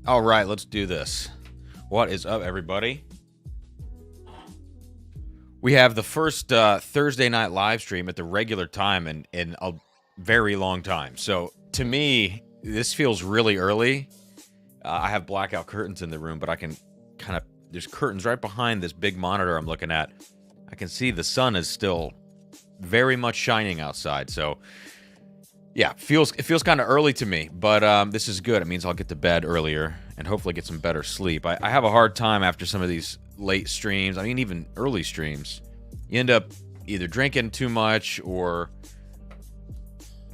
All right, let's do this. What is up, everybody? We have the first Thursday night live stream at the regular time in a very long time. So to me, this feels really early. I have blackout curtains in the room, but I can kind of, there's curtains right behind this big monitor I'm looking at. I can see the sun is still very much shining outside. So yeah, it feels kind of early to me, but this is good. It means I'll get to bed earlier and hopefully get some better sleep. I have a hard time after some of these late streams. I mean, even early streams. You end up either drinking too much or,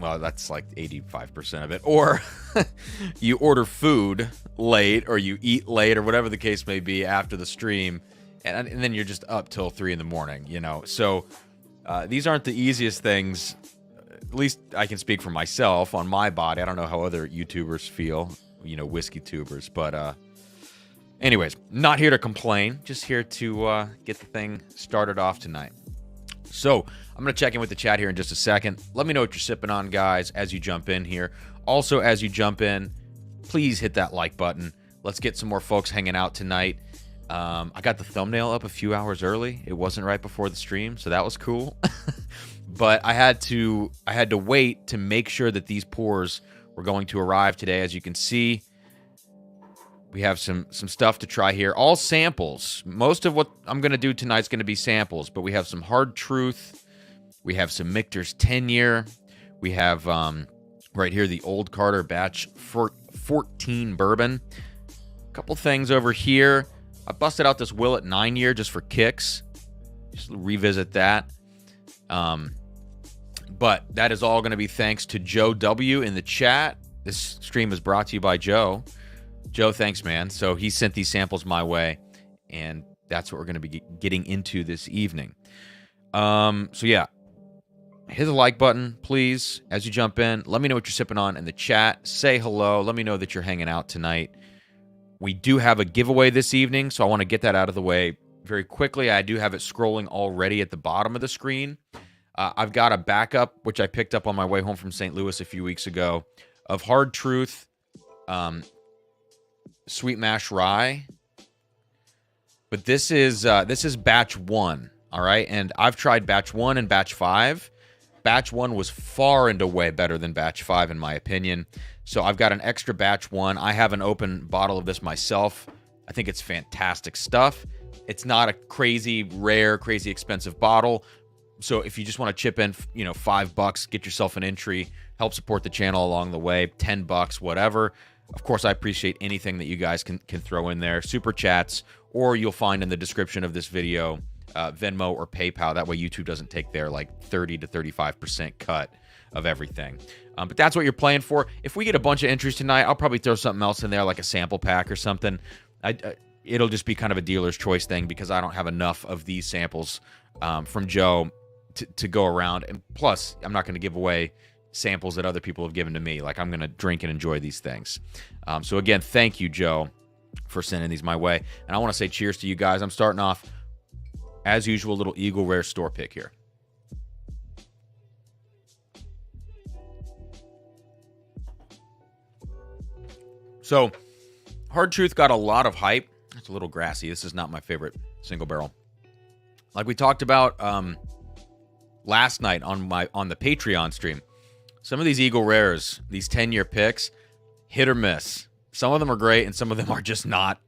well, that's like 85% of it, or you order food late or you eat late or whatever the case may be after the stream, and then you're just up till 3 in the morning, you know? So these aren't the easiest things. At least I can speak for myself on my body. I don't know how other YouTubers feel, you know, whiskey tubers. But anyways, not here to complain. Just here to get the thing started off tonight. So I'm going to check in with the chat here in just a second. Let me know what you're sipping on, guys, as you jump in here. Also, as you jump in, please hit that like button. Let's get some more folks hanging out tonight. I got the thumbnail up a few hours early. It wasn't right before the stream, so that was cool. But I had to wait to make sure that these pours were going to arrive today. As you can see, we have some stuff to try here. All samples. Most of what I'm going to do tonight is going to be samples, but we have some Hard Truth. We have some Michter's 10-year. We have right here the old Carter Batch 14 bourbon. A couple things over here. I busted out this Willet 9-year just for kicks. Just revisit that. But that is all going to be thanks to Joe W. in the chat. This stream is brought to you by Joe. Joe, thanks, man. So he sent these samples my way, and that's what we're going to be getting into this evening. So yeah, hit the like button, please, as you jump in. Let me know what you're sipping on in the chat. Say hello. Let me know that you're hanging out tonight. We do have a giveaway this evening, so I want to get that out of the way very quickly. I do have it scrolling already at the bottom of the screen. I've got a backup, which I picked up on my way home from St. Louis a few weeks ago, of Hard Truth Sweet Mash Rye. But this is batch 1, all right? And I've tried batch 1 and batch 5. Batch 1 was far and away better than batch 5, in my opinion. So I've got an extra batch 1. I have an open bottle of this myself. I think it's fantastic stuff. It's not a crazy rare, crazy expensive bottle. So if you just want to chip in, you know, $5, get yourself an entry, help support the channel along the way, $10, whatever. Of course, I appreciate anything that you guys can throw in there. Super chats, or you'll find in the description of this video, Venmo or PayPal. That way YouTube doesn't take their like 30 to 35% cut of everything. But that's what you're playing for. If we get a bunch of entries tonight, I'll probably throw something else in there, like a sample pack or something. It'll just be kind of a dealer's choice thing because I don't have enough of these samples from Joe to go around. And plus, I'm not going to give away samples that other people have given to me. Like, I'm going to drink and enjoy these things. So again, thank you, Joe, for sending these my way. And I want to say cheers to you guys. I'm starting off, as usual, a little Eagle Rare store pick here. So, Hard Truth got a lot of hype. It's a little grassy. This is not my favorite single barrel. Like we talked about last night on the Patreon stream, some of these Eagle Rares, these 10-year picks, hit or miss. Some of them are great, and some of them are just not.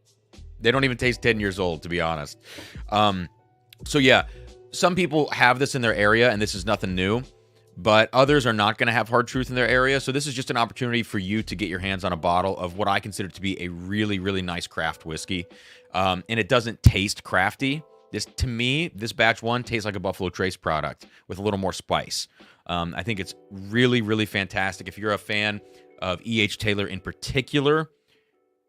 They don't even taste 10 years old, to be honest. So yeah, some people have this in their area, and this is nothing new. But others are not going to have Hard Truth in their area. So this is just an opportunity for you to get your hands on a bottle of what I consider to be a really, really nice craft whiskey. And it doesn't taste crafty. To me, this batch 1 tastes like a Buffalo Trace product with a little more spice. I think it's really, really fantastic. If you're a fan of E.H. Taylor in particular,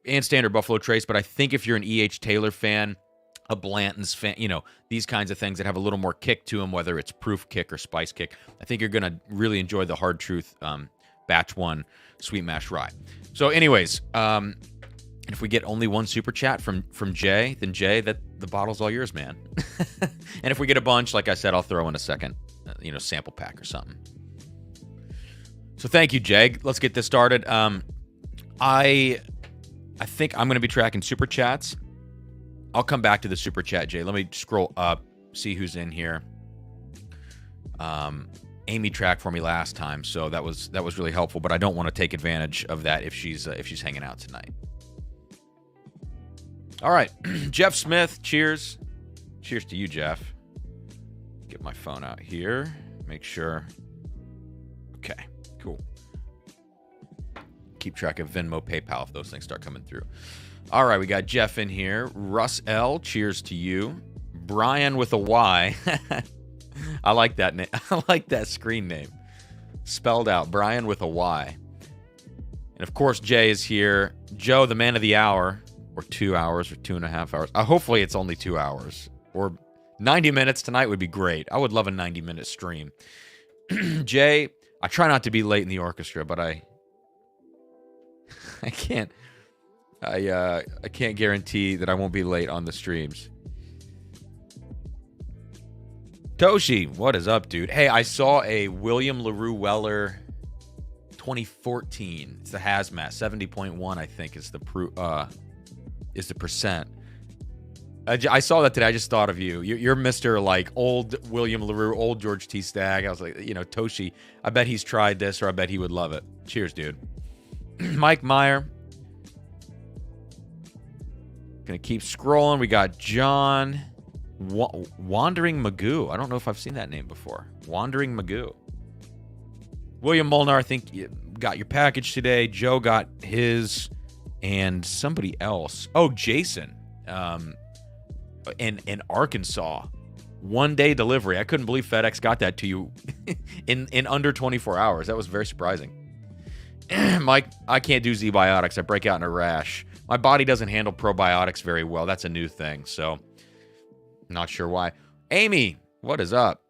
and standard Buffalo Trace, but I think if you're an E.H. Taylor fan, a Blanton's fan, you know, these kinds of things that have a little more kick to them, whether it's proof kick or spice kick, I think you're going to really enjoy the Hard Truth Batch 1 Sweet Mash Rye. So anyways, and if we get only one super chat from Jay, then Jay, the bottle's all yours, man. And if we get a bunch, like I said, I'll throw in a second, sample pack or something. So thank you, Jay. Let's get this started. I I think I'm going to be tracking super chats. I'll come back to the super chat, Jay. Let me scroll up, see who's in here. Amy tracked for me last time, so that was really helpful. But I don't want to take advantage of that if she's hanging out tonight. All right, Jeff Smith, cheers. Cheers to you, Jeff. Get my phone out here. Make sure. Okay, cool. Keep track of Venmo, PayPal if those things start coming through. All right, we got Jeff in here. Russ L, cheers to you. Brian with a Y. I like that name. I like that screen name. Spelled out, Brian with a Y. And of course, Jay is here. Joe, the man of the hour, or 2 hours, or 2.5 hours. Hopefully, it's only 2 hours, or 90 minutes tonight would be great. I would love a 90-minute stream. Jay, I try not to be late in the orchestra, but I can't. I can't guarantee that I won't be late on the streams. Toshi, what is up, dude? Hey, I saw a William LaRue Weller 2014. It's the hazmat 70.1, I think is the percent. I saw that today. I just thought of you. You're Mr. like old William LaRue, old George T. Stagg. I was like, Toshi, I bet he's tried this, or I bet he would love it. Cheers, dude. Mike Meyer. Gonna keep scrolling. We got John Wandering Magoo. I don't know if I've seen that name before. Wandering Magoo. William Molnar, I think you got your package today. Joe got his, and somebody else. Oh, Jason. In Arkansas. 1-day delivery. I couldn't believe FedEx got that to you in under 24 hours. That was very surprising. Mike, I can't do Z-biotics. I break out in a rash. My body doesn't handle probiotics very well. That's a new thing, so not sure why. Amy, what is up?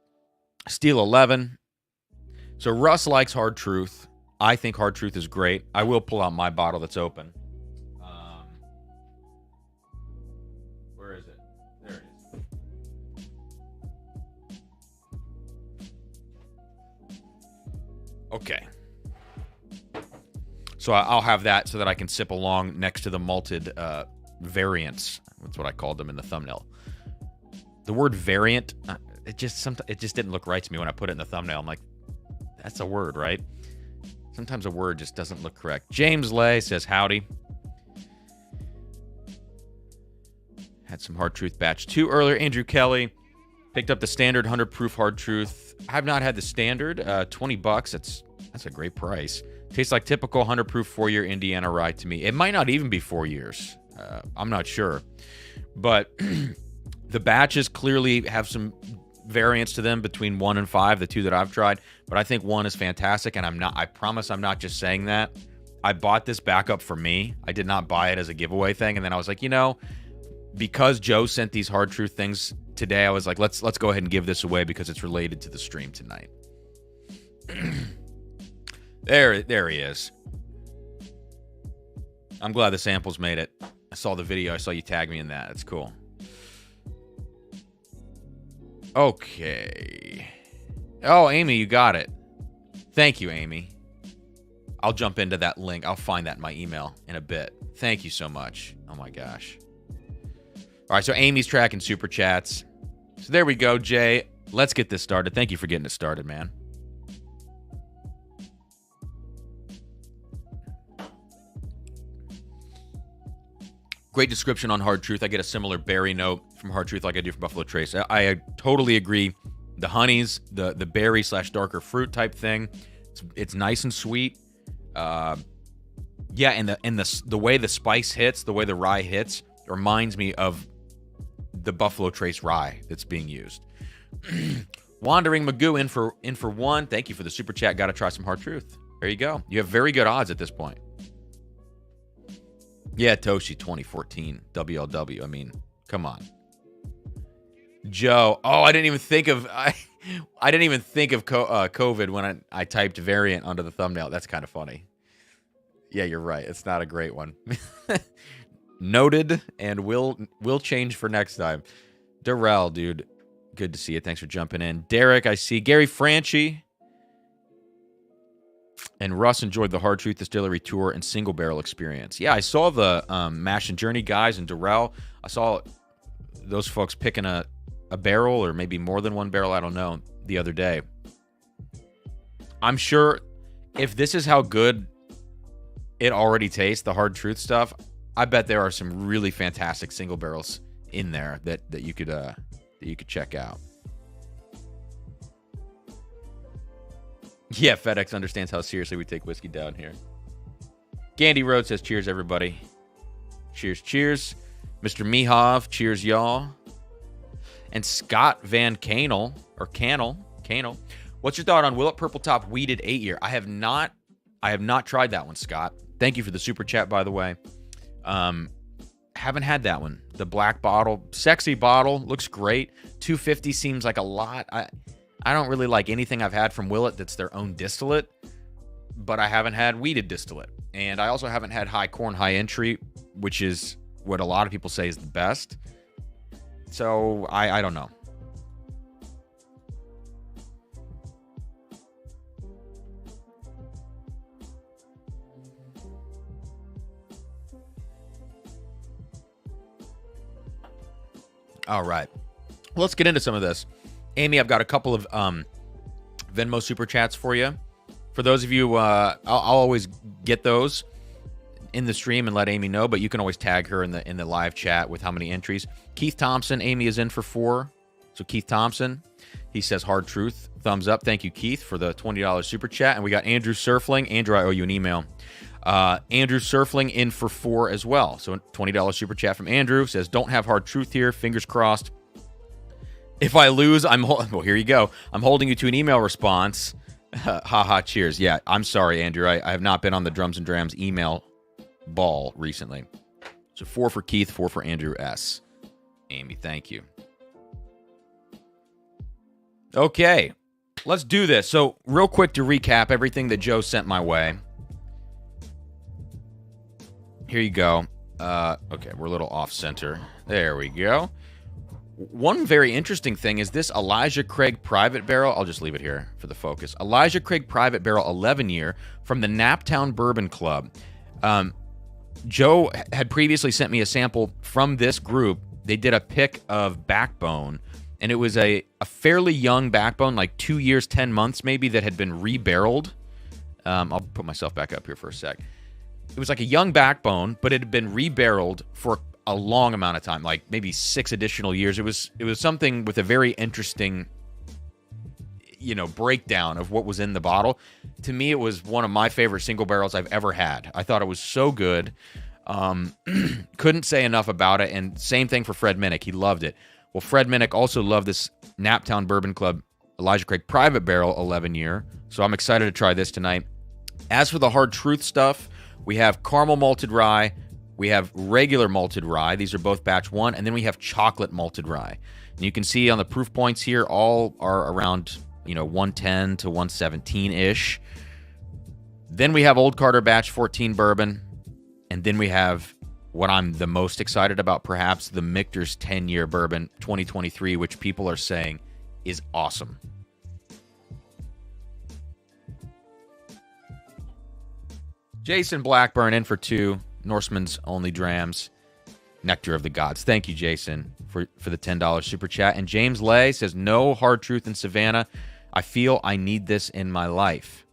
Steel 11. So Russ likes Hard Truth. I think Hard Truth is great. I will pull out my bottle that's open. Where is it? There it is. Okay. So I'll have that so that I can sip along next to the malted variants. That's what I called them in the thumbnail. The word variant, it just didn't look right to me when I put it in the thumbnail. I'm like, that's a word, right? Sometimes a word just doesn't look correct. James Lay says howdy. Had some Hard Truth Batch 2 earlier. Andrew Kelly picked up the standard 100 proof Hard Truth. I have not had the standard. $20. That's a great price. Tastes like typical 100 proof 4-year Indiana rye to me. It might not even be 4 years. I'm not sure. But the batches clearly have some variance to them between 1 and 5, the two that I've tried. But I think 1 is fantastic, and I promise I'm not just saying that. I bought this backup for me. I did not buy it as a giveaway thing. And then I was like, because Joe sent these Hard Truth things today, I was like, let's go ahead and give this away because it's related to the stream tonight. There he is. I'm glad the samples made it. I saw the video. I saw you tag me in that. That's cool. Okay. Oh, Amy, you got it. Thank you, Amy. I'll jump into that link. I'll find that in my email in a bit. Thank you so much. Oh, my gosh. All right, so Amy's tracking super chats. So there we go, Jay. Let's get this started. Thank you for getting it started, man. Great description on Hard Truth. I get a similar berry note from Hard Truth like I do from Buffalo Trace. I totally agree. The honeys, the berry / darker fruit type thing, it's nice and sweet. Yeah, and the way the spice hits, the way the rye hits, reminds me of the Buffalo Trace rye that's being used. Wandering Magoo in for 1. Thank you for the super chat. Got to try some Hard Truth. There you go. You have very good odds at this point. Yeah, Toshi 2014 WLW. I mean, come on. Joe. Oh, I didn't even think of COVID when I typed variant under the thumbnail. That's kind of funny. Yeah, you're right. It's not a great one. Noted, and will change for next time. Darrell, dude, good to see you. Thanks for jumping in. Derek, I see. Gary Franchi. And Russ enjoyed the Hard Truth Distillery tour and single barrel experience. Yeah, I saw the Mash and Journey guys and Durrell. I saw those folks picking a barrel or maybe more than one barrel, I don't know, the other day. I'm sure if this is how good it already tastes, the Hard Truth stuff, I bet there are some really fantastic single barrels in there that you could check out. Yeah, FedEx understands how seriously we take whiskey down here. Gandhi Road says, cheers, everybody. Cheers, cheers. Mr. Mihov, cheers, y'all. And Scott Van Canel, or Canel, what's your thought on Willet Purple Top Weeded 8-year? I have not tried that one, Scott. Thank you for the super chat, by the way. Haven't had that one. The black bottle, sexy bottle, looks great. $250 seems like a lot. I don't really like anything I've had from Willet that's their own distillate, but I haven't had weeded distillate. And I also haven't had high corn, high entry, which is what a lot of people say is the best. So I don't know. All right. Let's get into some of this. Amy, I've got a couple of Venmo super chats for you. For those of you, I'll always get those in the stream and let Amy know, but you can always tag her in the live chat with how many entries. Keith Thompson, Amy is in for 4. So Keith Thompson, he says Hard Truth, thumbs up. Thank you, Keith, for the $20 super chat. And we got Andrew Surfling. Andrew, I owe you an email. Andrew Surfling in for 4 as well. So $20 super chat from Andrew says, don't have Hard Truth here. Fingers crossed. If I lose, well, here you go. I'm holding you to an email response. Haha, cheers. Yeah, I'm sorry, Andrew. I have not been on the Drums and Drams email ball recently. So 4 for Keith, 4 for Andrew S. Amy, thank you. Okay, let's do this. So real quick to recap everything that Joe sent my way. Here you go. Okay, we're a little off center. There we go. One very interesting thing is this Elijah Craig Private Barrel. I'll just leave it here for the focus. Elijah Craig Private Barrel 11-year from the Naptown Bourbon Club. Joe had previously sent me a sample from this group. They did a pick of Backbone, and it was a fairly young Backbone, like 2 years, 10 months maybe, that had been rebarreled. I'll put myself back up here for a sec. It was like a young Backbone, but it had been rebarreled for a long amount of time, like maybe 6 additional years. It was something with a very interesting, breakdown of what was in the bottle. To me, it was one of my favorite single barrels I've ever had. I thought it was so good. Couldn't say enough about it. And same thing for Fred Minnick. He loved it. Well, Fred Minnick also loved this Naptown Bourbon Club Elijah Craig Private Barrel 11-year. So I'm excited to try this tonight. As for the Hard Truth stuff, we have caramel malted rye. We have regular malted rye. These are both batch 1. And then we have chocolate malted rye. And you can see on the proof points here, all are around, 110 to 117-ish. Then we have Old Carter Batch 14 bourbon. And then we have what I'm the most excited about, perhaps, the Michter's 10-year bourbon 2023, which people are saying is awesome. Jason Blackburn in for 2. Norseman's Only Drams, Nectar of the Gods. Thank you, Jason, for the $10 super chat. And James Lay says, no Hard Truth in Savannah. I feel I need this in my life.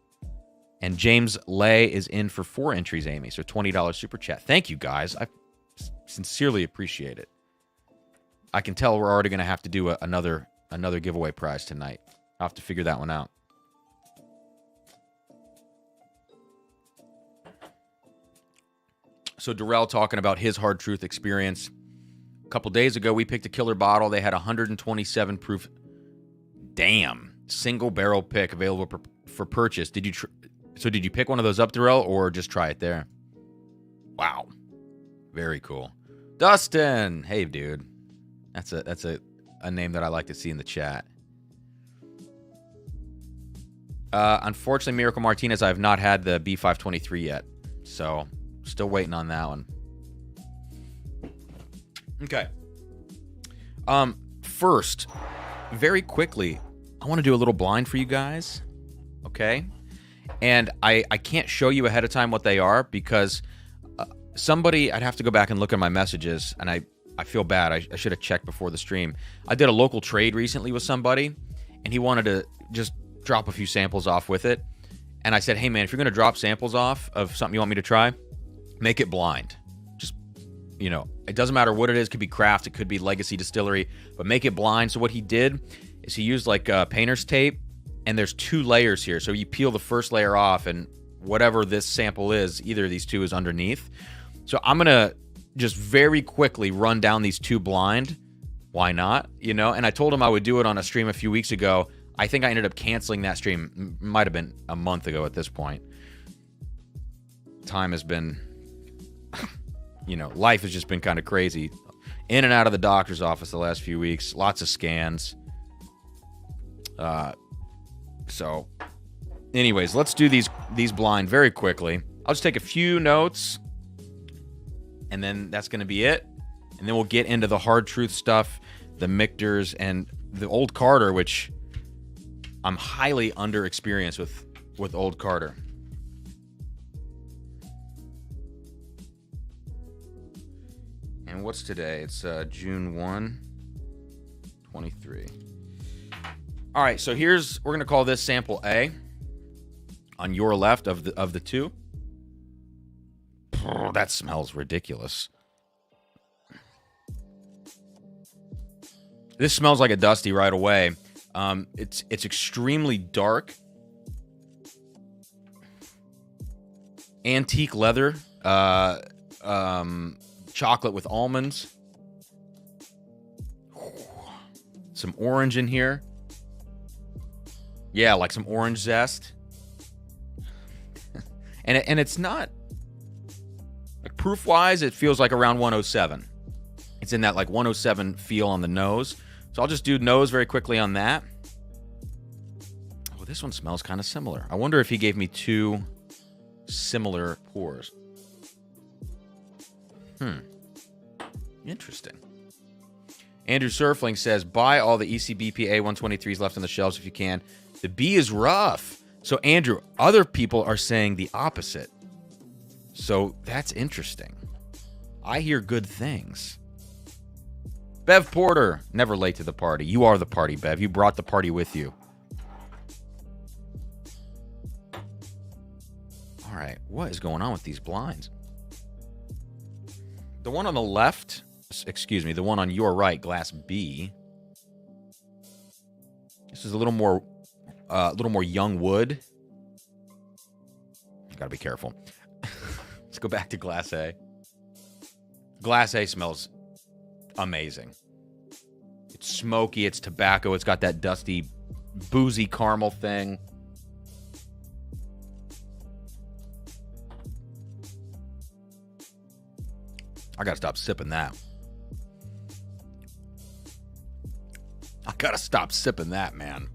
And James Lay is in for 4 entries, Amy. So $20 super chat. Thank you, guys. I sincerely appreciate it. I can tell we're already going to have to do another giveaway prize tonight. I'll have to figure that one out. So Durrell talking about his Hard Truth experience. A couple days ago, we picked a killer bottle. They had 127 proof. Damn. Single barrel pick available for purchase. Did you pick one of those up, Durrell, or just try it there? Wow. Very cool. Dustin. Hey, dude. That's a name that I like to see in the chat. Unfortunately, Miracle Martinez, I have not had the B523 yet. So, still waiting on that one. Okay. First, very quickly, I want to do a little blind for you guys. Okay? And I can't show you ahead of time what they are because somebody, I'd have to go back and look at my messages, and I feel bad. I should have checked before the stream. I did a local trade recently with somebody, and he wanted to just drop a few samples off with it. And I said, hey, man, if you're going to drop samples off of something you want me to try, make it blind. Just, you know, it doesn't matter what it is. It could be craft. It could be legacy distillery. But make it blind. So what he did is he used like painter's tape, and there's 2 layers here. So you peel the first layer off, and whatever this sample is, either of these 2 is underneath. So I'm going to just very quickly run down these 2 blind. Why not? You know, and I told him I would do it on a stream a few weeks ago. I think I ended up canceling that stream. Might have been a month ago at this point. Time has been, you know, life has just been kind of crazy. In and out of the doctor's office the last few weeks. Lots of scans. So, anyways, let's do these blind very quickly. I'll just take a few notes, and then that's going to be it. And then we'll get into the Hard Truth stuff, the Michters, and the Old Carter, which I'm highly underexperienced with Old Carter. And what's today? It's June 1, 23. All right, so we're going to call this sample A on your left of the 2. Oh, that smells ridiculous. This smells like a Dusty right away. It's extremely dark. Antique leather. Chocolate with almonds. Some orange in here. Yeah, like some orange zest. and it's not... Like proof-wise, it feels like around 107. It's in that like 107 feel on the nose. So I'll just do nose very quickly on that. Oh, this one smells kind of similar. I wonder if he gave me 2 similar pours. Interesting. Andrew Surfling says, buy all the ECBPA 123s left on the shelves if you can. The B is rough. So, Andrew, other people are saying the opposite. So, that's interesting. I hear good things. Bev Porter, never late to the party. You are the party, Bev. You brought the party with you. All right, what is going on with these blinds? The one on the left, the one on your right, glass B. This is a little more young wood. Gotta be careful. Let's go back to glass A. Glass A smells amazing. It's smoky, it's tobacco, it's got that dusty, boozy caramel thing. I gotta stop sipping that. I gotta stop sipping that, man.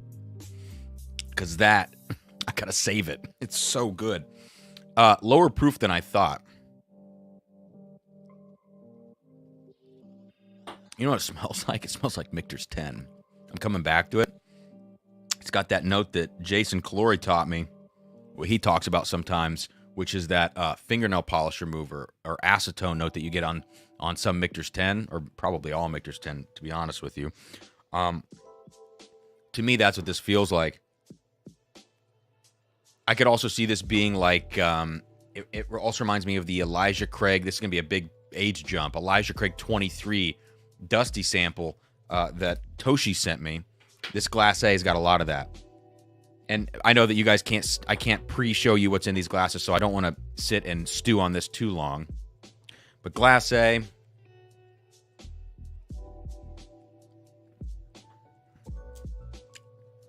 Because that, I gotta save it. It's so good. Lower proof than I thought. You know what it smells like? It smells like Michter's 10. I'm coming back to it. It's got that note that Jason Calori taught me, what he talks about sometimes, which is that fingernail polish remover or acetone note that you get on some Michter's 10, or probably all Michter's 10, to be honest with you. To me, that's what this feels like. I could also see this being like, it also reminds me of the Elijah Craig. This is going to be a big age jump. Elijah Craig 23 Dusty sample that Toshi sent me. This Glass A has got a lot of that. And I know that you guys I can't pre-show you what's in these glasses, so I don't want to sit and stew on this too long. But Glass A,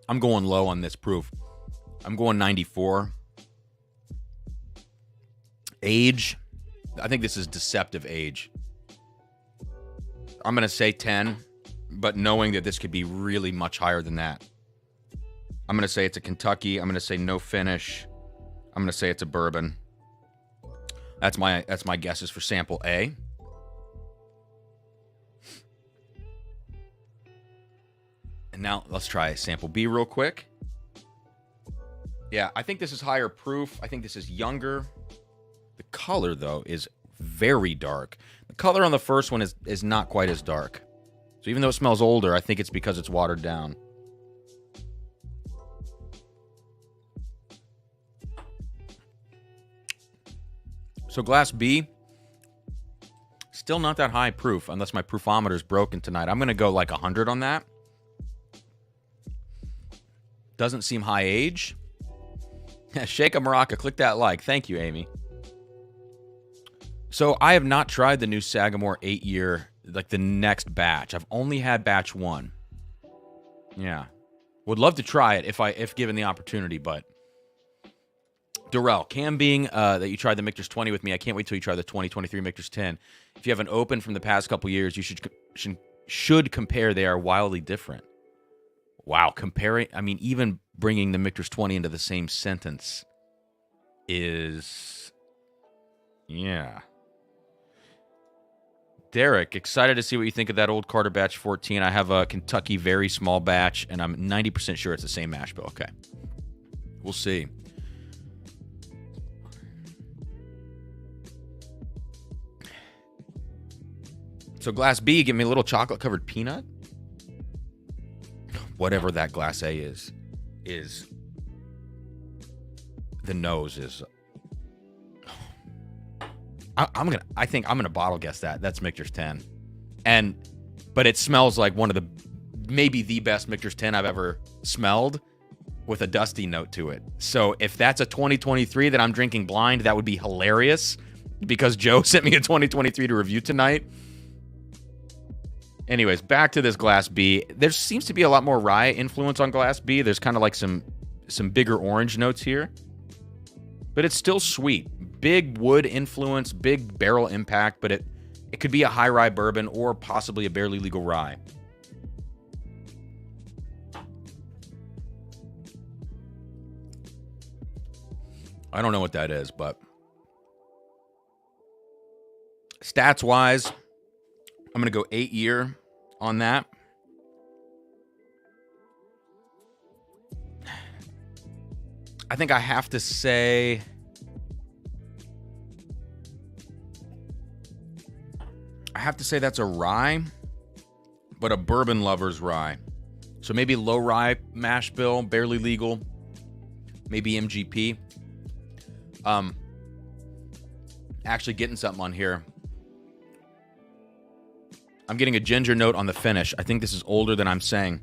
I'm going low on this proof. I'm going 94. Age, I think this is deceptive age. I'm going to say 10, but knowing that this could be really much higher than that. I'm going to say it's a Kentucky. I'm going to say no finish. I'm going to say it's a bourbon. That's my guesses for sample A. And now let's try sample B real quick. Yeah, I think this is higher proof. I think this is younger. The color, though, is very dark. The color on the first one is not quite as dark. So even though it smells older, I think it's because it's watered down. So Glass B, still not that high proof, unless my proofometer's broken tonight. I'm going to go like 100 on that. Doesn't seem high age. Shake a Maraca, click that like. Thank you, Amy. So I have not tried the new Sagamore 8-year, like the next batch. I've only had batch 1. Yeah. Would love to try it if given the opportunity, but Durrell, Cam being that you tried the Michter's 20 with me, I can't wait till you try the 2023 Michter's 10. If you haven't opened from the past couple years, you should compare. They are wildly different. Wow, comparing, I mean, even bringing the Michter's 20 into the same sentence is, yeah. Derek, excited to see what you think of that old Carter Batch 14. I have a Kentucky very small batch, and I'm 90% sure it's the same mash bill. Okay. We'll see. So Glass B, give me a little chocolate-covered peanut. Whatever that Glass A is the nose is. I think I'm gonna bottle guess that. That's Michter's 10, but it smells like one of the, maybe the best Michter's 10 I've ever smelled, with a dusty note to it. So if that's a 2023 that I'm drinking blind, that would be hilarious, because Joe sent me a 2023 to review tonight. Anyways, back to this Glass B. There seems to be a lot more rye influence on Glass B. There's kind of like some bigger orange notes here. But it's still sweet. Big wood influence, big barrel impact, but it could be a high rye bourbon or possibly a barely legal rye. I don't know what that is, but stats-wise, I'm going to go 8-year on that. I think I have to say that's a rye, but a bourbon lover's rye. So maybe low rye mash bill, barely legal, maybe MGP. Actually getting something on here. I'm getting a ginger note on the finish. I think this is older than I'm saying.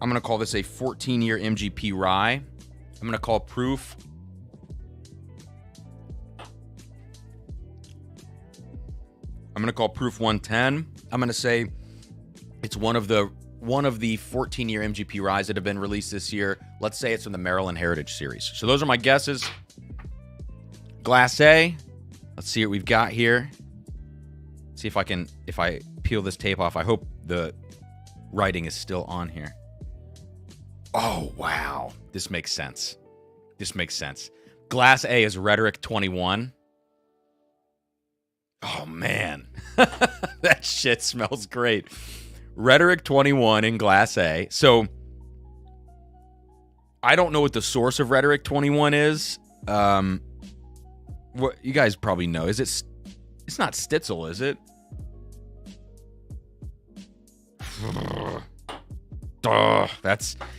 I'm going to call this a 14-year MGP rye. I'm going to call proof. I'm going to call proof 110. I'm going to say it's one of the 14-year MGP ryes that have been released this year. Let's say it's from the Maryland Heritage Series. So those are my guesses. Glass A. Let's see what we've got here. See if I peel this tape off. I hope the writing is still on here. Oh, wow. This makes sense. Glass A is Rhetoric 21. Oh, man. That shit smells great. Rhetoric 21 in Glass A. So, I don't know what the source of Rhetoric 21 is. What you guys probably know. Is it? It's not Stolzle, is it?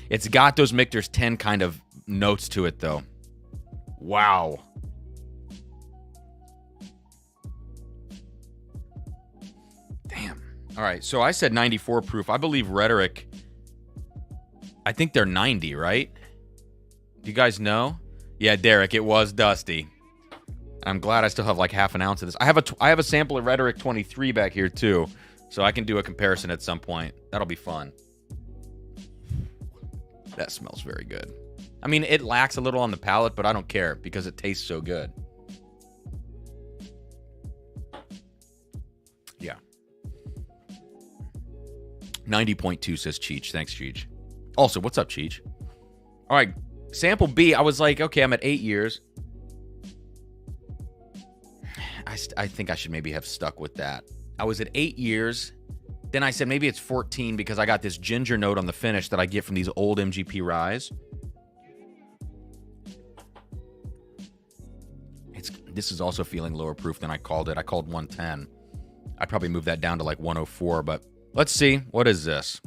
It's got those Michter's 10 kind of notes to it, though. Wow. Damn. All right, so I said 94 proof. I believe Rhetoric, I think they're 90, right? Do you guys know? Yeah, Derek, it was dusty. I'm glad I still have like half an ounce of this. I have a sample of Rhetoric 23 back here, too. So I can do a comparison at some point. That'll be fun. That smells very good. I mean, it lacks a little on the palate, but I don't care because it tastes so good. Yeah. 90.2 says Cheech. Thanks, Cheech. Also, what's up, Cheech? All right, sample B. I was like, okay, I'm at 8 years. I think I should maybe have stuck with that. I was at 8 years. Then I said maybe it's 14 because I got this ginger note on the finish that I get from these old MGP ryes. This is also feeling lower proof than I called it. I called 110. I'd probably move that down to like 104, but let's see. What is this?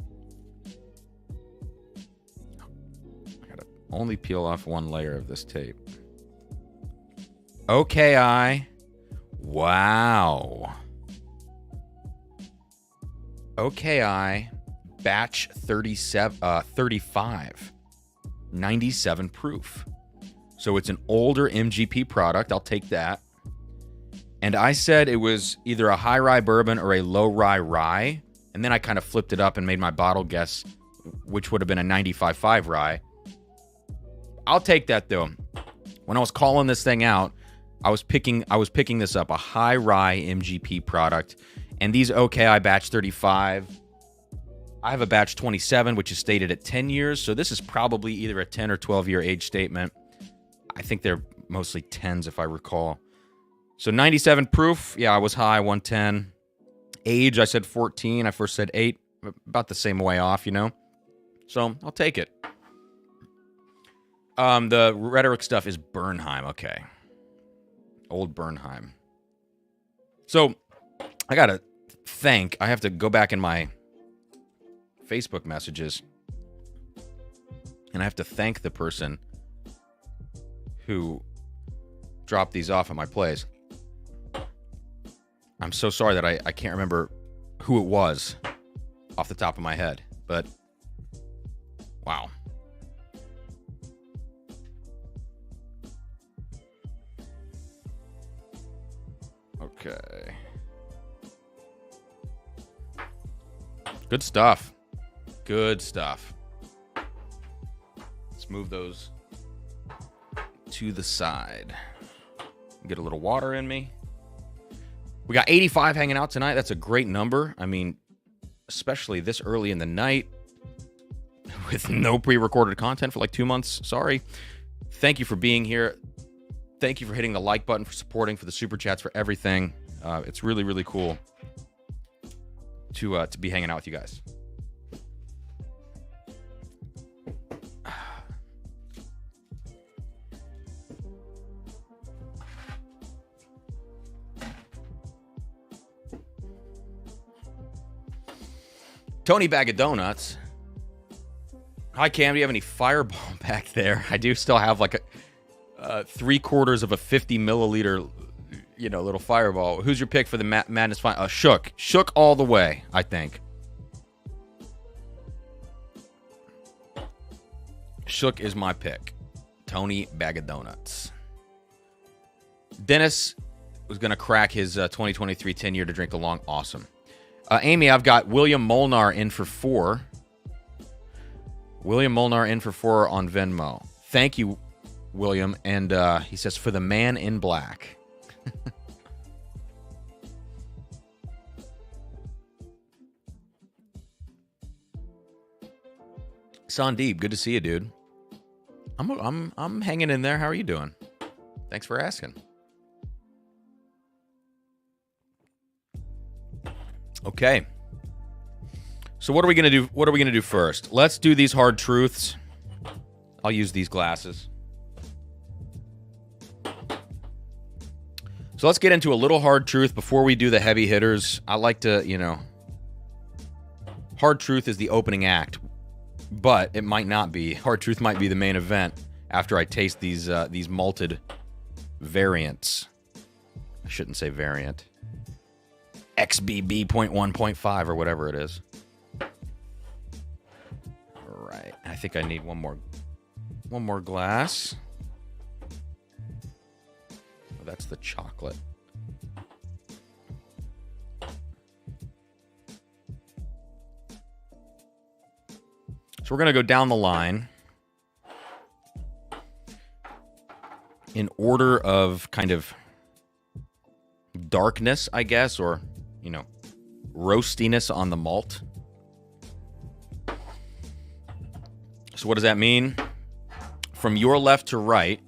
I gotta only peel off one layer of this tape. OKI. Wow. OKI batch 35. 97 proof. So it's an older MGP product. I'll take that. And I said it was either a high rye bourbon or a low rye rye. And then I kind of flipped it up and made my bottle guess, which would have been a 95.5 rye. I'll take that though. When I was calling this thing out, I was picking this up, a high rye MGP product. And these OKI batch 35, I have a batch 27, which is stated at 10 years. So this is probably either a 10 or 12 year age statement. I think they're mostly 10s if I recall. So 97 proof. Yeah, I was high, 110. Age, I said 14. I first said 8. About the same way off, you know? So I'll take it. The Rhetoric stuff is Bernheim. Okay. Old Bernheim. So I have to go back in my Facebook messages, and I have to thank the person who dropped these off at my place. I'm so sorry that I can't remember who it was off the top of my head, but wow. Okay. Good stuff. Good stuff. Let's move those to the side. Get a little water in me. We got 85 hanging out tonight. That's a great number. I mean, especially this early in the night with no pre-recorded content for like 2 months. Sorry. Thank you for being here. Thank you for hitting the like button, for supporting, for the super chats, for everything. It's really, really cool to be hanging out with you guys. Tony Bag of Donuts. Hi, Cam. Do you have any Fireball back there? I do still have like a 3/4 of a 50 milliliter, little Fireball. Who's your pick for the Madness Final? Shook. Shook all the way, I think. Shook is my pick. Tony Bag of Donuts. Dennis was going to crack his 2023 10-year to drink along. Awesome. Amy, I've got William Molnar in for 4. William Molnar in for 4 on Venmo. Thank you, William. And he says, for the man in black. Sandeep, good to see you, dude. I'm hanging in there. How are you doing? Thanks for asking. Okay. So what are we gonna do? What are we gonna do first? Let's do these hard truths. I'll use these glasses. So let's get into a little hard truth before we do the heavy hitters. I like to, hard truth is the opening act, but it might not be. Hard truth might be the main event after I taste these malted variants. I shouldn't say variant. XBB 0.1.5 or whatever it is. All right. I think I need one more glass. Oh, that's the chocolate. So we're going to go down the line in order of kind of darkness, I guess, or roastiness on the malt. So what does that mean? From your left to right,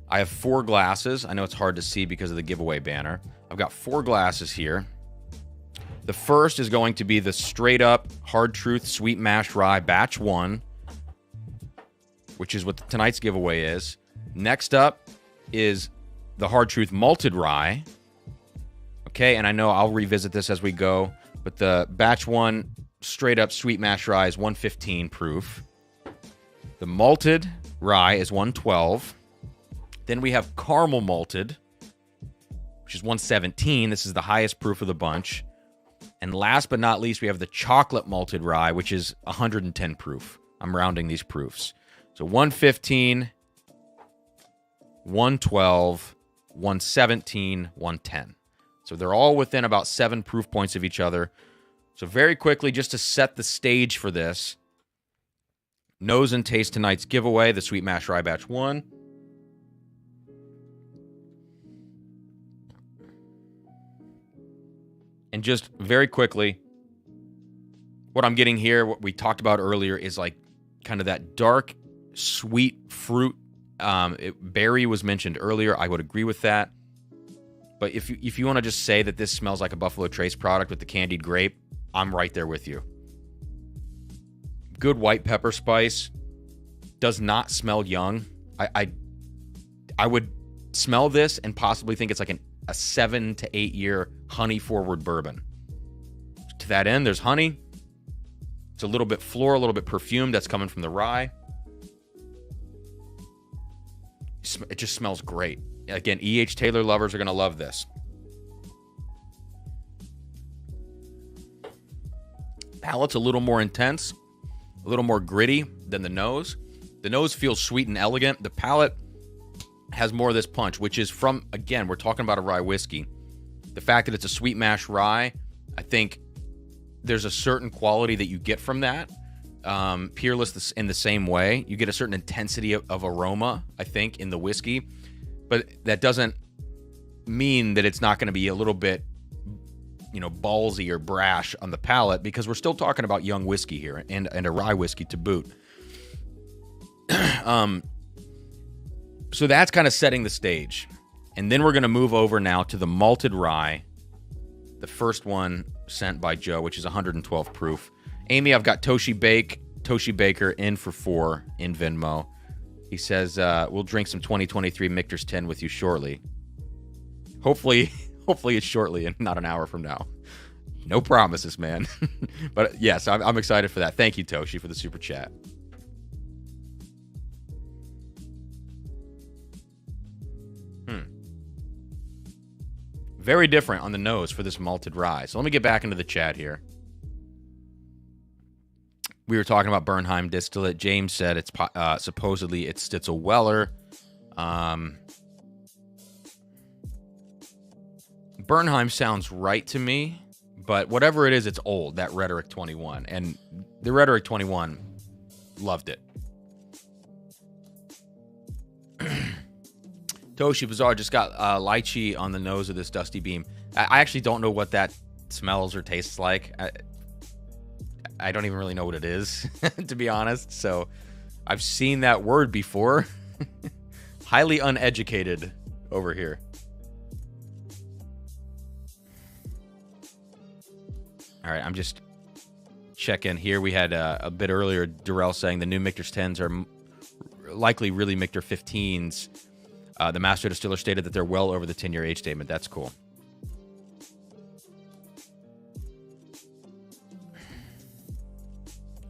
I have 4 glasses. I know it's hard to see because of the giveaway banner. I've got 4 glasses here. The first is going to be the straight up Hard Truth Sweet Mash Rye Batch 1, which is what tonight's giveaway is. Next up is the Hard Truth Malted Rye. Okay, and I know I'll revisit this as we go, but the batch 1 straight up sweet mash rye is 115 proof. The malted rye is 112. Then we have caramel malted, which is 117. This is the highest proof of the bunch. And last but not least, we have the chocolate malted rye, which is 110 proof. I'm rounding these proofs. So 115, 112, 117, 110. So they're all within about 7 proof points of each other. So very quickly, just to set the stage for this, nose and taste tonight's giveaway, the Sweet Mash Rye Batch 1. And just very quickly, what I'm getting here, what we talked about earlier, is like kind of that dark, sweet fruit. Berry was mentioned earlier. I would agree with that. But if you want to just say that this smells like a Buffalo Trace product with the candied grape, I'm right there with you. Good white pepper spice. Does not smell young. I would smell this and possibly think it's like a 7 to 8 year honey forward bourbon. To that end, there's honey. It's a little bit floral, a little bit perfumed. That's coming from the rye. It just smells great. Again, E.H. Taylor lovers are going to love this. Palate's a little more intense, a little more gritty than the nose. The nose feels sweet and elegant. The palate has more of this punch, which is from, again, we're talking about a rye whiskey. The fact that it's a sweet mash rye, I think there's a certain quality that you get from that. Peerless in the same way. You get a certain intensity of aroma, I think, in the whiskey. But that doesn't mean that it's not going to be a little bit, ballsy or brash on the palate, because we're still talking about young whiskey here and a rye whiskey to boot. So that's kind of setting the stage. And then we're going to move over now to the malted rye, the first one sent by Joe, which is 112 proof. Amy, I've got Toshi Baker in for 4 in Venmo. He says, we'll drink some 2023 Michter's 10 with you shortly. Hopefully it's shortly and not an hour from now. No promises, man. But yes, I'm excited for that. Thank you, Toshi, for the super chat. Very different on the nose for this malted rye. So let me get back into the chat here. We were talking about Bernheim distillate. James said it's supposedly it's Stitzel Weller. Bernheim sounds right to me, but whatever it is, it's old, that Rhetoric 21. And the Rhetoric 21, loved it. Toshi Bazaar just got lychee on the nose of this Dusty Beam. I actually don't know what that smells or tastes like. I don't even really know what it is, to be honest. So I've seen that word before. Highly uneducated over here. All right, I'm just checking here. We had a bit earlier, Durrell saying the new Michter's 10s are likely really Michter 15s. The master distiller stated that they're well over the 10-year age statement. That's cool.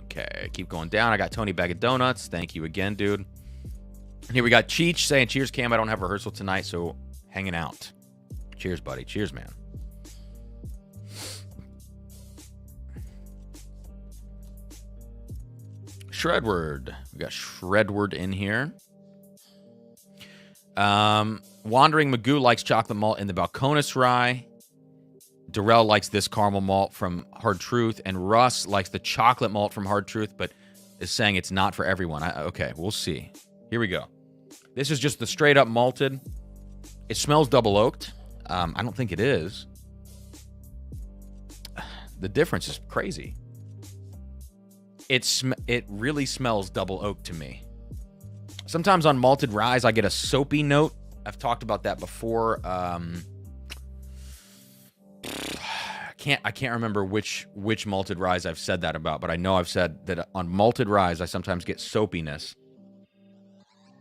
Okay, keep going down. I got Tony Bag of Donuts. Thank you again, dude. And here we got Cheech saying, cheers, Cam. I don't have rehearsal tonight, so hanging out. Cheers, buddy. Cheers, man. Shredward. We got Shredward in here. Wandering Magoo likes chocolate malt in the Balcones rye. Durrell likes this caramel malt from Hard Truth, and Russ likes the chocolate malt from Hard Truth, but is saying it's not for everyone. Okay, we'll see. Here we go. This is just the straight up malted. It smells double oaked. I don't think it is. The difference is crazy. It really smells double oaked to me. Sometimes on malted ryes, I get a soapy note. I've talked about that before. I can't remember which malted ryes I've said that about, but I know I've said that on malted ryes, I sometimes get soapiness.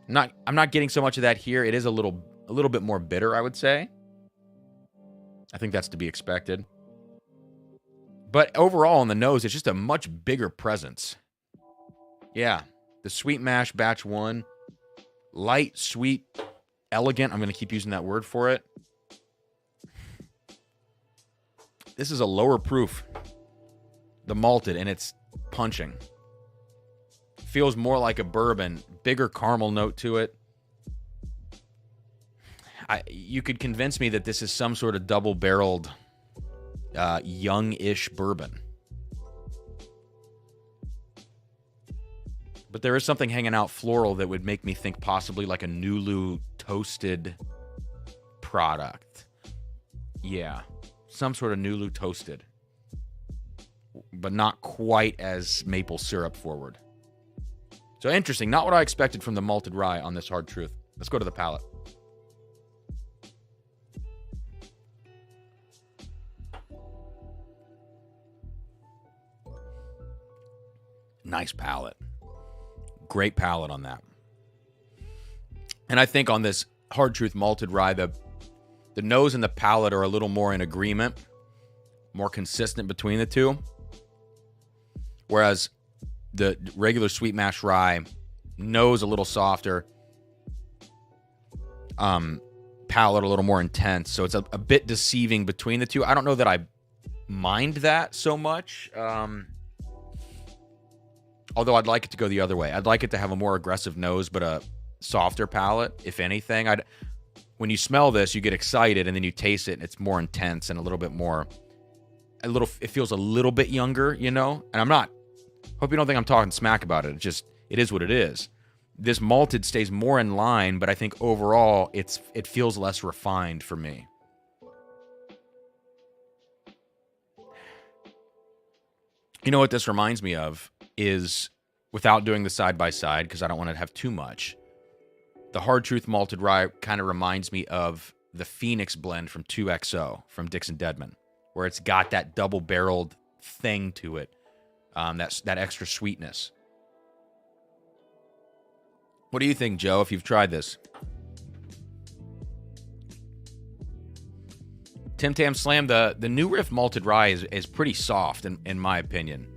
I'm not getting so much of that here. It is a little A little bit more bitter, I would say. I think that's to be expected. But overall, on the nose, it's just a much bigger presence. Yeah, the sweet mash batch 1. Light, sweet, elegant. I'm going to keep using that word for it. This is a lower proof. The malted, and it's punching. Feels more like a bourbon. Bigger caramel note to it. You could convince me that this is some sort of double-barreled, young-ish bourbon. But there is something hanging out floral that would make me think possibly like a Nulu toasted product. Yeah, some sort of Nulu toasted. But not quite as maple syrup forward. So interesting. Not what I expected from the malted rye on this Hard Truth. Let's go to the palate. Nice palate. Great palate on that. And I think on this Hard Truth Malted Rye, the nose and the palate are a little more in agreement, more consistent between the two. Whereas the regular sweet mash rye, nose a little softer, palate a little more intense. So it's a bit deceiving between the two. I don't know that I mind that so much. Although I'd like it to go the other way. I'd like it to have a more aggressive nose, but a softer palate, if anything. When you smell this, you get excited, and then you taste it, and it's more intense and a little bit more... It feels a little bit younger, you know? And I'm not... Hope you don't think I'm talking smack about it. It is what it is. This malted stays more in line, but I think overall, it feels less refined for me. You know what this reminds me of? Is, without doing the side-by-side, because I don't want to have too much, the Hard Truth Malted Rye kind of reminds me of the Phoenix blend from 2XO, from Dixon Deadman, where it's got that double-barreled thing to it, that extra sweetness. What do you think, Joe, if you've tried this? Tim Tam Slam, the New Riff Malted Rye is pretty soft, in my opinion.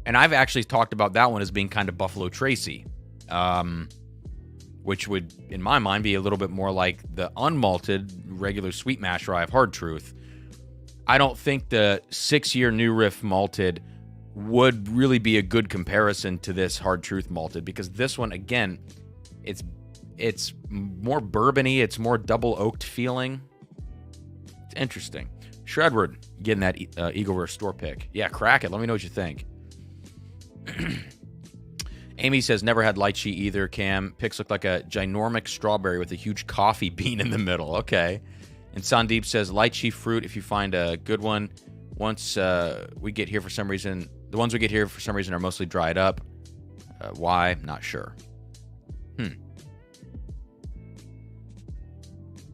And I've actually talked about that one as being kind of Buffalo Tracy, which would, in my mind, be a little bit more like the unmalted regular sweet mash rye of Hard Truth. I don't think the 6-year New Riff Malted would really be a good comparison to this Hard Truth Malted, because this one, again, it's more bourbony, it's more double oaked feeling. It's interesting. Shredward, getting that Eagle Rare store pick. Yeah, crack it. Let me know what you think. Amy says, never had lychee either, Cam. Picks look like a ginormic strawberry with a huge coffee bean in the middle. Okay. And Sandeep says, lychee fruit, if you find a good one. Once we get here for some reason, the ones we get here for some reason are mostly dried up. Why? Not sure.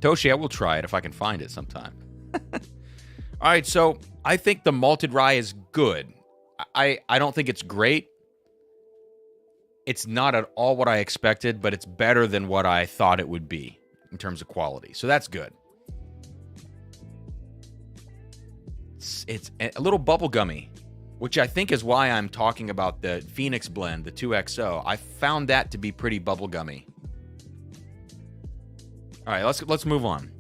Toshi, I will try it if I can find it sometime. All right, so I think the malted rye is good. I don't think it's great. It's not at all what I expected, but it's better than what I thought it would be in terms of quality. So that's good. It's a little bubblegummy, which I think is why I'm talking about the Phoenix blend, the 2XO. I found that to be pretty bubblegummy. All right, let's move on.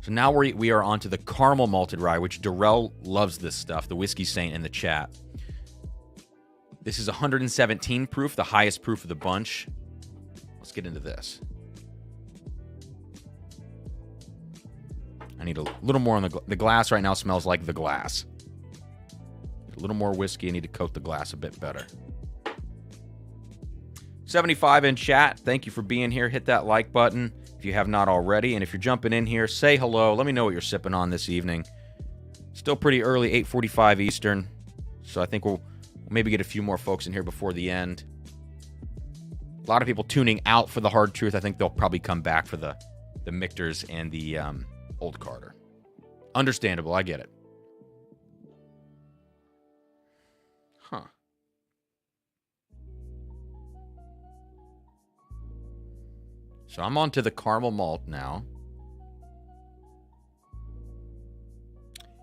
So now we are on to the caramel malted rye, which Darrell loves this stuff, the Whiskey Saint in the chat. This is 117 proof, the highest proof of the bunch. Let's get into this. I need a little more on the glass right now smells like the glass. A little more whiskey. I need to coat the glass a bit better. 75 in chat. Thank you for being here. Hit that like button if you have not already. And if you're jumping in here, say hello. Let me know what you're sipping on this evening. Still pretty early, 8:45 Eastern. So I think we'll maybe get a few more folks in here before the end. A lot of people tuning out for the Hard Truth. I think they'll probably come back for the Michters and the Old Carter. Understandable. I get it. Huh. So I'm on to the caramel malt now.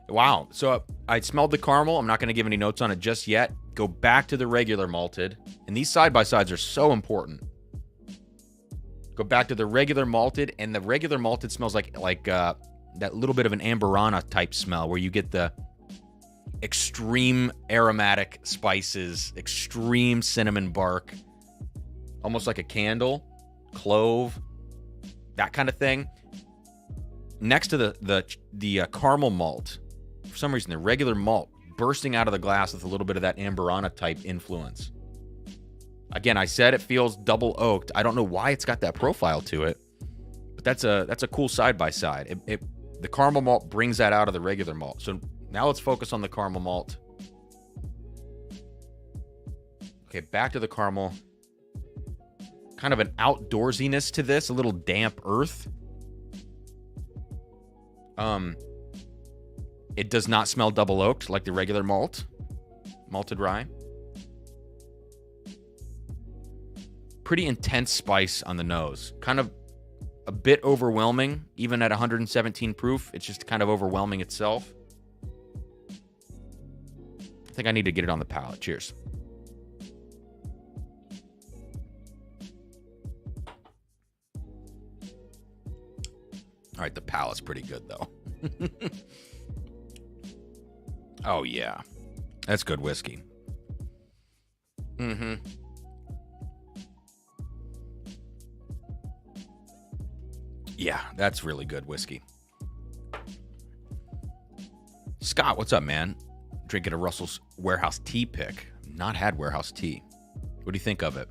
Wow. So I smelled the caramel. I'm not going to give any notes on it just yet. Go back to the regular malted. And these side-by-sides are so important. Go back to the regular malted, and the regular malted smells like that little bit of an amberana type smell where you get the extreme aromatic spices, extreme cinnamon bark, almost like a candle, clove, that kind of thing. Next to the caramel malt, for some reason, the regular malt bursting out of the glass with a little bit of that amberana type influence. Again, I said it feels double oaked. I don't know why it's got that profile to it, but that's a cool side by side. The caramel malt brings that out of the regular malt. So now let's focus on the caramel malt. Okay, back to the caramel. Kind of an outdoorsiness to this, a little damp earth. It does not smell double oaked like the regular malted rye. Pretty intense spice on the nose. Kind of a bit overwhelming, even at 117 proof. It's just kind of overwhelming itself. I think I need to get it on the palate. Cheers. All right, the palate's pretty good, though. Oh, yeah. That's good whiskey. Mm-hmm. Yeah, that's really good whiskey. Scott, what's up, man? Drinking a Russell's Warehouse Tea pick. Not had Warehouse Tea. What do you think of it?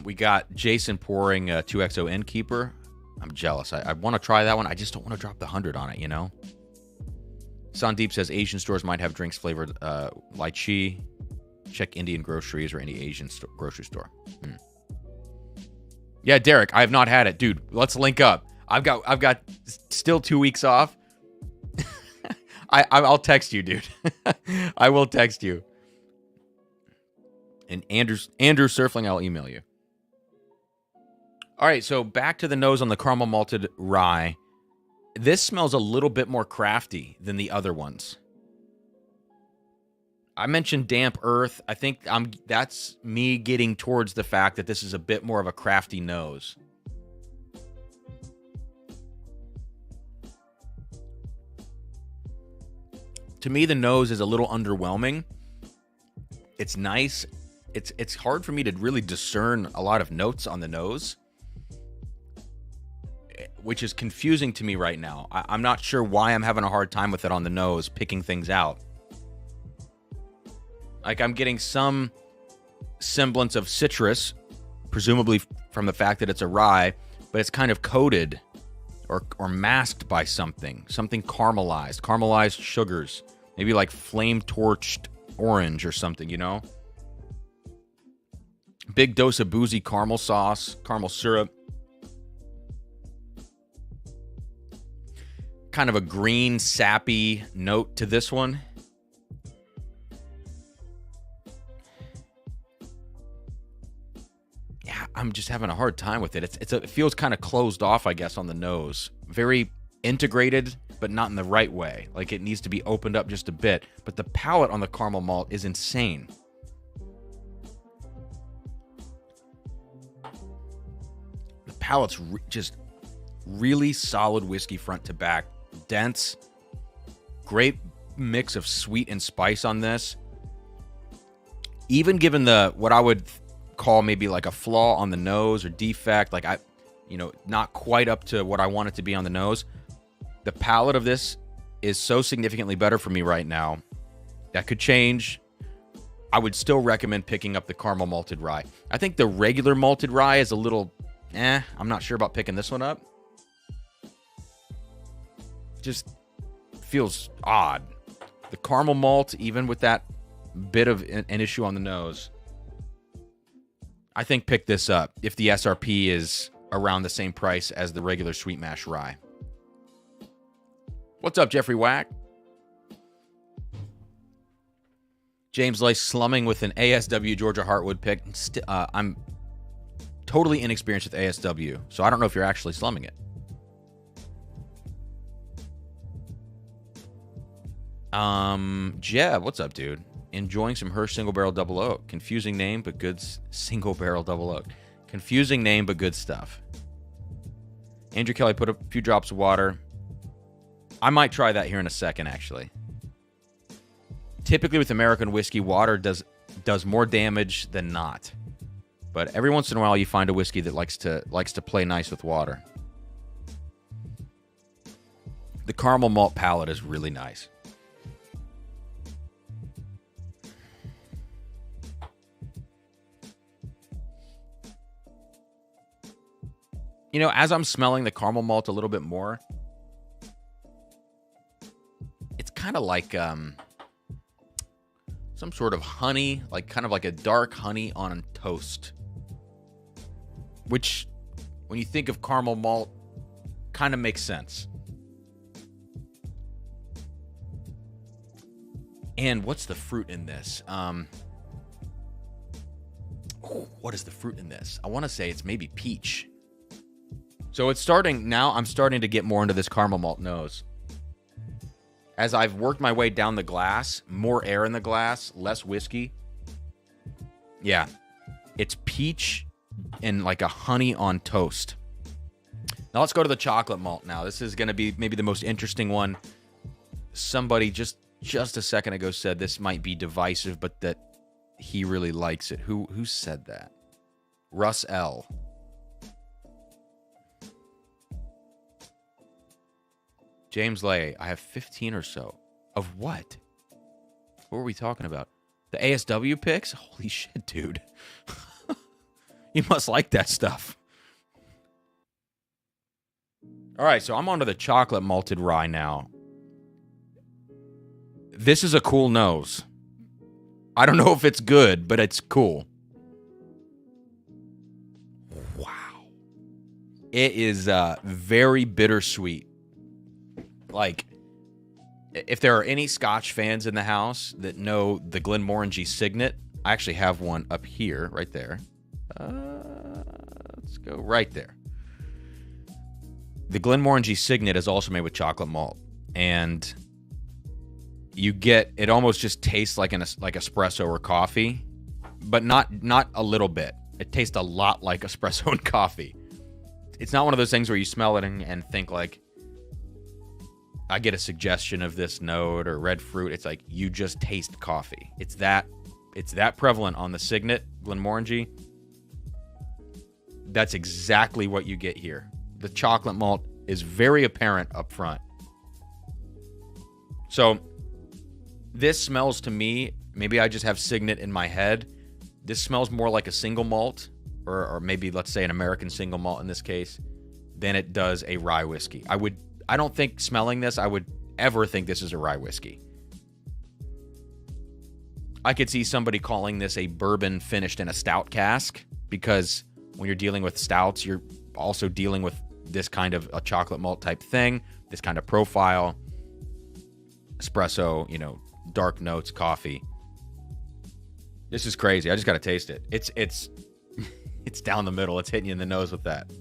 We got Jason pouring 2XO Innkeeper. I'm jealous. I want to try that one. I just don't want to drop the 100 on it, you know? Sandeep says Asian stores might have drinks flavored lychee. Check Indian groceries or any Asian grocery store. Yeah, Derek, I have not had it. Dude, let's link up. I've got still 2 weeks off. I'll text you, dude. I will text you. And Andrew Surfling, I'll email you. All right, so back to the nose on the caramel malted rye. This smells a little bit more crafty than the other ones. I mentioned damp earth. I think that's me getting towards the fact that this is a bit more of a crafty nose. To me, the nose is a little underwhelming. It's nice. It's hard for me to really discern a lot of notes on the nose, which is confusing to me right now. I'm not sure why I'm having a hard time with it on the nose, picking things out. Like, I'm getting some semblance of citrus, presumably from the fact that it's a rye, but it's kind of coated or masked by something caramelized sugars, maybe like flame-torched orange or something, you know? Big dose of boozy caramel sauce, caramel syrup. Kind of a green, sappy note to this one. Yeah, I'm just having a hard time with it. It feels kind of closed off, I guess, on the nose. Very integrated, but not in the right way. Like, it needs to be opened up just a bit. But the palate on the caramel malt is insane. The palate's just really solid whiskey front to back. Dense. Great mix of sweet and spice on this. Even given what I would call maybe like a flaw on the nose or defect, like not quite up to what I want it to be on the nose, the palate of this is so significantly better for me right now. That could change. I would still recommend picking up the caramel malted rye. I think the regular malted rye is a little I'm not sure about picking this one up. Just feels odd. The caramel malt, even with that bit of an issue on the nose, I think pick this up if the SRP is around the same price as the regular sweet mash rye. What's up, Jeffrey Wack? James Lice slumming with an ASW Georgia Heartwood pick. I'm totally inexperienced with ASW, so I don't know if you're actually slumming it. Jeb, what's up, dude? Enjoying some Hirsch Single Barrel Double Oak. Confusing name, but good Single Barrel Double Oak. Confusing name, but good stuff. Andrew Kelly put a few drops of water. I might try that here in a second, actually. Typically with American whiskey, water does more damage than not. But every once in a while, you find a whiskey that likes to play nice with water. The caramel malt palate is really nice. You know, as I'm smelling the caramel malt a little bit more, it's kind of like some sort of honey, like kind of like a dark honey on toast. Which, when you think of caramel malt, kind of makes sense. And what's the fruit in this? What is the fruit in this? I want to say it's maybe peach. So it's starting, now I'm starting to get more into this caramel malt nose. As I've worked my way down the glass, more air in the glass, less whiskey. Yeah, it's peach and like a honey on toast. Now let's go to the chocolate malt now. This is going to be maybe the most interesting one. Somebody just a second ago said this might be divisive, but that he really likes it. Who said that? Russ L. James Lay, I have 15 or so. Of what? What were we talking about? The ASW picks? Holy shit, dude. You must like that stuff. All right, so I'm onto the chocolate malted rye now. This is a cool nose. I don't know if it's good, but it's cool. Wow. It is very bittersweet. Like, if there are any Scotch fans in the house that know the Glenmorangie Signet, I actually have one up here, right there. Let's go right there. The Glenmorangie Signet is also made with chocolate malt, and you get, it almost just tastes like like espresso or coffee, but not a little bit. It tastes a lot like espresso and coffee. It's not one of those things where you smell it and think like, I get a suggestion of this note or red fruit. It's like you just taste coffee. It's that prevalent on the Signet Glenmorangie. That's exactly what you get here. The chocolate malt is very apparent up front. So this smells to me, maybe I just have Signet in my head. This smells more like a single malt, or maybe let's say an American single malt in this case, than it does a rye whiskey. I don't think smelling this, I would ever think this is a rye whiskey. I could see somebody calling this a bourbon finished in a stout cask, because when you're dealing with stouts, you're also dealing with this kind of a chocolate malt type thing, this kind of profile, espresso, dark notes, coffee. This is crazy. I just got to taste it. It's down the middle. It's hitting you in the nose with that.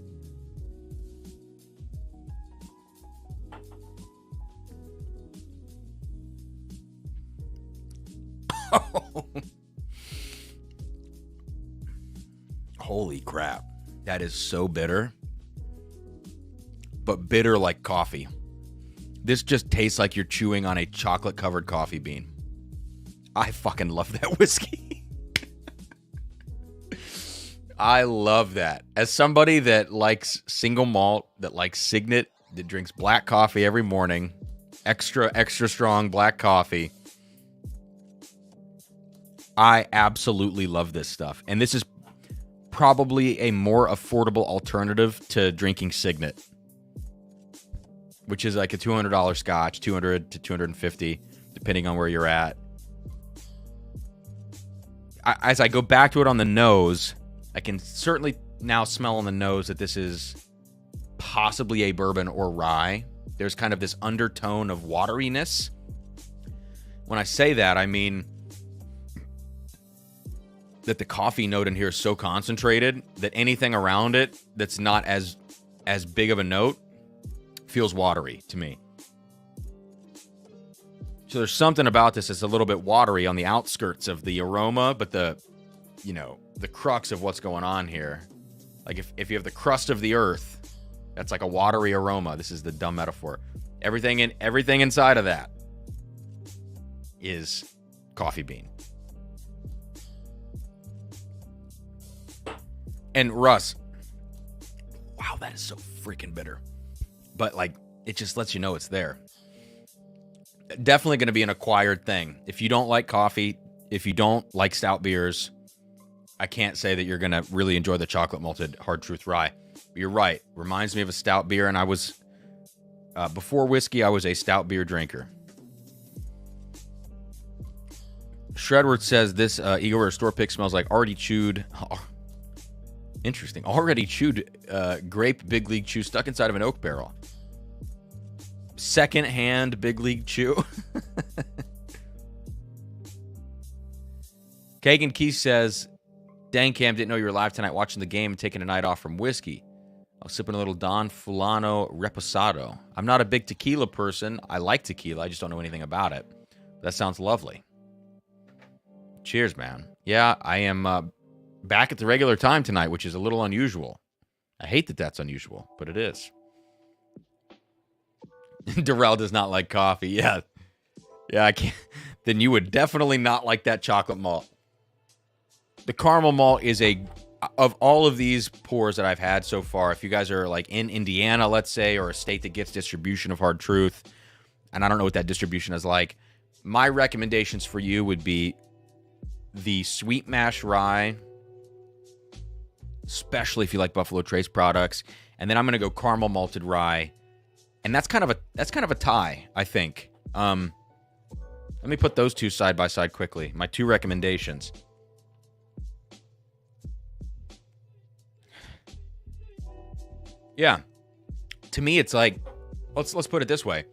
Holy crap. That is so bitter. But bitter like coffee. This just tastes like you're chewing on a chocolate-covered coffee bean. I fucking love that whiskey. I love that. As somebody that likes single malt, that likes Signet, that drinks black coffee every morning, extra strong black coffee, I absolutely love this stuff. And this is probably a more affordable alternative to drinking Signet, which is like a $200 Scotch, $200 to $250, depending on where you're at. As I go back to it on the nose, I can certainly now smell on the nose that this is possibly a bourbon or rye. There's kind of this undertone of wateriness. When I say that, I mean that the coffee note in here is so concentrated that anything around it that's not as big of a note feels watery to me. So there's something about this that's a little bit watery on the outskirts of the aroma, but the crux of what's going on here. Like if you have the crust of the earth, that's like a watery aroma. This is the dumb metaphor. Everything inside of that is coffee bean. And Russ, wow, that is so freaking bitter. But like, it just lets you know it's there. Definitely going to be an acquired thing. If you don't like coffee, if you don't like stout beers, I can't say that you're going to really enjoy the chocolate malted Hard Truth Rye. But you're right. Reminds me of a stout beer, and I was, before whiskey, I was a stout beer drinker. Shredward says this Igor store pick smells like already chewed. Interesting. Already chewed grape Big League Chew stuck inside of an oak barrel. Second-hand Big League Chew. Kagan Key says, dang, Cam, didn't know you were live tonight watching the game and taking a night off from whiskey. I was sipping a little Don Fulano Reposado. I'm not a big tequila person. I like tequila. I just don't know anything about it. That sounds lovely. Cheers, man. Yeah, I am back at the regular time tonight, which is a little unusual. I hate that that's unusual, but it is. Darrell does not like coffee. Yeah, I can't. Then you would definitely not like that chocolate malt. The caramel malt is of all of these pours that I've had so far, if you guys are like in Indiana, let's say, or a state that gets distribution of Hard Truth, and I don't know what that distribution is like, my recommendations for you would be the Sweet Mash Rye, especially if you like Buffalo Trace products, and then I'm going to go caramel malted rye. And that's kind of a tie, I think. Let me put those two side by side quickly. My two recommendations. Yeah. To me, it's like, let's put it this way.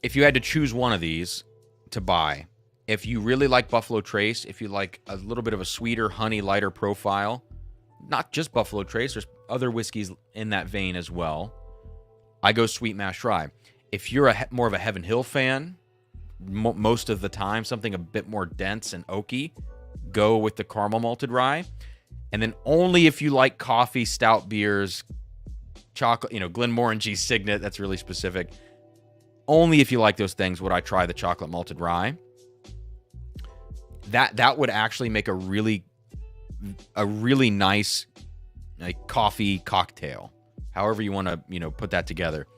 If you had to choose one of these to buy, if you really like Buffalo Trace, if you like a little bit of a sweeter, honey, lighter profile, not just Buffalo Trace, there's other whiskeys in that vein as well, I go Sweet Mash Rye. If you're more of a Heaven Hill fan, most of the time, something a bit more dense and oaky, go with the caramel malted rye. And then only if you like coffee, stout beers, chocolate, Glenmorangie Signet, that's really specific. Only if you like those things would I try the chocolate malted rye. That would actually make a really nice coffee cocktail. However you want to, put that together.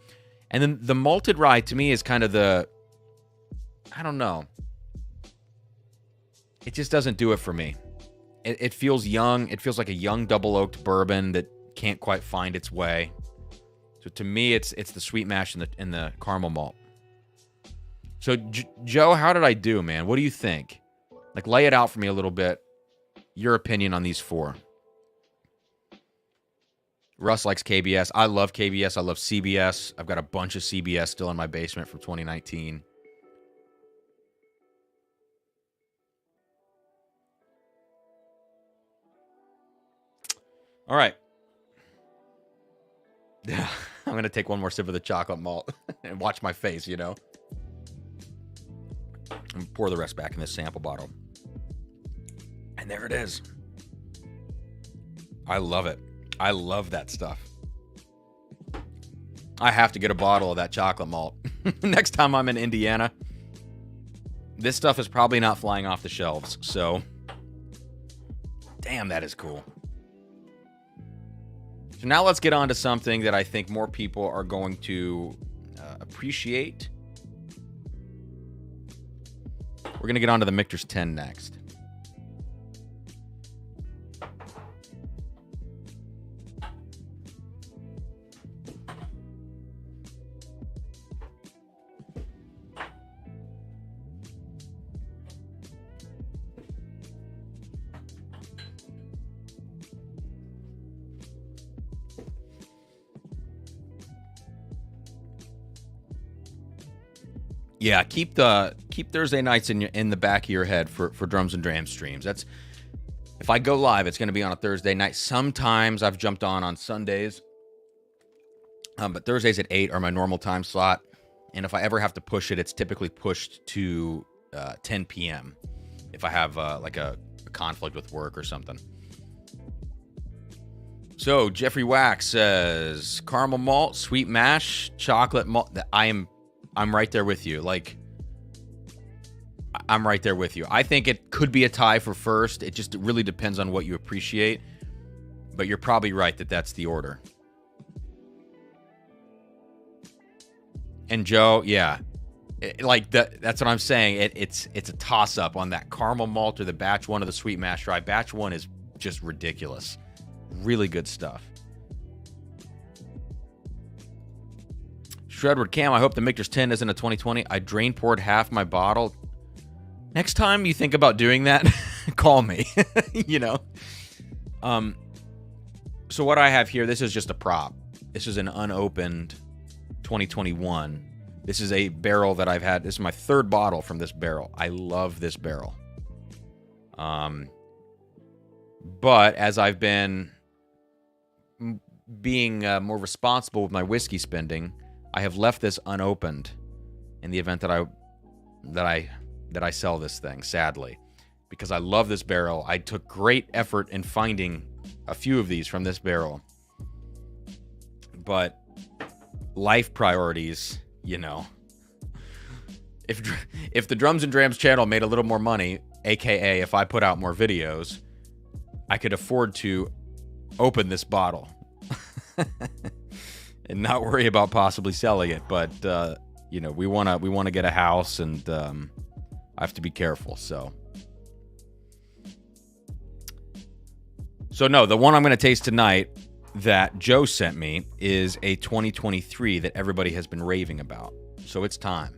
And then the malted rye, to me, is kind of I don't know. It just doesn't do it for me. It feels young. It feels like a young double-oaked bourbon that can't quite find its way. So to me, it's the sweet mash and the caramel malt. So, Joe, how did I do, man? What do you think? Like, lay it out for me a little bit. Your opinion on these four. Russ likes KBS. I love KBS. I love CBS. I've got a bunch of CBS still in my basement from 2019. All right. I'm going to take one more sip of the chocolate malt and watch my face, And pour the rest back in this sample bottle. And there it is. I love it. I love that stuff. I have to get a bottle of that chocolate malt. Next time I'm in Indiana, this stuff is probably not flying off the shelves. So, damn, that is cool. So now let's get on to something that I think more people are going to appreciate. We're going to get on to the Michter's 10 next. Yeah, keep Thursday nights in the back of your head for Drums and Drams streams. If I go live, it's going to be on a Thursday night. Sometimes I've jumped on Sundays. But Thursdays at 8 are my normal time slot. And if I ever have to push it, it's typically pushed to 10 p.m. if I have like a conflict with work or something. So Jeffrey Wax says caramel malt, sweet mash, chocolate malt. I'm right there with you. Like, I'm right there with you. I think it could be a tie for first. It just really depends on what you appreciate. But you're probably right that that's the order. And Joe, yeah, that's what I'm saying. It's a toss-up on that caramel malt or the batch one of the sweet mash rye. Batch one is just ridiculous. Really good stuff. Shredwood Cam, I hope the Michter's 10 isn't a 2020. I drain poured half my bottle. Next time you think about doing that, call me. You know. So what I have here, this is just a prop. This is an unopened 2021. This is a barrel that I've had. This is my third bottle from this barrel. I love this barrel. But as I've been being more responsible with my whiskey spending, I have left this unopened in the event that I sell this thing, sadly, because I love this barrel. I took great effort in finding a few of these from this barrel, but life priorities, you know. If the Drums and Drams channel made a little more money, aka if I put out more videos, I could afford to open this bottle and not worry about possibly selling it. But you know, we want to get a house, and I have to be careful. So no, the one I'm going to taste tonight that Joe sent me is a 2023 that everybody has been raving about. So it's time.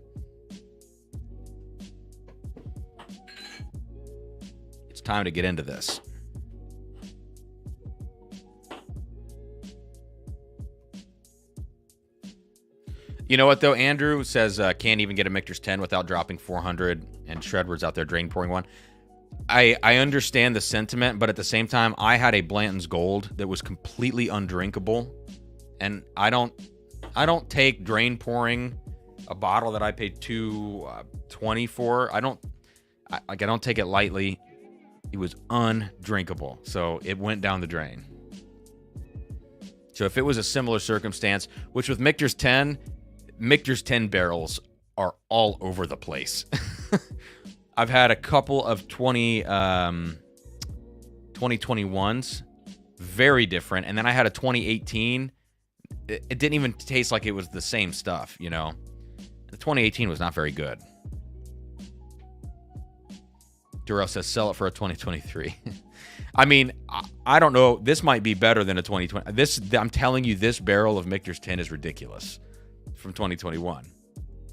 It's time to get into this. You know what, though? Andrew says can't even get a Michter's 10 without dropping 400, and Shredward's out there drain pouring one. I understand the sentiment, but at the same time, I had a Blanton's Gold that was completely undrinkable, and I don't take drain pouring a bottle that I paid $2.20 for. I don't take it lightly. It was undrinkable, so it went down the drain. So if it was a similar circumstance, which with Michter's 10 barrels are all over the place. I've had a couple of 2021s, very different. And then I had a 2018. It didn't even taste like it was the same stuff, you know. The 2018 was not very good. Durrell says sell it for a 2023. I mean, I don't know. This might be better than a 2020. I'm telling you, this barrel of Michter's 10 is ridiculous from 2021.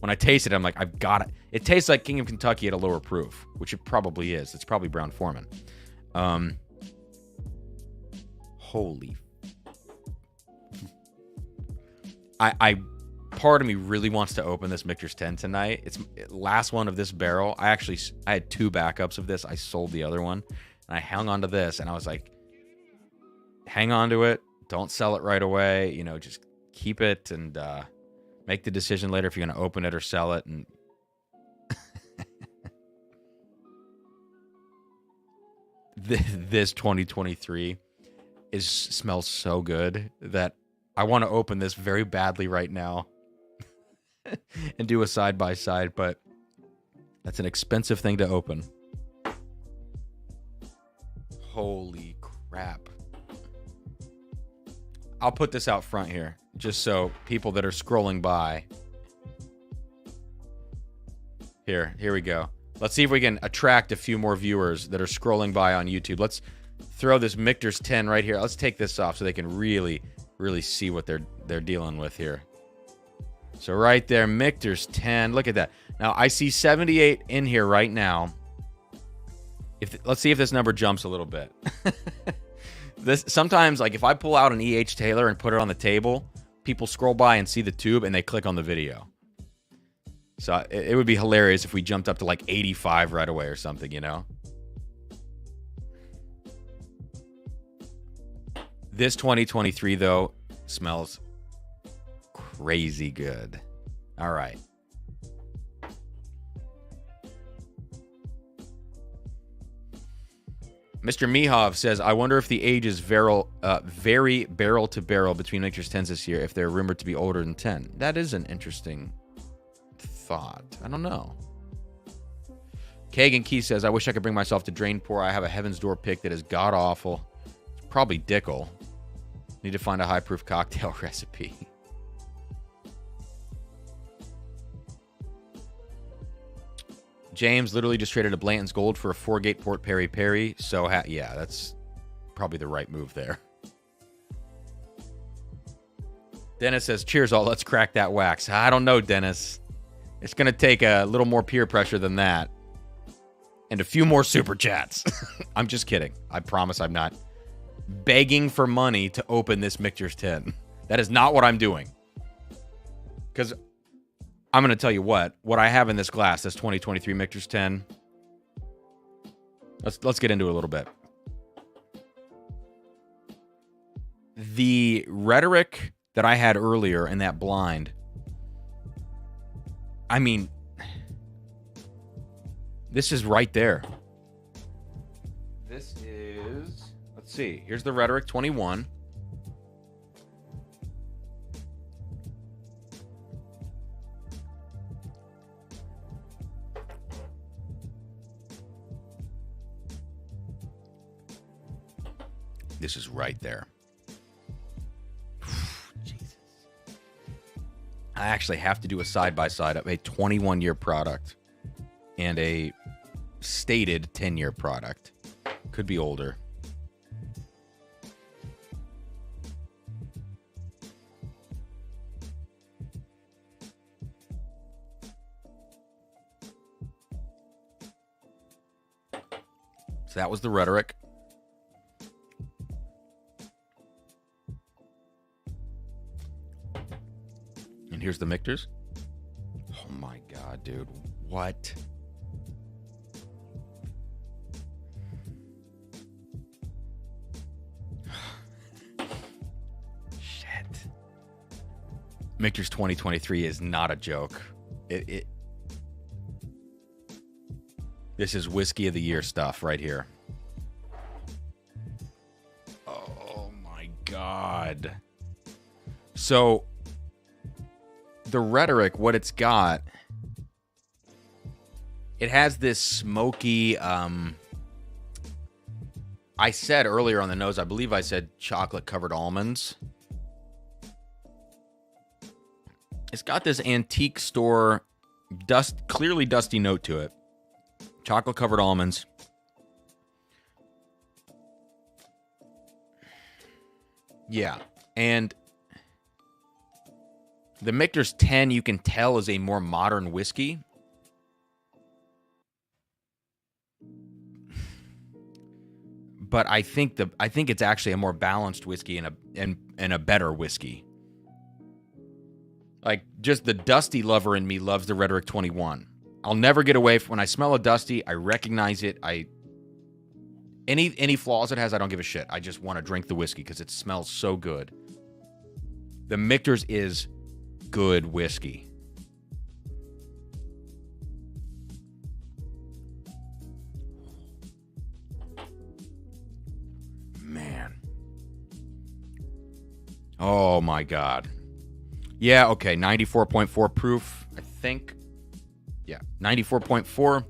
When I taste it, I'm like, I've got it. It tastes like King of Kentucky at a lower proof, which it probably is. It's probably Brown Foreman. Holy. Part of me really wants to open this Michter's 10 tonight. It's last one of this barrel. I had two backups of this. I sold the other one, and I hung on to this, and I was like, hang on to it. Don't sell it right away. You know, just keep it and make the decision later if you're going to open it or sell it. And this 2023 smells so good that I want to open this very badly right now and do a side-by-side, but that's an expensive thing to open. Holy crap. I'll put this out front here, just so people that are scrolling by. Here we go. Let's see if we can attract a few more viewers that are scrolling by on YouTube. Let's throw this Michter's 10 right here. Let's take this off so they can really see what they're dealing with here. So right there, Michter's 10. Look at that. Now I see 78 in here right now. Let's see if this number jumps a little bit. This sometimes, like if I pull out an E.H. Taylor and put it on the table, people scroll by and see the tube and they click on the video. So it would be hilarious if we jumped up to like 85 right away or something, you know? This 2023, though, smells crazy good. All right. Mr. Mihov says, I wonder if the age is very barrel to barrel between Michter's 10s this year, if they're rumored to be older than 10. That is an interesting thought. I don't know. Kagan Key says, I wish I could bring myself to drain pour. I have a Heaven's Door pick that is god-awful. It's probably Dickel. Need to find a high-proof cocktail recipe. James literally just traded a Blanton's Gold for a 4-gate Port Perry Perry. So, yeah, that's probably the right move there. Dennis says, cheers all. Let's crack that wax. I don't know, Dennis. It's going to take a little more peer pressure than that. And a few more super chats. I'm just kidding. I promise I'm not begging for money to open this Michter's 10. That is not what I'm doing. Because I'm going to tell you what I have in this glass, this 2023 Michter's 10. Let's get into it a little bit. The Rhetoric that I had earlier in that blind, I mean, this is right there. This is, let's see, here's the Rhetoric 21. This is right there. Jesus. I actually have to do a side-by-side of a 21-year product and a stated 10-year product. Could be older. So that was the Rhetoric. And here's the Michters. Oh my God, dude. What? Shit. Michter's 2023 is not a joke. This is Whiskey of the Year stuff right here. Oh my God. So the Rhetoric, what it's got, it has this smoky, I said earlier on the nose, I believe I said chocolate-covered almonds. It's got this antique store, clearly dusty note to it. Chocolate-covered almonds. Yeah, and the Michter's 10, you can tell, is a more modern whiskey. But I think it's actually a more balanced whiskey and a better whiskey. Like, just the dusty lover in me loves the Rhetoric 21. I'll never get away from when I smell a dusty, I recognize it. Any flaws it has, I don't give a shit. I just want to drink the whiskey because it smells so good. The Michter's is good whiskey. Man. Oh my God. Yeah, okay, 94.4 proof, I think. Yeah, 94.4.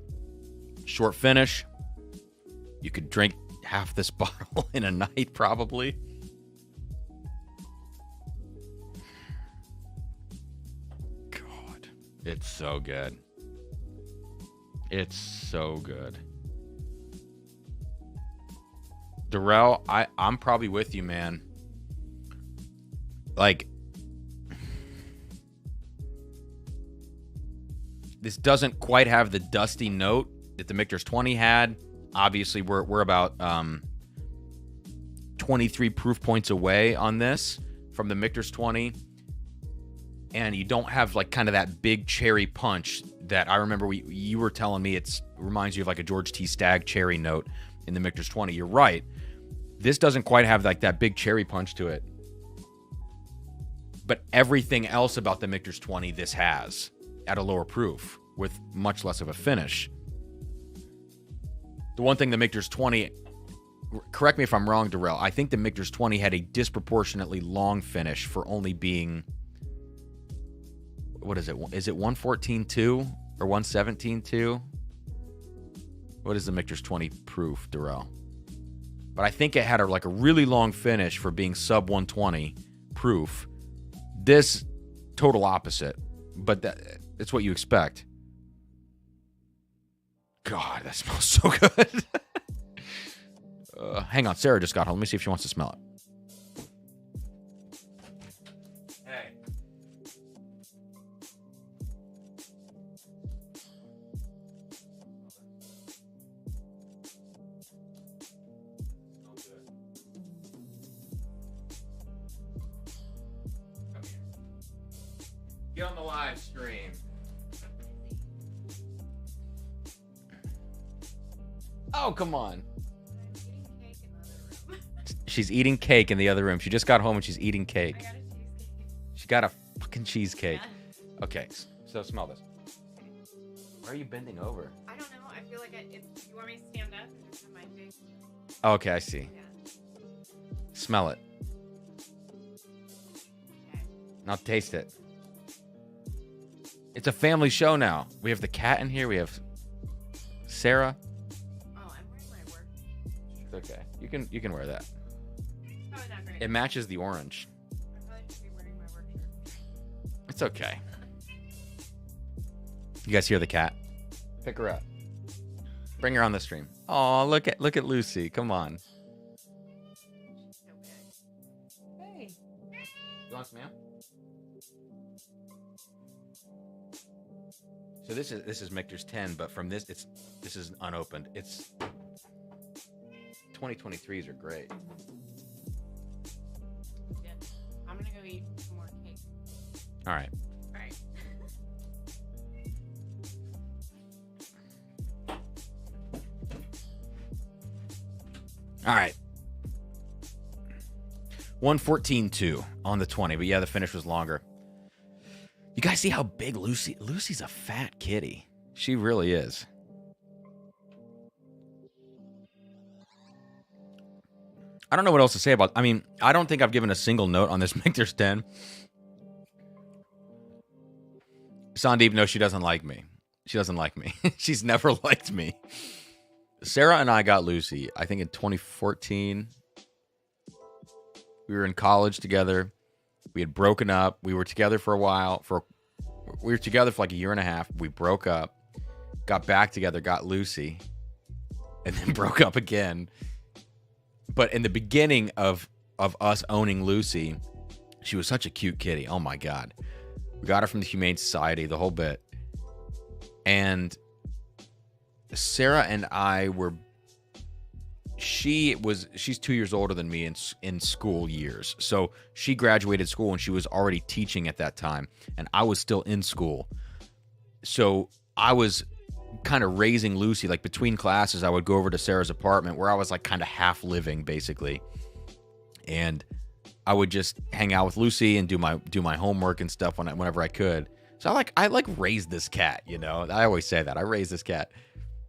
Short finish. You could drink half this bottle in a night, probably. God, it's so good. It's so good. Darrell, I'm probably with you, man. Like, this doesn't quite have the dusty note that the Michter's 20 had. Obviously, we're about 23 proof points away on this from the Michter's 20. And you don't have like kind of that big cherry punch that I remember you were telling me. It reminds you of like a George T. Stagg cherry note in the Michter's 20. You're right. This doesn't quite have like that big cherry punch to it. But everything else about the Michter's 20 this has at a lower proof with much less of a finish. The one thing the Michter's 20, correct me if I'm wrong, Darrell, I think the Michter's 20 had a disproportionately long finish for only being, what is it? Is it 114.2 or 117.2? What is the Michter's 20 proof, Darrell? But I think it had a really long finish for being sub 120 proof. This, total opposite. But it's what you expect. God, that smells so good. Hang on, Sarah just got home. Let me see if she wants to smell it. Hey. Come here. Get on the live stream. Oh, come on. She's eating cake in the other room. She just got home and she's eating cake. I got a cheesecake. She got a fucking cheesecake. Yeah. Okay, so smell this. Why are you bending over? I don't know. I feel like if you want me to stand up and just have my face. Oh, okay, I see. Yeah. Smell it. Okay. Now taste it. It's a family show now. We have the cat in here. We have Sarah. Oh, I'm wearing my work. It's okay. You can wear that. Probably not great. It matches the orange. I probably should be wearing my work shirt. It's okay. You guys hear the cat? Pick her up. Bring her on the stream. Oh, look at Lucy. Come on. She's so big. Hey. You want some, ma'am? So this is Michter's 10, but from this is unopened. It's 2023s are great. Good. I'm gonna go eat some more cake. All right. All right. All right. 114.2 on the 20, but yeah, the finish was longer. You guys see how big Lucy's a fat kitty. She really is. I don't know what else to say about. I mean, I don't think I've given a single note on this Michter's 10. Sandeep, no, she doesn't like me. She doesn't like me. She's never liked me. Sarah and I got Lucy, I think in 2014. We were in college together. We had broken up. We were together for a while. We were together for like a year and a half. We broke up, got back together, got Lucy, and then broke up again. But in the beginning of us owning Lucy, she was such a cute kitty. Oh my God. We got her from the Humane Society, the whole bit. And Sarah and I were, she's 2 years older than me in school years. So she graduated school and she was already teaching at that time. And I was still in school. So I was kind of raising Lucy. Like between classes, I would go over to Sarah's apartment where I was like kind of half living basically. And I would just hang out with Lucy and do my homework and stuff whenever I could. So I raised this cat, you know. I always say that. I raised this cat.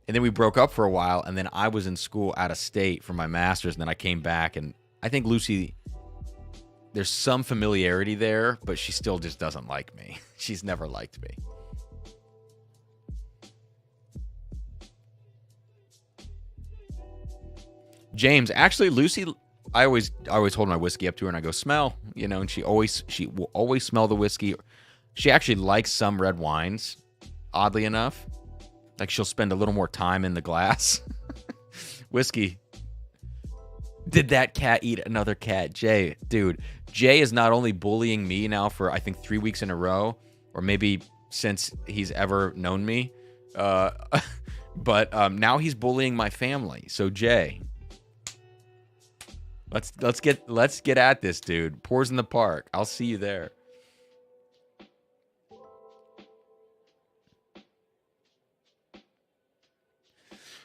And then we broke up for a while, and then I was in school out of state for my master's, and then I came back, and I think Lucy, there's some familiarity there, but she still just doesn't like me. She's never liked me. James, actually, Lucy, I always hold my whiskey up to her, and I go, smell, you know, and she will always smell the whiskey. She actually likes some red wines, oddly enough. Like she'll spend a little more time in the glass. Whiskey. Did that cat eat another cat? Jay, dude. Jay is not only bullying me now for, I think, 3 weeks in a row, or maybe since he's ever known me, but now he's bullying my family. So Jay, let's get at this, dude. Pours in the park. I'll see you there.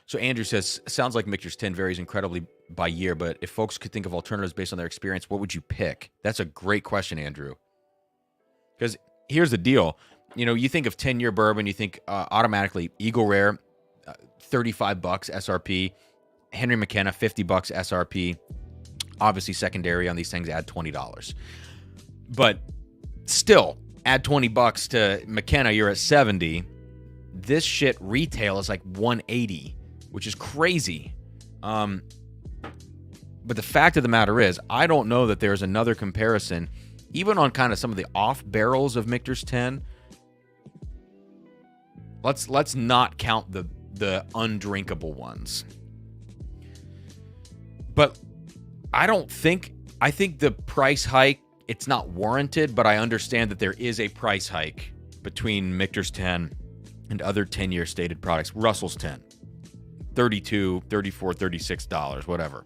So Andrew says, sounds like Michter's 10 varies incredibly by year, but if folks could think of alternatives based on their experience, what would you pick? That's a great question, Andrew. Because here's the deal. You know, you think of 10-year bourbon, you think automatically Eagle Rare, $35 SRP, Henry McKenna, $50 SRP. Obviously, secondary on these things, add $20. But still, add $20 to McKenna, you're at 70. This shit retail is like 180, which is crazy. But the fact of the matter is, I don't know that there's another comparison, even on kind of some of the off barrels of Michter's 10. Let's not count the undrinkable ones. But I think the price hike, it's not warranted, but I understand that there is a price hike between Michter's 10 and other 10-year stated products. Russell's 10, $32, $34, $36, whatever.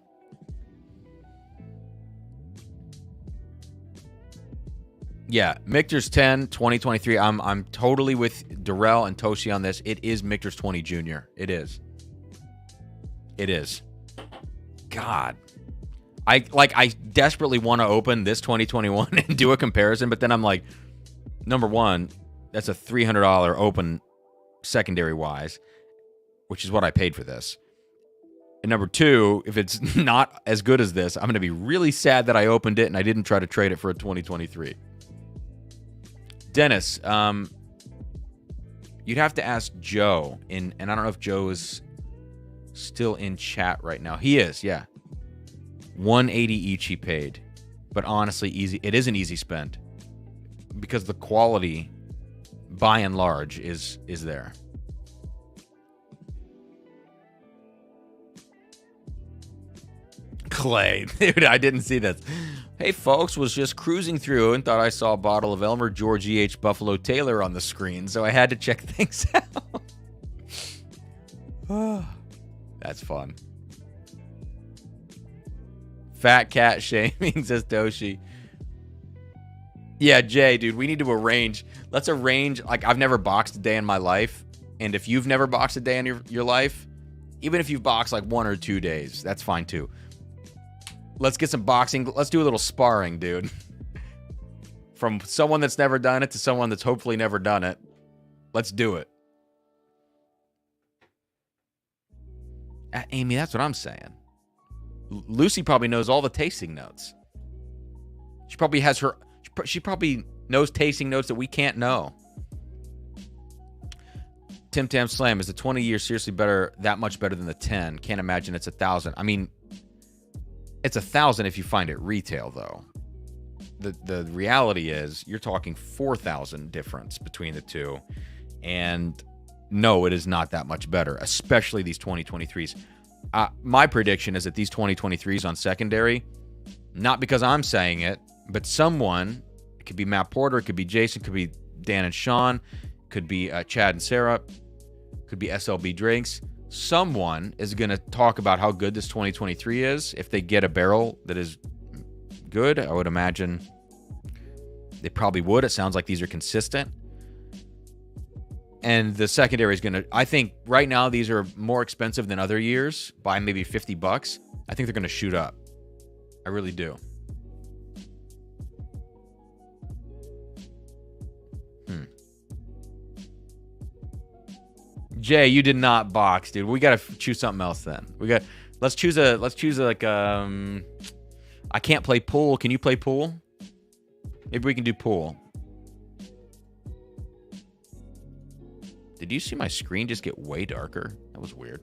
Yeah, Michter's 10, 2023. I'm totally with Darrell and Toshi on this. It is Michter's 20 Junior. It is. It is. God. I desperately want to open this 2021 and do a comparison, but then I'm like, number one, that's a $300 open secondary wise, which is what I paid for this. And number two, if it's not as good as this, I'm going to be really sad that I opened it and I didn't try to trade it for a 2023. Dennis, you'd have to ask Joe, and I don't know if Joe is still in chat right now. He is, yeah. $180 each he paid. But honestly, easy. It is an easy spend because the quality, by and large, is there. Clay, dude, I didn't see this. Hey, folks, was just cruising through and thought I saw a bottle of Elmer George E.H. Buffalo Taylor on the screen, so I had to check things out. That's fun. Fat cat shaming, says Toshi. Yeah, Jay, dude, we need to arrange. Let's arrange. Like, I've never boxed a day in my life, and if you've never boxed a day in your life, even if you've boxed like 1 or 2 days, that's fine too. Let's get some boxing. Let's do a little sparring, dude. From someone that's never done it to someone that's hopefully never done it. Let's do it. Amy, that's what I'm saying. Lucy probably knows all the tasting notes. She probably has her... She probably knows tasting notes that we can't know. Tim Tam Slam, is the 20 year seriously better, that much better than the 10? Can't imagine it's 1,000. I mean, it's 1,000 if you find it retail, though. The reality is you're talking 4,000 difference between the two. And no, it is not that much better, especially these 2023s. My prediction is that these 2023s on secondary, not because I'm saying it, but someone, it could be Matt Porter, it could be Jason, it could be Dan and Sean, could be Chad and Sarah, could be SLB Drinks. Someone is going to talk about how good this 2023 is. If they get a barrel that is good, I would imagine they probably would. It sounds like these are consistent. And the secondary is going to, I think right now these are more expensive than other years by maybe $50. I think they're going to shoot up. I really do. Jay, you did not box, dude. We gotta choose something else then. Let's choose like I can't play pool. Can you play pool? Maybe we can do pool. Did you see my screen just get way darker? That was weird.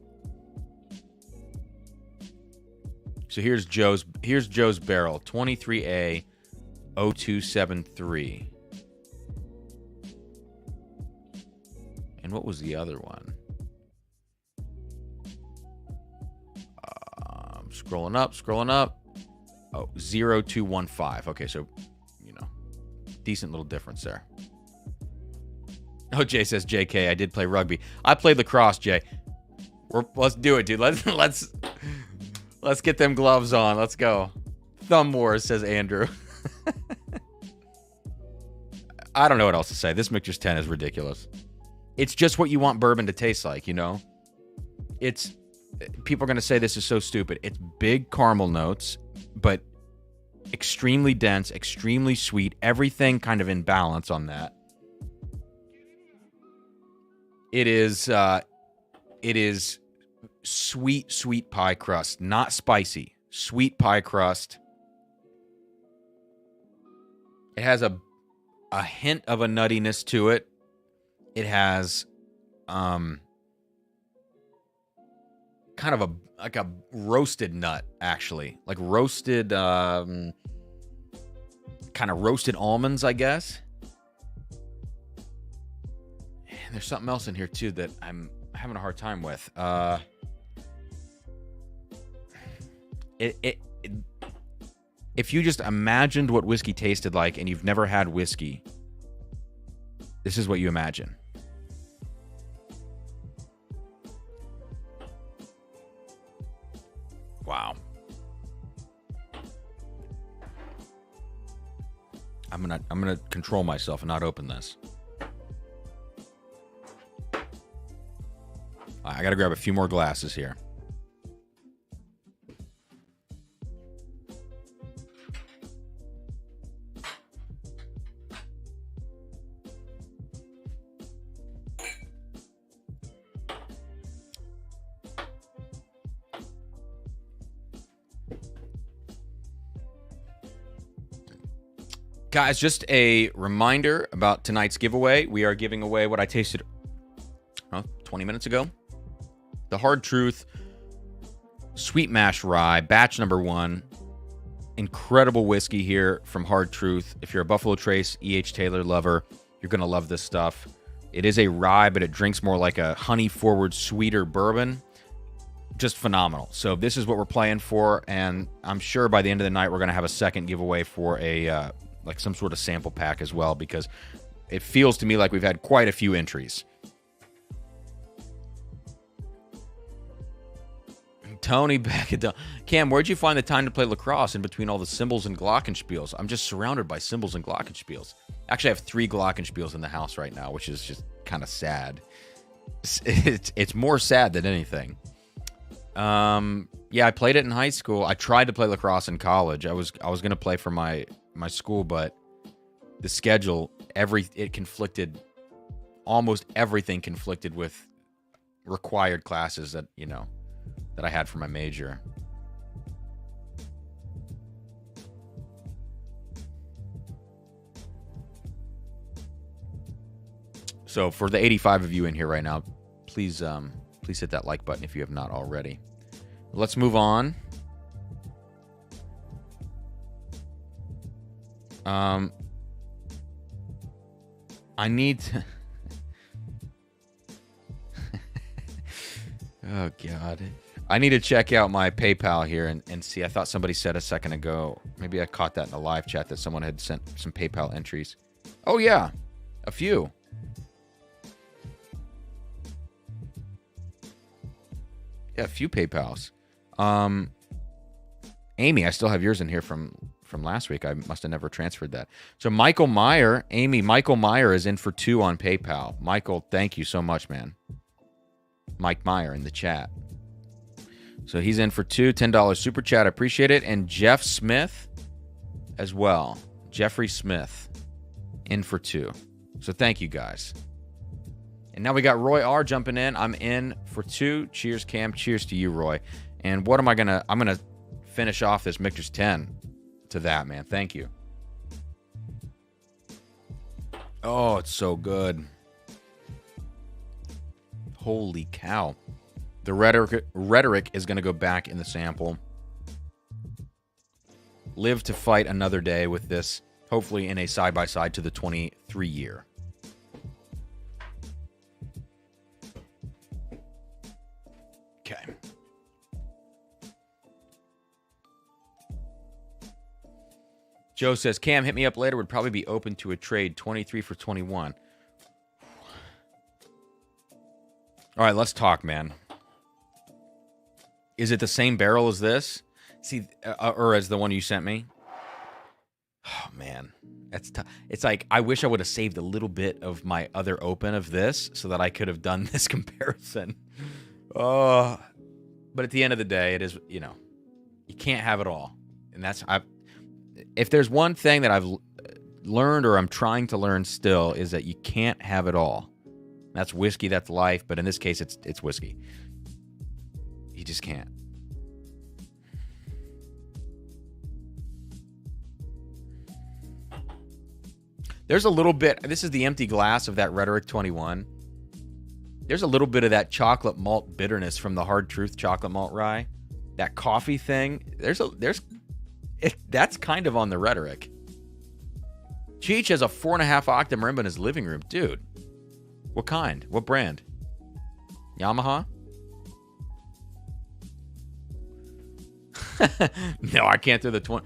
So here's Joe's barrel, 23A 0273. And what was the other one? Scrolling up. Oh, 0215. Okay, so, decent little difference there. Oh, Jay says, JK, I did play rugby. I played lacrosse, Jay. Let's do it, dude. Let's get them gloves on. Let's go. Thumb wars, says Andrew. I don't know what else to say. This Michter's 10 is ridiculous. It's just what you want bourbon to taste like, It's people are going to say this is so stupid. It's big caramel notes, but extremely dense, extremely sweet, everything kind of in balance on that. It is sweet pie crust, not spicy. Sweet pie crust. It has a hint of a nuttiness to it. It has kind of a roasted nut, actually, like roasted kind of roasted almonds, I guess. And there's something else in here too that I'm having a hard time with. If you just imagined what whiskey tasted like and you've never had whiskey, this is what you imagine. Wow. I'm gonna control myself and not open this. I gotta grab a few more glasses here. Guys, just a reminder about tonight's giveaway. We are giving away what I tasted 20 minutes ago. The Hard Truth Sweet Mash Rye, batch number 1. Incredible whiskey here from Hard Truth. If you're a Buffalo Trace E.H. Taylor lover, you're going to love this stuff. It is a rye, but it drinks more like a honey-forward, sweeter bourbon. Just phenomenal. So this is what we're playing for, and I'm sure by the end of the night we're going to have a second giveaway for a like some sort of sample pack as well, because it feels to me like we've had quite a few entries. Tony back at the Cam, where'd you find the time to play lacrosse in between all the cymbals and glockenspiels? I'm just surrounded by cymbals and glockenspiels. Actually, I have 3 glockenspiels in the house right now, which is just kind of sad. It's more sad than anything. Yeah, I played it in high school. I tried to play lacrosse in college. I was going to play for my school, but the schedule, it conflicted. Almost everything conflicted with required classes that I had for my major. So for the 85 of you in here right now, please hit that like button if you have not already. Let's move on. I need to... Oh, God. I need to check out my PayPal here and see. I thought somebody said a second ago, maybe I caught that in the live chat, that someone had sent some PayPal entries. Oh, yeah. A few. Yeah, a few PayPals. Amy, I still have yours in here from last week. I must have never transferred that. So Michael Meyer, Michael Meyer is in for 2 on PayPal. Michael, thank you so much, man. Mike Meyer in the chat. So he's in for 2, $10 super chat. I appreciate it. And Jeff Smith as well. Jeffrey Smith in for 2. So thank you, guys. And now we got Roy R jumping in. I'm in for 2. Cheers, Cam. Cheers to you, Roy. And what am I gonna... I'm gonna finish off this Michter's 10 to that, man. Thank you. Oh, it's so good. Holy cow. The Rhetoric is going to go back in the sample. Live to fight another day with this, hopefully in a side-by-side to the 23 year. Okay. Joe says, Cam, hit me up later. Would probably be open to a trade. 23 for 21. All right, let's talk, man. Is it the same barrel as this? See, or as the one you sent me? Oh, man. That's tough. It's like, I wish I would have saved a little bit of my other open of this so that I could have done this comparison. Oh, But at the end of the day, it is, you know, you can't have it all. And that's, if there's one thing that I've learned or I'm trying to learn still, is that you can't have it all. That's whiskey, that's life. But in this case, it's whiskey. You just can't. There's a little bit, this is the empty glass of that Rhetoric 21. There's a little bit of that chocolate malt bitterness from the Hard Truth chocolate malt rye. That coffee thing, that's kind of on the Rhetoric. Cheech has a 4.5 octave marimba in his living room. Dude, what kind? What brand? Yamaha? No, I can't throw the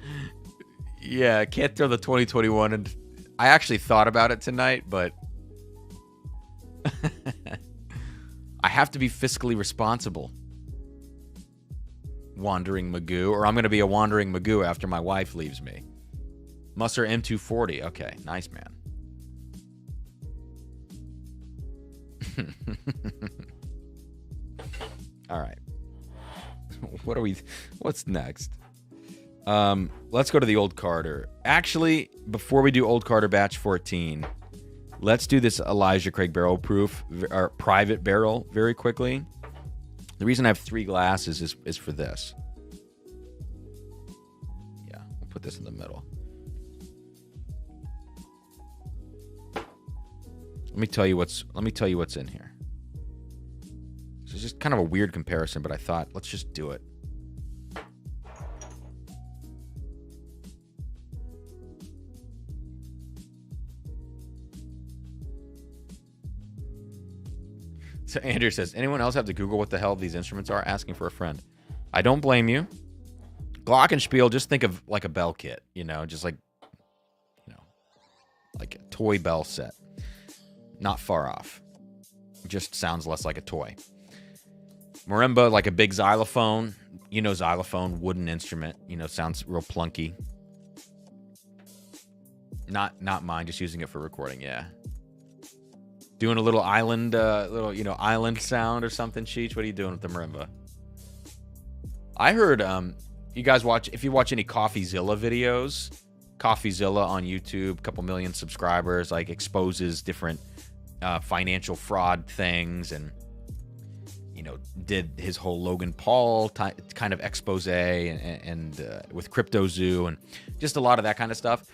I can't throw the 2021. And I actually thought about it tonight, but I have to be fiscally responsible. Wandering Magoo, or I'm going to be a wandering Magoo after my wife leaves me. Musser M240. Okay, nice, man. All right. What's next? Let's go to the Old Carter. Actually, before we do Old Carter Batch 14, let's do this Elijah Craig barrel proof, or private barrel, very quickly. The reason I have 3 glasses is for this. Yeah, we'll put this in the middle. Let me tell you what's in here. So it's just kind of a weird comparison, but I thought, let's just do it. So Andrew says, anyone else have to Google what the hell these instruments are? Asking for a friend. I don't blame you. Glockenspiel, just think of like a bell kit, just like, like a toy bell set. Not far off. Just sounds less like a toy. Marimba, like a big xylophone. Xylophone, wooden instrument. Sounds real plunky. Not mine, just using it for recording, yeah. Doing a little island, island sound or something, Cheech? What are you doing with the marimba? I heard, you guys if you watch any CoffeeZilla videos, CoffeeZilla on YouTube, couple million subscribers, like exposes different financial fraud things and, did his whole Logan Paul kind of expose and with CryptoZoo and just a lot of that kind of stuff.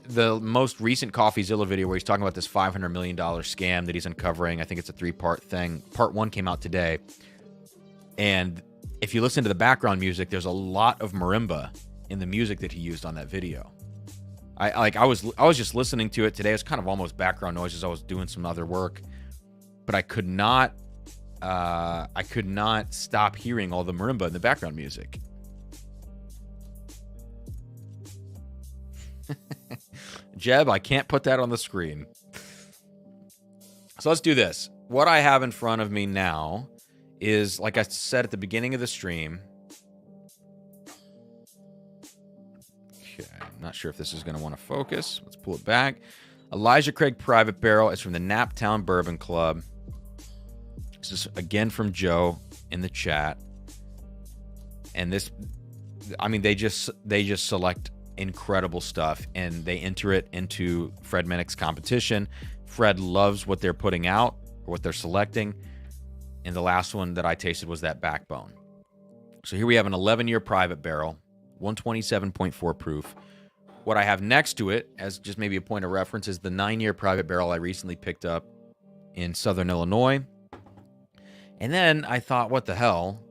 The most recent CoffeeZilla video where he's talking about this $500 million scam that he's uncovering, I think it's a 3-part thing. Part 1 came out today. And if you listen to the background music, there's a lot of marimba in the music that he used on that video. I was just listening to it today. It was kind of almost background noise as I was doing some other work. But I could not stop hearing all the marimba in the background music. Jeb, I can't put that on the screen. So let's do this. What I have in front of me now is, like I said at the beginning of the stream. Okay, I'm not sure if this is going to want to focus. Let's pull it back. Elijah Craig Private Barrel is from the Naptown Bourbon Club. This is again from Joe in the chat. And this, they just select incredible stuff, and they enter it into Fred Minnick's competition. Fred loves what they're putting out, or what they're selecting, and the last one that I tasted was that Backbone. So here we have an 11-year private barrel, 127.4 proof. What I have next to it, as just maybe a point of reference, is the 9-year private barrel I recently picked up in Southern Illinois. And then I thought, what the hell?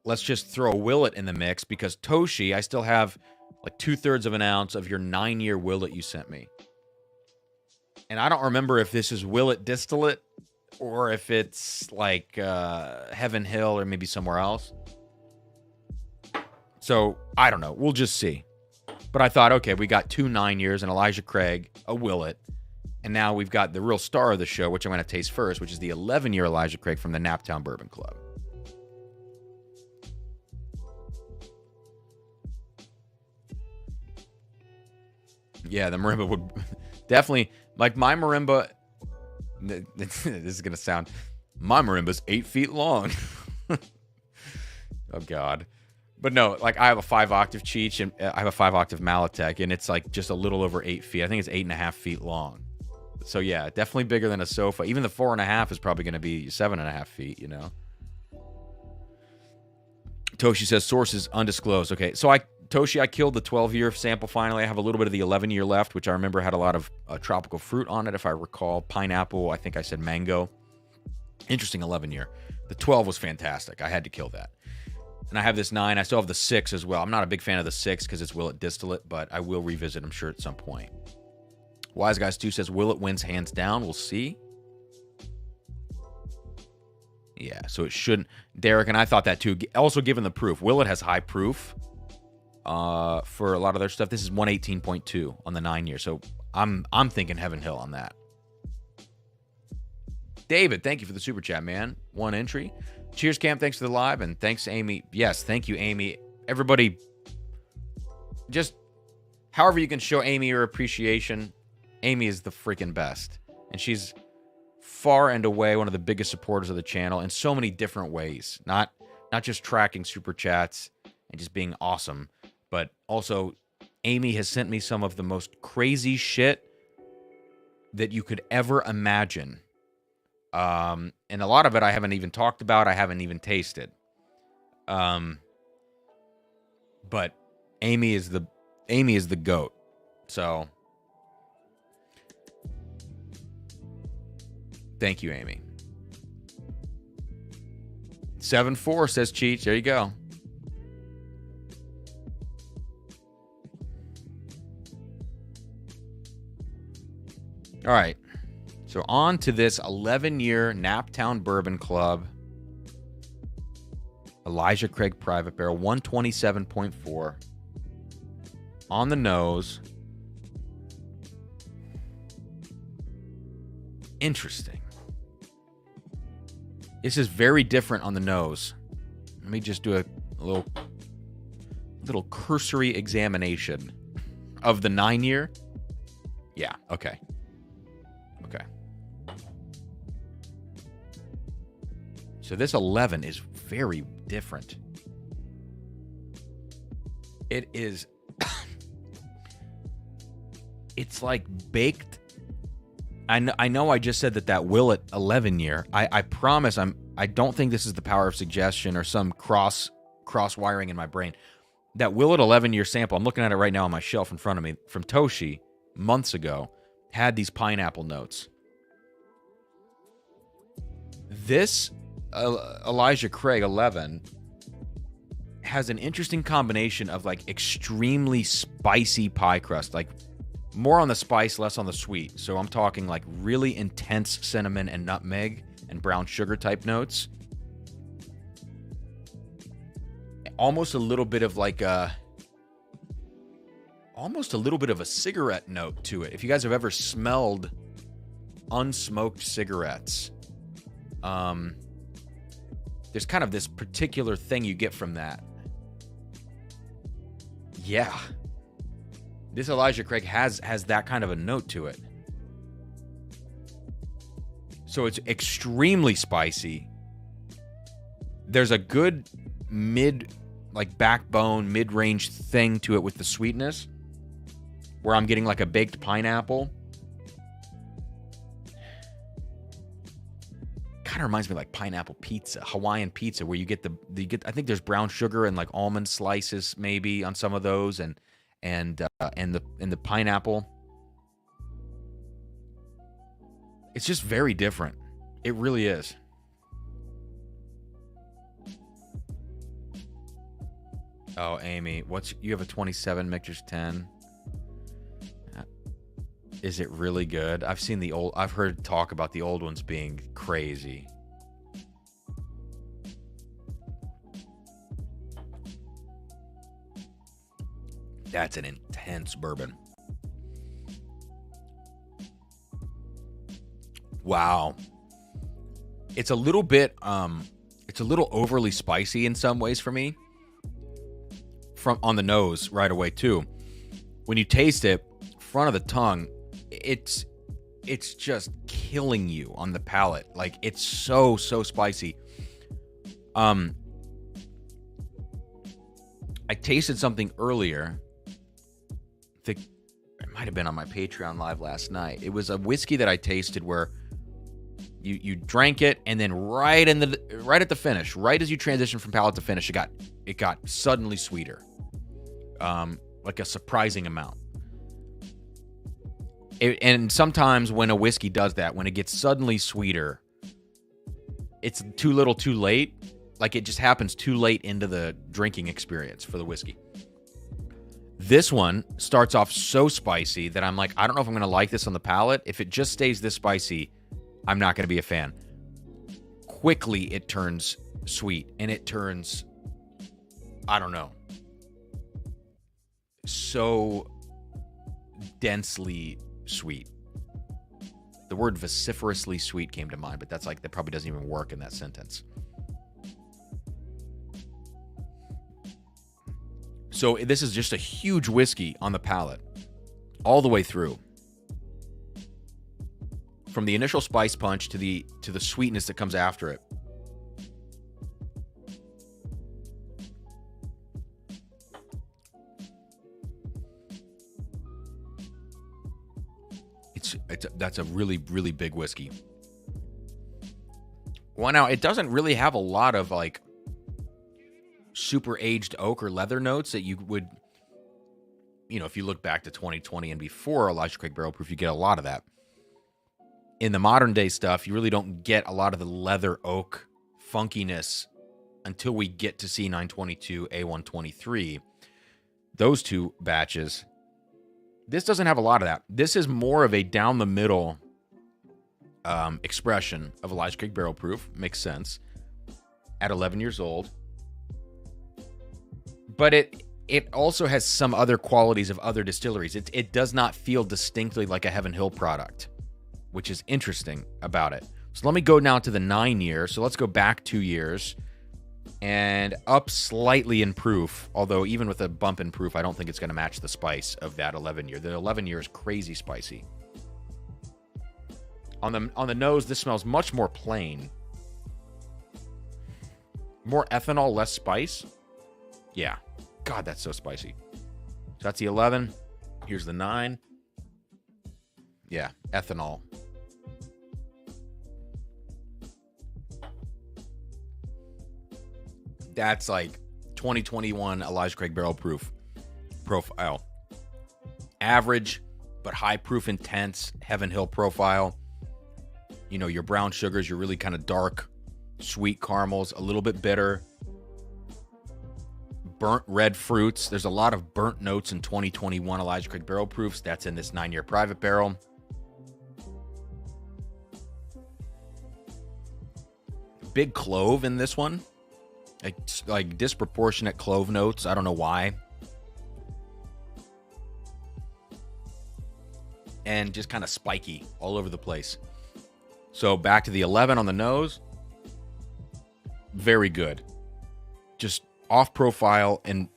Let's just throw a Willet in the mix, because Toshi, I still have like 2/3 of an ounce of your 9-year Willet you sent me. And I don't remember if this is Willet distillate or if it's like Heaven Hill or maybe somewhere else. So I don't know. We'll just see. But I thought, okay, we got 2 9 years, and Elijah Craig, a Willet. And now we've got the real star of the show, which I'm going to taste first, which is the 11-year Elijah Craig from the Naptown Bourbon Club. Yeah, the marimba would definitely, like my marimba, this is going to sound, My marimba's 8 feet long. Oh, God. But no, like I have a 5-octave Cheech and I have a 5-octave Malitech, and it's like just a little over 8 feet. I think it's 8.5 feet long. So yeah, definitely bigger than a sofa. Even the 4.5 is probably going to be 7.5 feet, you know. Toshi says sources undisclosed. Okay, so Toshi, I killed the 12-year sample finally. I have a little bit of the 11-year left, which I remember had a lot of tropical fruit on it, if I recall. Pineapple, I think I said mango. Interesting 11-year. The 12 was fantastic. I had to kill that. And I have this 9. I still have the 6 as well. I'm not a big fan of the 6 because it's Willet distillate, but I will revisit, I'm sure, at some point. Wise Guys 2 says Willet wins hands down. We'll see. Yeah, so it shouldn't. Derek, and I thought that too. Also, given the proof, Willet has high proof for a lot of their stuff. This is 118.2 on the 9-year, so I'm thinking Heaven Hill on that. David, thank you for the super chat, man. 1 entry. Cheers, Cam. Thanks for the live, and thanks, Amy. Yes, thank you, Amy. Everybody, just however you can show Amy your appreciation. Amy is the freaking best, and she's far and away one of the biggest supporters of the channel in so many different ways. Not just tracking super chats and just being awesome, but also Amy has sent me some of the most crazy shit that you could ever imagine. And a lot of it I haven't even talked about. I haven't even tasted. But Amy is the GOAT. So thank you, Amy. 7-4 says Cheech. There you go. All right. So on to this 11-year Naptown Bourbon Club. Elijah Craig Private Barrel, 127.4. On the nose. Interesting. This is very different on the nose. Let me just do a little cursory examination of the 9-year. Yeah, okay. Okay. So this 11 is very different. It is it's like baked. I know I just said that Willet 11-year. I promise I don't think this is the power of suggestion or some cross wiring in my brain. That Willet 11-year sample, I'm looking at it right now on my shelf in front of me, from Toshi months ago, had these pineapple notes. This Elijah Craig 11 has an interesting combination of like extremely spicy pie crust, like more on the spice, less on the sweet. So I'm talking like really intense cinnamon and nutmeg and brown sugar type notes. Almost a little bit of like almost a little bit of a cigarette note to it. If you guys have ever smelled unsmoked cigarettes, there's kind of this particular thing you get from that. Yeah. This Elijah Craig has that kind of a note to it. So it's extremely spicy. There's a good backbone, mid-range thing to it with the sweetness, where I'm getting like a baked pineapple. Kind of reminds me of like pineapple pizza, Hawaiian pizza, where you get I think there's brown sugar and like almond slices maybe on some of those, and the pineapple. It's just very different. It really is. Oh, Amy, you have a 27, Michter's 10. Is it really good? I've heard talk about the old ones being crazy. That's an intense bourbon. Wow. It's a little bit overly spicy in some ways for me. On the nose right away too. When you taste it, front of the tongue, it's it's just killing you on the palate. Like, it's so spicy. I tasted something earlier. I think it might have been on my Patreon live last night. It was a whiskey that I tasted where you drank it, and then right at the finish, right as you transition from palate to finish, it got suddenly sweeter, like a surprising amount. And sometimes when a whiskey does that, when it gets suddenly sweeter, it's too little, too late. Like, it just happens too late into the drinking experience for the whiskey. This one starts off so spicy that I'm like, I don't know if I'm going to like this on the palate. If it just stays this spicy, I'm not going to be a fan. Quickly, it turns sweet, and it turns, I don't know, so densely sweet. The word vociferously sweet came to mind, but that probably doesn't even work in that sentence. So this is just a huge whiskey on the palate all the way through. From the initial spice punch to the sweetness that comes after it. That's a really, really big whiskey. Well, now, it doesn't really have a lot of, like, super aged oak or leather notes that you would, if you look back to 2020 and before Elijah Craig Barrel Proof, you get a lot of that. In the modern day stuff, you really don't get a lot of the leather oak funkiness until we get to C922, A123. Those two batches. This doesn't have a lot of that. This is more of a down the middle expression of Elijah Craig Barrel Proof. Makes sense. At 11 years old. But it also has some other qualities of other distilleries. It does not feel distinctly like a Heaven Hill product, which is interesting about it. So let me go now to the 9 year. So let's go back 2 years and up slightly in proof. Although even with a bump in proof, I don't think it's going to match the spice of that 11 year. The 11 year is crazy spicy. On the nose, this smells much more plain. More ethanol, less spice. Yeah. God, that's so spicy. So that's the 11. Here's the 9. Yeah, ethanol. That's like 2021 Elijah Craig Barrel Proof profile. Average, but high proof intense Heaven Hill profile. Your brown sugars, your really kind of dark, sweet caramels, a little bit bitter. Burnt red fruits. There's a lot of burnt notes in 2021 Elijah Craig Barrel Proofs. That's in this 9 year private barrel. Big clove in this one. Like disproportionate clove notes. I don't know why. And just kind of spiky all over the place. So back to the 11 on the nose. Very good. Just off profile and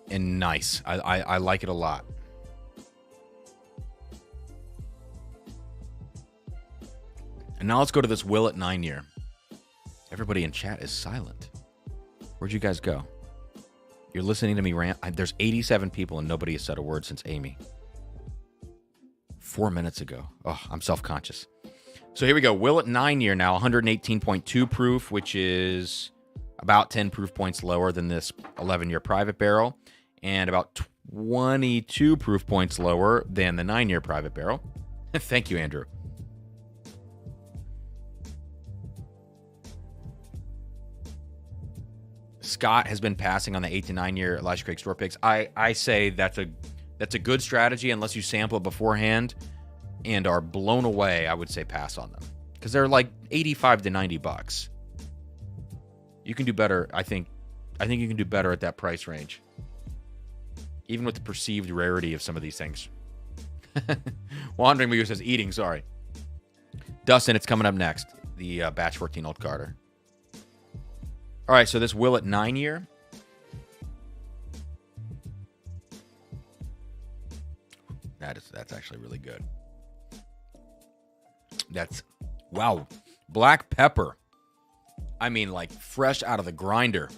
nice. I like it a lot. And now let's go to this Willet 9 year. Everybody in chat is silent. Where'd you guys go? You're listening to me rant. There's 87 people and nobody has said a word since Amy. 4 minutes ago. Oh, I'm self-conscious. So here we go. Willet 9 year now, 118.2 proof, which is about 10 proof points lower than this 11 year private barrel, and about 22 proof points lower than the 9 year private barrel. Thank you, Andrew. Scott has been passing on the 8 to 9 year Elijah Craig store picks. I say that's a good strategy unless you sample it beforehand and are blown away. I would say pass on them because they're like $85 to $90. You can do better. I think you can do better at that price range, even with the perceived rarity of some of these things. Wandering Moose says eating. Sorry, Dustin. It's coming up next. The Batch 14 Old Carter. All right, so this Willet 9 year. That's actually really good. That's, wow, black pepper. I mean, like fresh out of the grinder.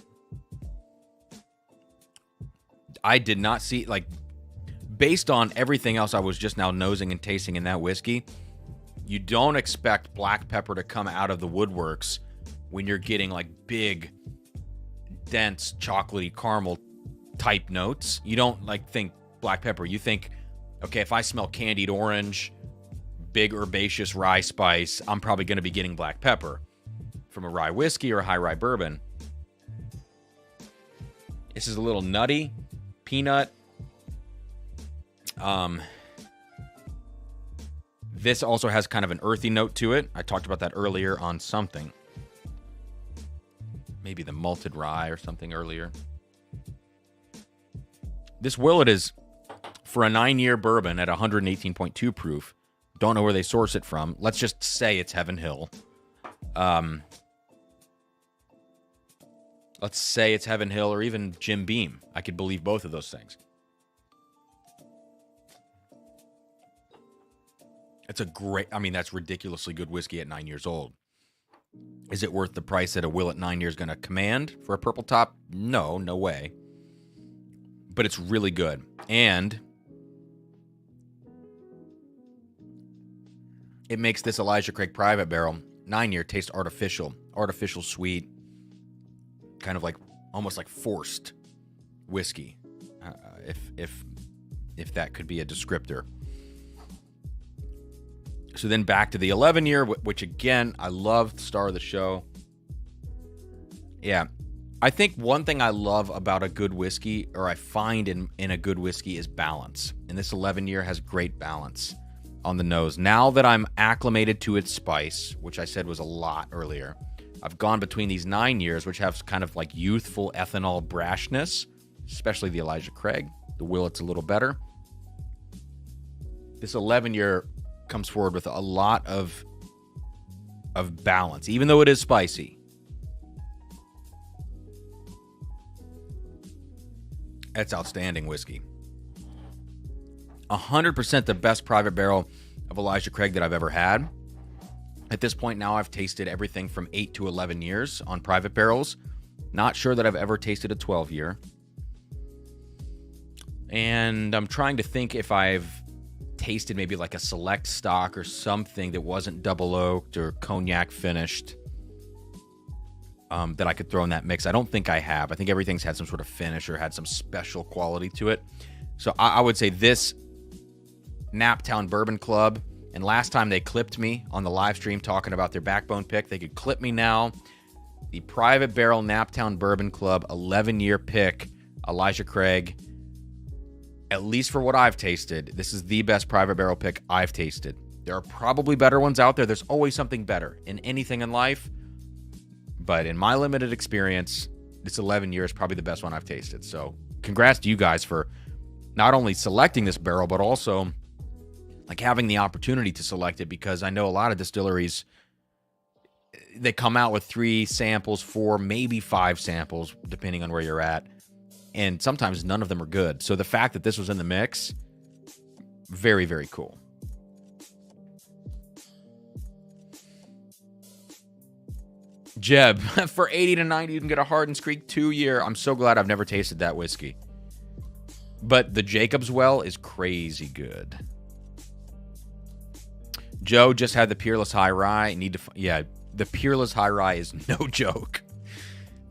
I did not see, like, based on everything else I was just now nosing and tasting in that whiskey, you don't expect black pepper to come out of the woodworks when you're getting like big, dense, chocolatey caramel type notes. You don't like think black pepper. You think, okay, if I smell candied orange, big herbaceous rye spice, I'm probably going to be getting black pepper from a rye whiskey or a high rye bourbon. This is a little nutty, peanut. This also has kind of an earthy note to it. I talked about that earlier on something. Maybe the malted rye or something earlier. This Willet is, for a 9-year bourbon at 118.2 proof, don't know where they source it from. Let's just say it's Heaven Hill. Let's say it's Heaven Hill or even Jim Beam. I could believe both of those things. It's a great, I mean, that's ridiculously good whiskey at 9 years old. Is it worth the price that a Willet 9 years going to command for a purple top? No, no way. But it's really good. And it makes this Elijah Craig Private Barrel 9-year taste artificial. Artificial sweet. Kind of like, almost like forced whiskey. If that could be a descriptor. So then back to the 11-year, which again, I love, star of the show. Yeah. I think one thing I love about a good whiskey, or I find in a good whiskey, is balance. And this 11-year has great balance on the nose. Now that I'm acclimated to its spice, which I said was a lot earlier, I've gone between these 9 years, which have kind of like youthful ethanol brashness, especially the Elijah Craig. The Willet's a little better. This 11-year comes forward with a lot of balance, even though it is spicy. That's outstanding whiskey. 100% the best private barrel of Elijah Craig that I've ever had. At this point now, I've tasted everything from 8 to 11 years on private barrels. Not sure that I've ever tasted a 12-year. And I'm trying to think if I've tasted maybe like a select stock or something that wasn't double oaked or cognac finished that I could throw in that mix. I don't think I have. I think everything's had some sort of finish or had some special quality to it. So I would say this Naptown Bourbon Club, and last time they clipped me on the live stream talking about their backbone pick, they could clip me now. The Private Barrel Naptown Bourbon Club 11-year pick, Elijah Craig. At least for what I've tasted, this is the best private barrel pick I've tasted. There are probably better ones out there. There's always something better in anything in life. But in my limited experience, this 11-year is probably the best one I've tasted. So congrats to you guys for not only selecting this barrel, but also like having the opportunity to select it, because I know a lot of distilleries, they come out with 3 samples, 4, maybe 5 samples, depending on where you're at. And sometimes none of them are good. So the fact that this was in the mix, very, very cool. Jeb, for 80 to 90, you can get a Hardin's Creek 2-year. I'm so glad I've never tasted that whiskey. But the Jacob's Well is crazy good. Joe just had the Peerless High Rye. Yeah, the Peerless High Rye is no joke.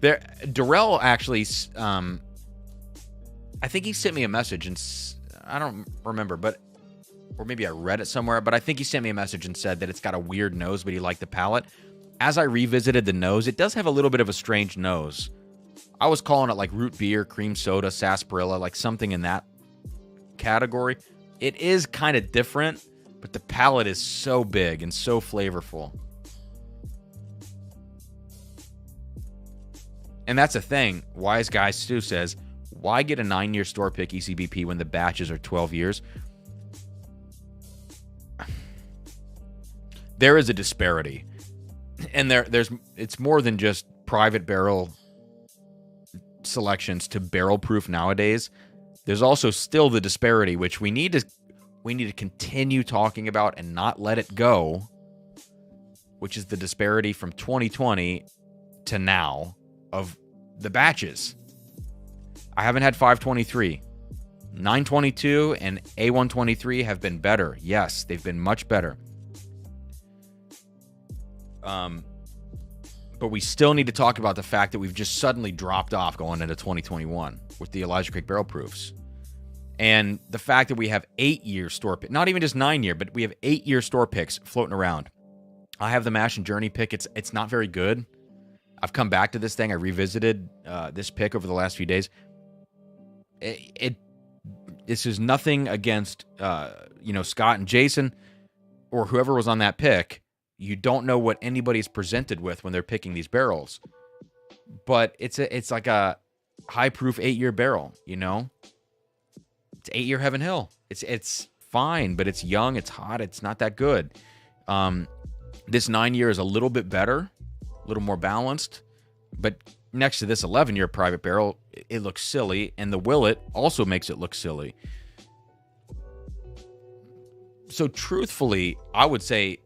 Darrell actually... I think he sent me a message, and I don't remember, or maybe I read it somewhere, but I think he sent me a message and said that it's got a weird nose, but he liked the palate. As I revisited the nose, it does have a little bit of a strange nose. I was calling it like root beer, cream soda, sarsaparilla, like something in that category. It is kind of different, but the palate is so big and so flavorful. And that's the thing. Wise Guy Stu says, why get a 9-year store pick ECBP when the batches are 12 years? There is a disparity. And it's more than just private barrel selections to barrel proof nowadays. There's also still the disparity, which we need to continue talking about and not let it go, which is the disparity from 2020 to now of the batches. I haven't had 523. 922 and A123 have been better. Yes, they've been much better. But we still need to talk about the fact that we've just suddenly dropped off going into 2021 with the Elijah Craig barrel proofs. And the fact that we have 8-year store pick, not even just 9-year, but we have 8-year store picks floating around. I have the Mash and Journey pick. It's not very good. I've come back to this thing. I revisited this pick over the last few days. This is nothing against Scott and Jason or whoever was on that pick. You don't know what anybody's presented with when they're picking these barrels. But it's like a high proof 8-year barrel, It's 8-year Heaven Hill. It's fine, but it's young, it's hot, it's not that good. This 9-year is a little bit better, a little more balanced, but next to this 11-year private barrel, it looks silly, and the Willet also makes it look silly. So truthfully, I would say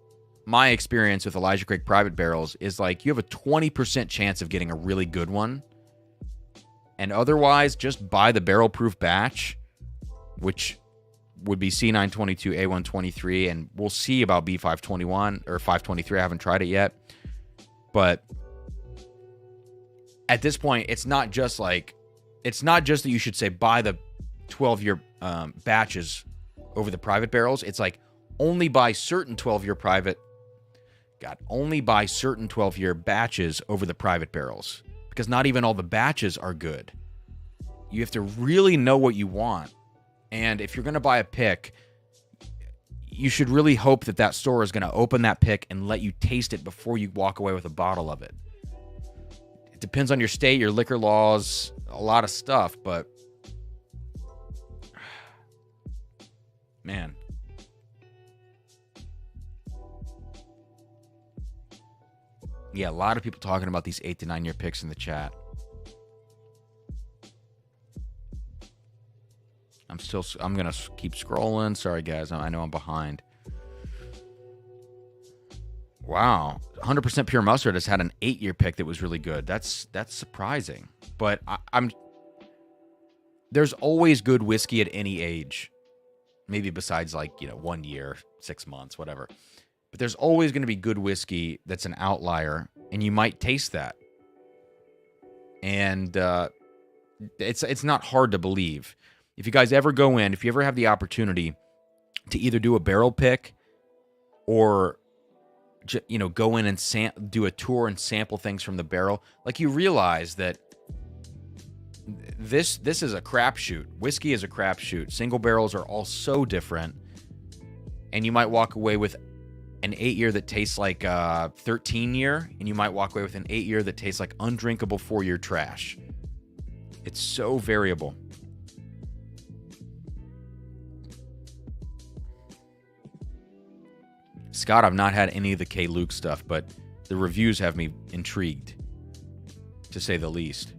my experience with Elijah Craig private barrels is like you have a 20% chance of getting a really good one. And otherwise, just buy the barrel proof batch, which would be C922, A123, and we'll see about B521 or 523. I haven't tried it yet. But at this point, it's not just that you should say buy the 12-year batches over the private barrels. It's like only buy certain 12-year only buy certain 12-year batches over the private barrels, because not even all the batches are good. You have to really know what you want. And if you're going to buy a pick, you should really hope that that store is going to open that pick and let you taste it before you walk away with a bottle of it. It depends on your state, your liquor laws, a lot of stuff, but man. Yeah, a lot of people talking about these 8 to 9 year picks in the chat. I'm going to keep scrolling. Sorry, guys. I know I'm behind. Wow. 100% Pure Mustard has had an 8-year pick that was really good. That's surprising. But there's always good whiskey at any age. Maybe besides 1 year, 6 months, whatever. But there's always going to be good whiskey that's an outlier, and you might taste that. And it's not hard to believe. If you guys ever go in, if you ever have the opportunity to either do a barrel pick or go in and do a tour and sample things from the barrel, you realize that this is a crapshoot. Whiskey is a crapshoot. Single barrels are all so different, and you might walk away with an 8-year that tastes like 13-year, and you might walk away with an 8-year that tastes like undrinkable 4-year trash. It's so variable. Scott, I've not had any of the K. Luke stuff, but the reviews have me intrigued, to say the least.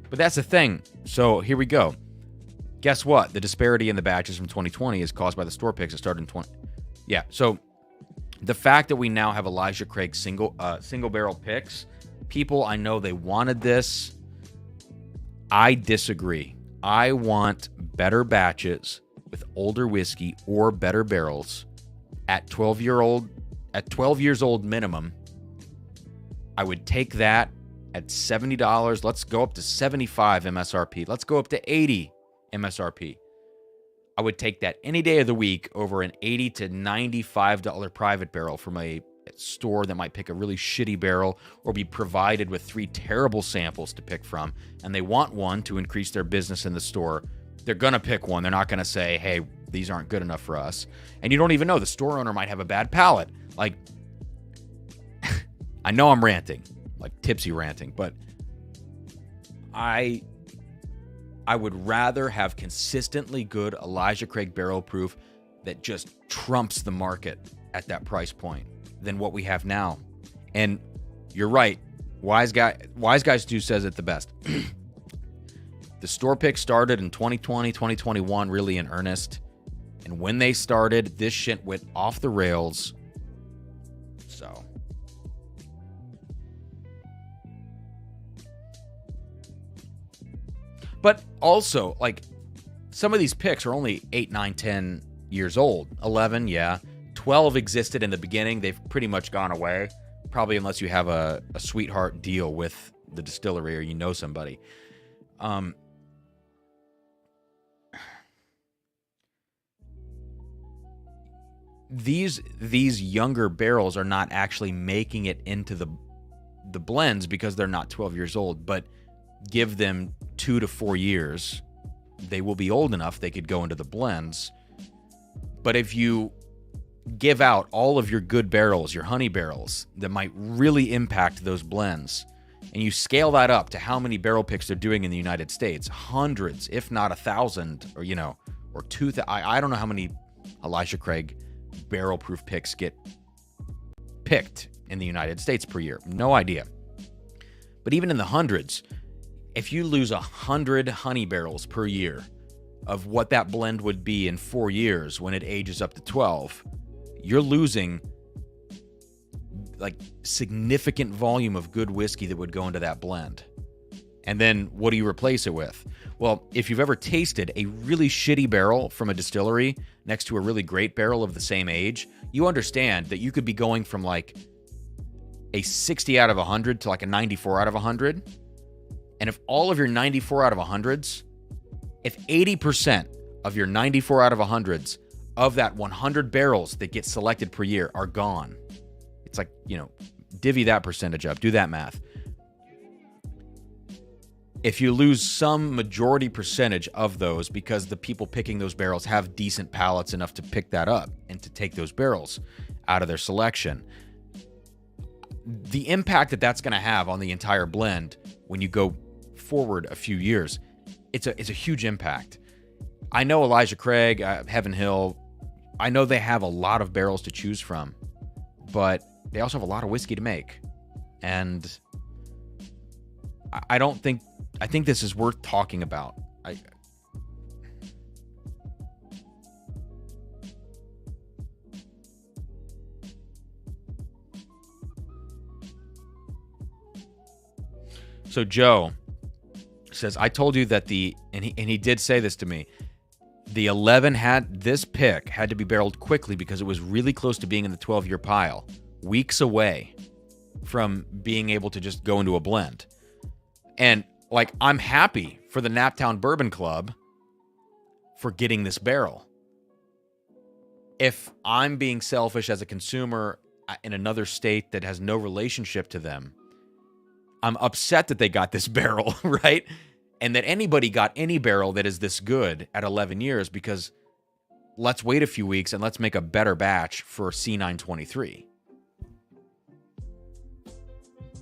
But that's the thing. So here we go. Guess what? The disparity in the batches from 2020 is caused by the store picks that started in 20. Yeah, so the fact that we now have Elijah Craig single barrel picks, people, I know they wanted this. I disagree. I want better batches with older whiskey or better barrels at 12 years old minimum. I would take that at $70. Let's go up to $75 MSRP. Let's go up to $80 MSRP. I would take that any day of the week over an $80 to $95 private barrel from a store that might pick a really shitty barrel or be provided with 3 terrible samples to pick from, and they want one to increase their business in the store. They're going to pick one. They're not going to say, hey, these aren't good enough for us. And you don't even know. The store owner might have a bad palate. I know I'm ranting, tipsy ranting, but I would rather have consistently good Elijah Craig barrel proof that just trumps the market at that price point than what we have now. And you're right. Wise Guy Stu says it the best. The store pick started in 2020, 2021, really in earnest. And when they started, this shit went off the rails. So. But also, like, some of these picks are only 8, 9, 10 years old. 11, yeah. 12 existed in the beginning. They've pretty much gone away. Probably unless you have a sweetheart deal with the distillery or you know somebody. These younger barrels are not actually making it into the blends because they're not 12 years old, but give them 2 to 4 years, they will be old enough they could go into the blends. But if you give out all of your good barrels, your honey barrels, that might really impact those blends, and you scale that up to how many barrel picks they're doing in the United States, hundreds, if not 1,000, or, you know, or 2,000. I don't know how many Elijah Craig barrel proof picks get picked in the United States per year. No idea. But even in the hundreds, if you lose 100 honey barrels per year of what that blend would be in 4 years when it ages up to 12, you're losing like significant volume of good whiskey that would go into that blend. And then what do you replace it with? Well, if you've ever tasted a really shitty barrel from a distillery next to a really great barrel of the same age, you understand that you could be going from like a 60 out of 100 to like a 94 out of 100. And if all of your 94 out of 100s, if 80% of your 94 out of 100s of that 100 barrels that get selected per year are gone, it's like, you know, divvy that percentage up, do that math. If you lose some majority percentage of those because the people picking those barrels have decent palates enough to pick that up and to take those barrels out of their selection, the impact that that's going to have on the entire blend when you go forward a few years, it's a huge impact. I know Elijah Craig, Heaven Hill, I know they have a lot of barrels to choose from, but they also have a lot of whiskey to make. And I think this is worth talking about. So Joe says, I told you that and he did say this to me, the 11 this pick had to be barreled quickly because it was really close to being in the 12-year pile, weeks away from being able to just go into a blend. And like, I'm happy for the Naptown Bourbon Club for getting this barrel. If I'm being selfish as a consumer in another state that has no relationship to them, I'm upset that they got this barrel, right? And that anybody got any barrel that is this good at 11 years, because let's wait a few weeks and let's make a better batch for C923.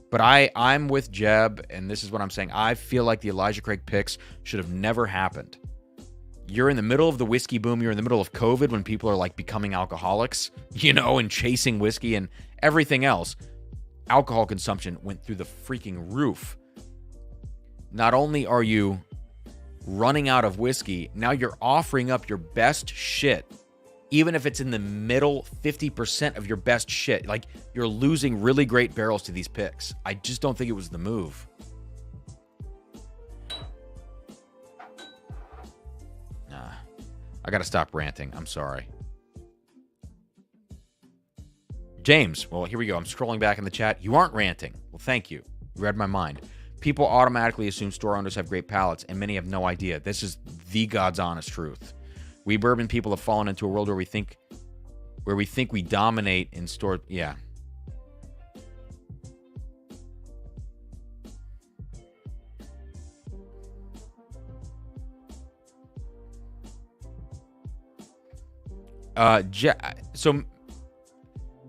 But I'm with Jeb, and this is what I'm saying. I feel like the Elijah Craig picks should have never happened. You're in the middle of the whiskey boom. You're in the middle of COVID when people are like becoming alcoholics, you know, and chasing whiskey and everything else. Alcohol consumption went through the freaking roof. Not only are you running out of whiskey, now you're offering up your best shit. Even if it's in the middle 50% of your best shit, like, you're losing really great barrels to these picks. I just don't think it was the move. Nah, I gotta stop ranting. I'm sorry. James, well, here we go. I'm scrolling back in the chat. You aren't ranting. Well, thank you. You read my mind. People automatically assume store owners have great palates, and many have no idea. This is the God's honest truth. We bourbon people have fallen into a world where we think we dominate in store. Yeah. So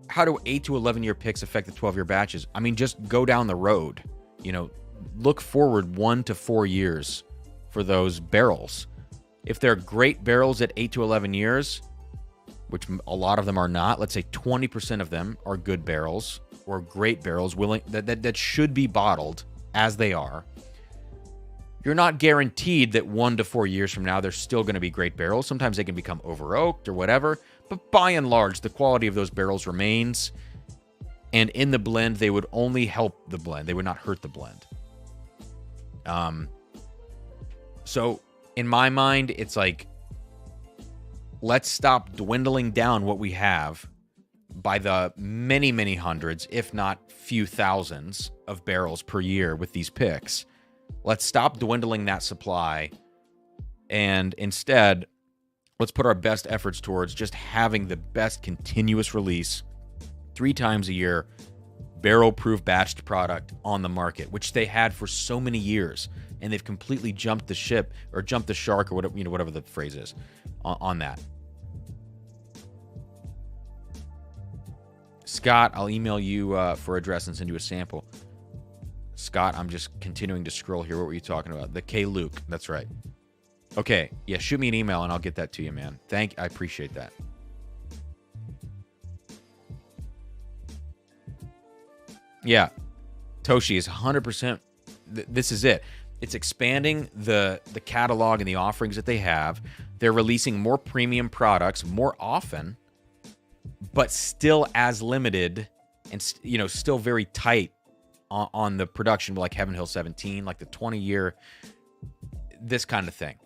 how do 8 to 11 year picks affect the 12-year batches? I mean, just go down the road. You know, look forward 1 to 4 years for those barrels. If they're great barrels at 8 to 11 years, which a lot of them are not, let's say 20% of them are good barrels or great barrels that should be bottled as they are, you're not guaranteed that 1 to 4 years from now they're still going to be great barrels. Sometimes they can become over-oaked or whatever. But by and large, the quality of those barrels remains. And in the blend, they would only help the blend. They would not hurt the blend. So in my mind, it's like, let's stop dwindling down what we have by the many, many hundreds, if not few thousands of barrels per year with these picks. Let's stop dwindling that supply. And instead, let's put our best efforts towards just having the best continuous release 3 times a year, barrel-proof batched product on the market, which they had for so many years. And they've completely jumped the ship or jumped the shark or whatever, whatever the phrase is on that. Scott, I'll email you for address and send you a sample. Scott, I'm just continuing to scroll here. What were you talking about? The K. Luke. That's right. Okay. Yeah, shoot me an email and I'll get that to you, man. I appreciate that. Yeah. Toshi is 100%. This is it. It's expanding the catalog and the offerings that they have. They're releasing more premium products more often, but still as limited and, still very tight on the production, like Heaven Hill 17, like the 20-year, this kind of thing.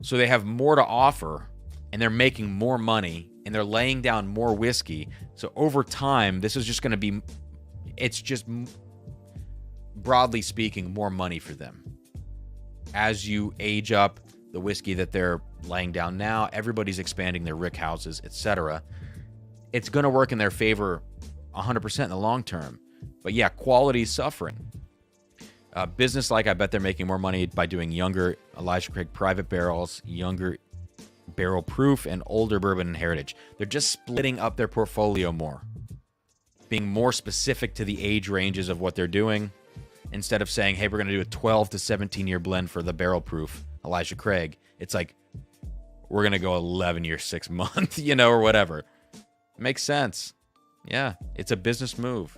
So they have more to offer, and they're making more money, and they're laying down more whiskey. So over time, this is just going to be, it's just, broadly speaking, more money for them. As you age up the whiskey that they're laying down now, everybody's expanding their rick houses, etc. It's going to work in their favor 100% in the long term. But yeah, quality is suffering. Business-like, I bet they're making more money by doing younger Elijah Craig private barrels, younger barrel proof, and older bourbon and heritage. They're just splitting up their portfolio more, being more specific to the age ranges of what they're doing. Instead of saying, hey, we're going to do a 12 to 17-year blend for the barrel proof Elijah Craig, it's like, we're going to go 11 year, 6 month, or whatever. Makes sense. Yeah, it's a business move.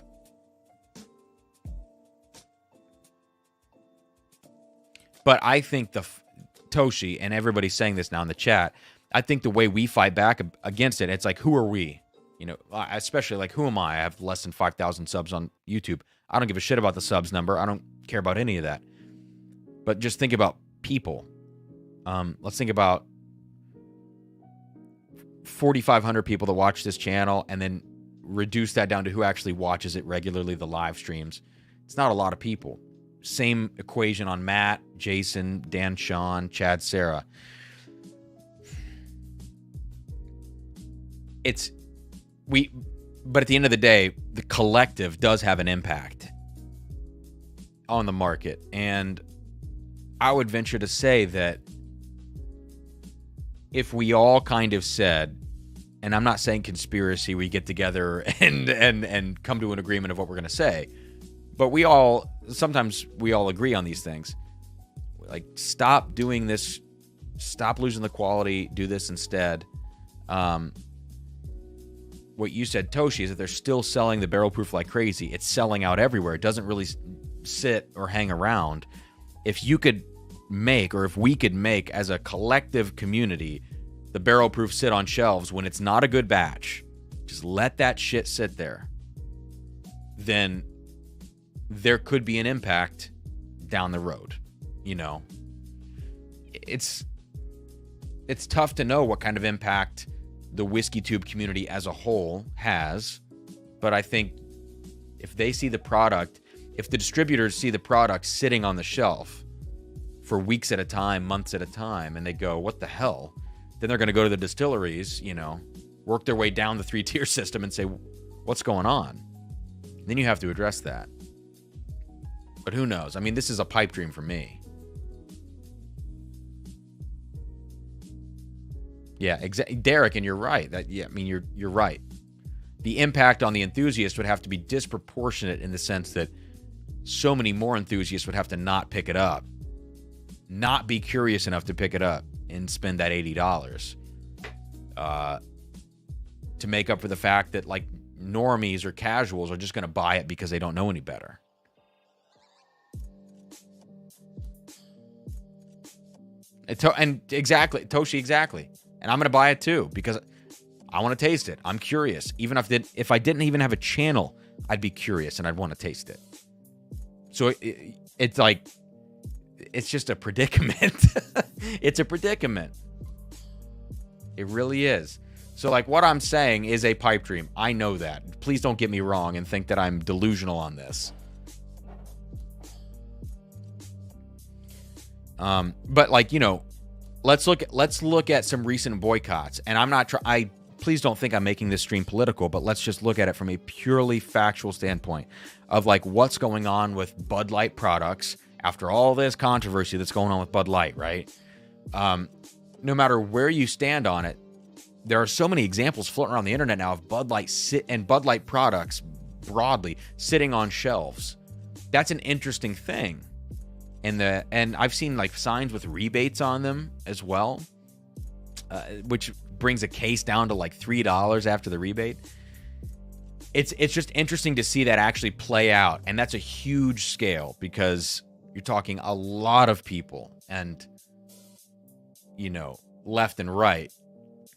But I think Toshi, and everybody's saying this now in the chat, I think the way we fight back against it, it's like, who are we? Especially like, who am I? I have less than 5,000 subs on YouTube. I don't give a shit about the subs number. I don't care about any of that. But just think about people. Let's think about 4,500 people that watch this channel and then reduce that down to who actually watches it regularly, the live streams. It's not a lot of people. Same equation on Matt, Jason, Dan, Sean, Chad, Sarah. But at the end of the day, the collective does have an impact on the market. And I would venture to say that if we all kind of said, and I'm not saying conspiracy, we get together and come to an agreement of what we're going to say, but sometimes we all agree on these things. Like, stop doing this, stop losing the quality, do this instead. What you said, Toshi, is that they're still selling the barrel proof like crazy. It's selling out everywhere. It doesn't really sit or hang around. If you could make, or if we could make as a collective community, the barrel proof sit on shelves when it's not a good batch, just let that shit sit there, then there could be an impact down the road. It's tough to know what kind of impact the Whiskey Tube community as a whole has, but I think if they see the product, if the distributors see the product sitting on the shelf for weeks at a time, months at a time, and they go, what the hell? Then they're going to go to the distilleries, work their way down the 3-tier system and say, what's going on? Then you have to address that. But who knows? I mean, this is a pipe dream for me. Yeah, exactly, Derek, and you're right. You're right. The impact on the enthusiast would have to be disproportionate in the sense that so many more enthusiasts would have to not pick it up, not be curious enough to pick it up and spend that $80 to make up for the fact that like normies or casuals are just going to buy it because they don't know any better. And exactly, Toshi, exactly. And I'm going to buy it too because I want to taste it. I'm curious. Even if I didn't even have a channel, I'd be curious and I'd want to taste it. So it's like, it's just a predicament. It's a predicament. It really is. So like what I'm saying is a pipe dream. I know that. Please don't get me wrong and think that I'm delusional on this. But like, you know, let's look at some recent boycotts. And I'm not please don't think I'm making this stream political, but let's just look at it from a purely factual standpoint of like what's going on with Bud Light products after all this controversy that's going on with Bud Light, right? No matter where you stand on it, there are so many examples floating around the internet now of Bud Light products broadly sitting on shelves. That's an interesting thing. And I've seen like signs with rebates on them as well, which brings a case down to like $3 after the rebate. It's just interesting to see that actually play out, and that's a huge scale because you're talking a lot of people, and you know, left and right,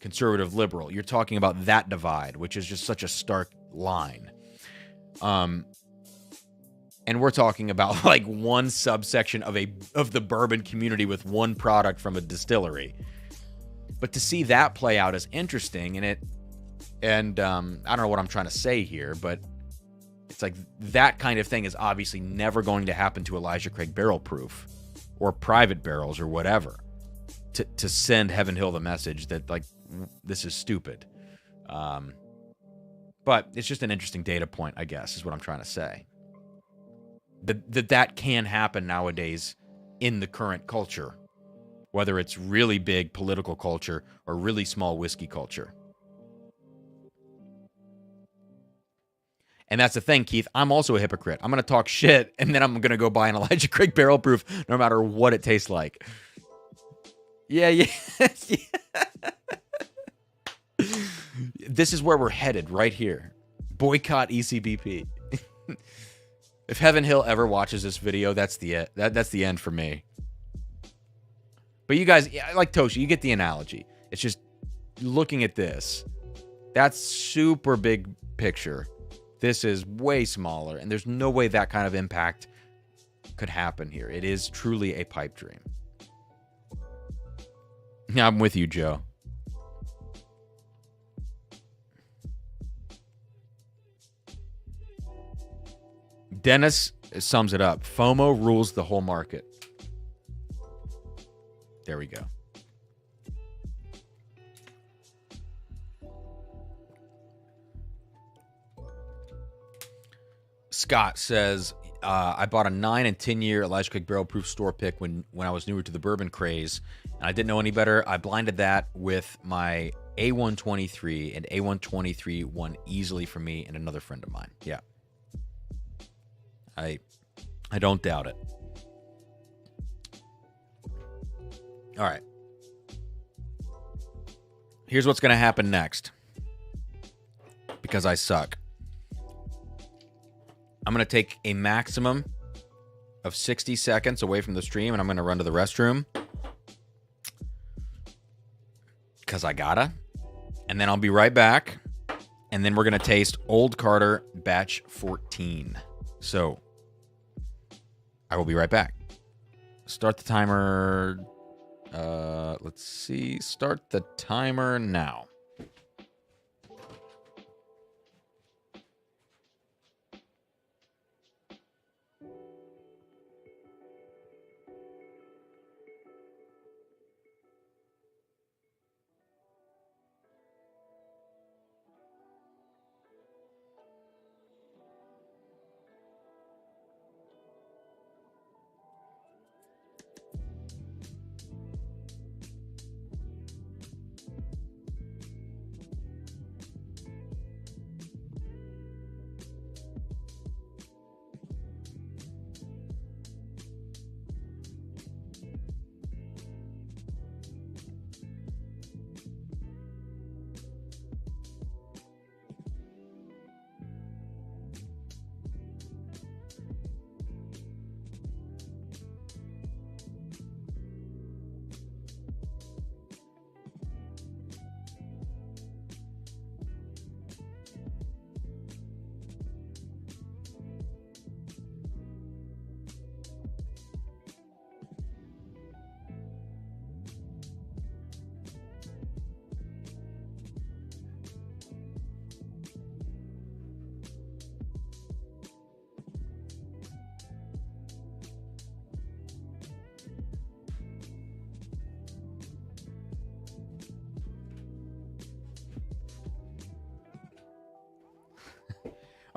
conservative, liberal. You're talking about that divide, which is just such a stark line. And we're talking about like one subsection of the bourbon community with one product from a distillery. But to see that play out is interesting, and I don't know what I'm trying to say here, but it's like that kind of thing is obviously never going to happen to Elijah Craig Barrel Proof or private barrels or whatever to send Heaven Hill the message that like this is stupid. But it's just an interesting data point, I guess, is what I'm trying to say. That can happen nowadays in the current culture, whether it's really big political culture or really small whiskey culture. And that's the thing, Keith. I'm also a hypocrite. I'm going to talk shit, and then I'm going to go buy an Elijah Craig Barrel Proof no matter what it tastes like. Yeah. This is where we're headed right here. Boycott ECBP. If Heaven Hill ever watches this video, that's the end for me. But you guys, like Toshi, you get the analogy. It's just looking at this. That's super big picture. This is way smaller, and there's no way that kind of impact could happen here. It is truly a pipe dream. I'm with you, Joe. Dennis sums it up. FOMO rules the whole market. There we go. Scott says, I bought a 9 and 10 year Elijah Craig Barrel Proof store pick when I was newer to the bourbon craze, and I didn't know any better. I blinded that with my A123, and A123 won easily for me and another friend of mine. Yeah. I don't doubt it. All right. Here's what's going to happen next. Because I suck. I'm going to take a maximum of 60 seconds away from the stream, and I'm going to run to the restroom. Because I gotta. And then I'll be right back. And then we're going to taste Old Carter Batch 14. So, I will be right back. Start the timer. Let's see. Start the timer now.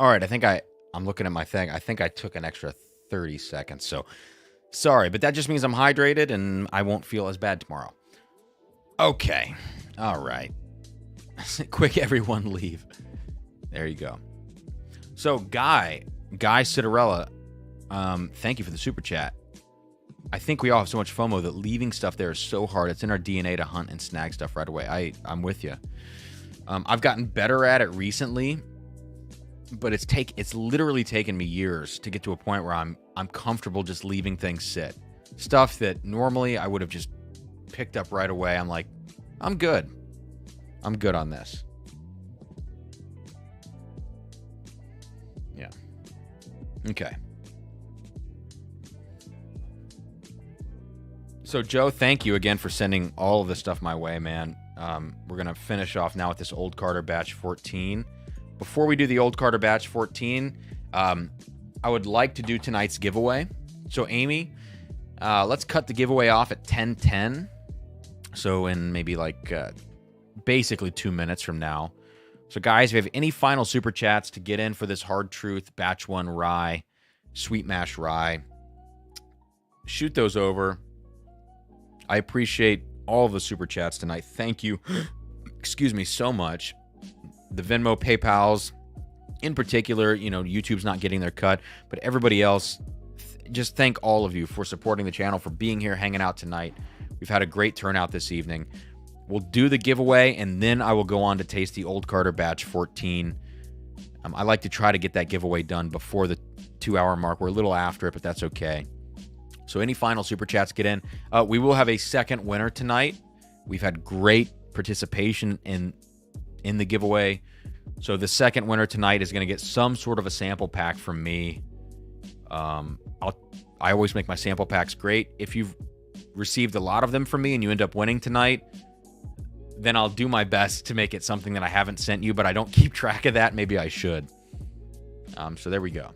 All right, I'm looking at my thing. I think I took an extra 30 seconds. So sorry, but that just means I'm hydrated and I won't feel as bad tomorrow. Okay. All right. Quick, everyone leave. There you go. So Guy Citarella, thank you for the super chat. I think we all have so much FOMO that leaving stuff there is so hard. It's in our DNA to hunt and snag stuff right away. I'm with you. I've gotten better at it recently, but it's literally taken me years to get to a point where I'm comfortable just leaving things sit. Stuff that normally I would have just picked up right away. I'm like, I'm good. I'm good on this. Yeah. Okay. So, Joe, thank you again for sending all of this stuff my way, man. We're going to finish off now with this Old Carter Batch 14. Before we do the Old Carter Batch 14, I would like to do tonight's giveaway. So, Amy, let's cut the giveaway off at 10:10. So, in maybe like basically 2 minutes from now. So, guys, if you have any final super chats to get in for this Hard Truth Batch 1 Rye, Sweet Mash Rye, shoot those over. I appreciate all of the super chats tonight. Thank you, excuse me, so much. The Venmo, PayPals, in particular, YouTube's not getting their cut, but everybody else, just thank all of you for supporting the channel, for being here, hanging out tonight. We've had a great turnout this evening. We'll do the giveaway, and then I will go on to taste the Old Carter Batch 14. I like to try to get that giveaway done before the 2-hour mark. We're a little after it, but that's okay. So any final super chats, get in. We will have a second winner tonight. We've had great participation in the giveaway. So the second winner tonight is going to get some sort of a sample pack from me. I always make my sample packs great. If you've received a lot of them from me and you end up winning tonight, then I'll do my best to make it something that I haven't sent you, but I don't keep track of that. Maybe I should. So there we go.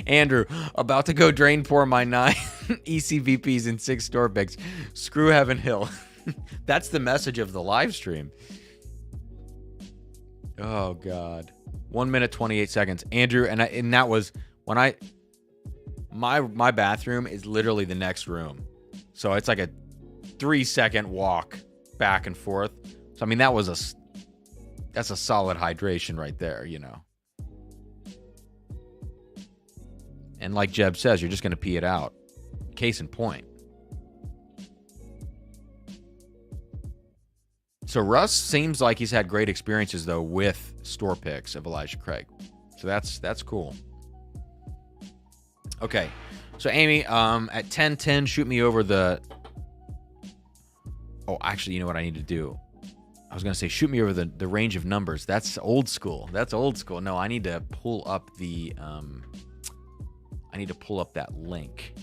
Andrew, about to go drain pour my 9 ECVPs in 6 store picks. Screw Heaven Hill. That's the message of the live stream. Oh God. 1 minute 28 seconds. Andrew, and that was when my bathroom is literally the next room. So it's like a 3-second walk back and forth. So I mean that's a solid hydration right there, And like Jeb says, you're just going to pee it out. Case in point. So Russ seems like he's had great experiences, though, with store picks of Elijah Craig. So that's cool. Okay. So, Amy, at 10:10, shoot me over the... Oh, actually, you know what I need to do? I was going to say, shoot me over the range of numbers. That's old school. No, I need to pull up the... I need to pull up that link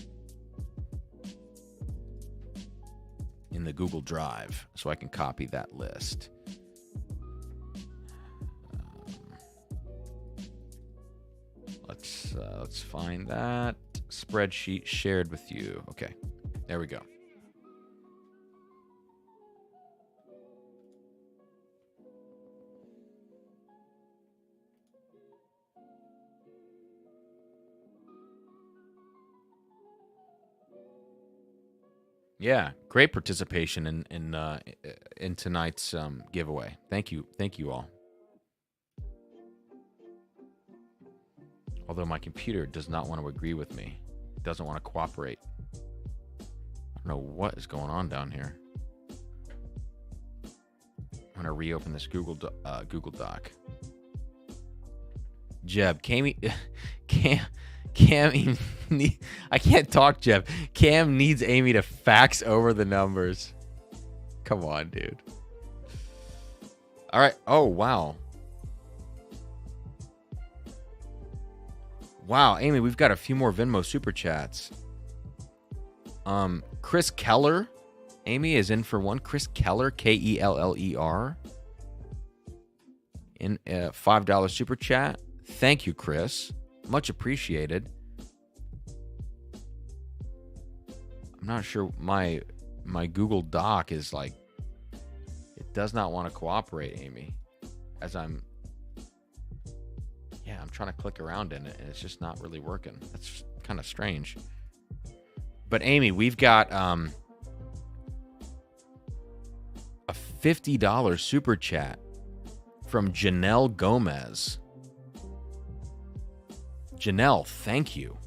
in the Google Drive so I can copy that list. Let's find that spreadsheet shared with you. Okay, there we go. Yeah, great participation in tonight's giveaway. Thank you all. Although my computer does not want to agree with me, it doesn't want to cooperate. I don't know what is going on down here. I'm gonna reopen this Google Doc. Jeb, Cam, I can't talk, Jeff. Cam needs Amy to fax over the numbers. Come on, dude. All right. Oh, wow. Wow, Amy, we've got a few more Venmo super chats. Chris Keller. Amy is in for one. Chris Keller, Keller. In a $5 super chat. Thank you, Chris. Much appreciated. I'm not sure. My my Google Doc is like, it does not want to cooperate, Amy. As I'm trying to click around in it, and it's just not really working. That's kind of strange. But Amy, we've got a $50 super chat from Janelle Gomez. Janelle, thank you.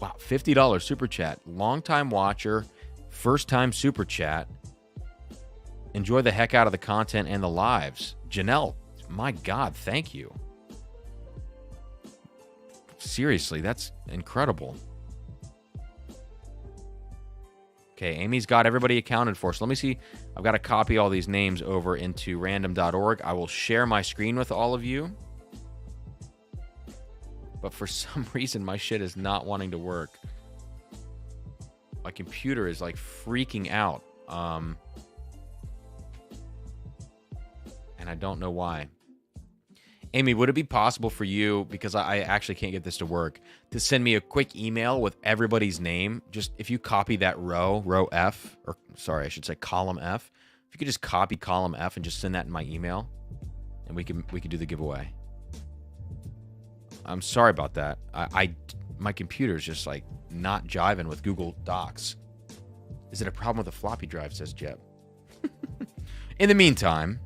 Wow, $50 super chat. Long-time watcher, first-time super chat. Enjoy the heck out of the content and the lives. Janelle, my God, thank you. Seriously, that's incredible. Okay, Amy's got everybody accounted for. So let me see. I've got to copy all these names over into random.org. I will share my screen with all of you. But for some reason, my shit is not wanting to work. My computer is like freaking out. And I don't know why. Amy, would it be possible for you, because I actually can't get this to work, to send me a quick email with everybody's name? Just if you copy that row F, or sorry, I should say column F. If you could just copy column F and just send that in my email, and we could do the giveaway. I'm sorry about that. My computer's just like not jiving with Google Docs. Is it a problem with the floppy drive, says Jeb. In the meantime,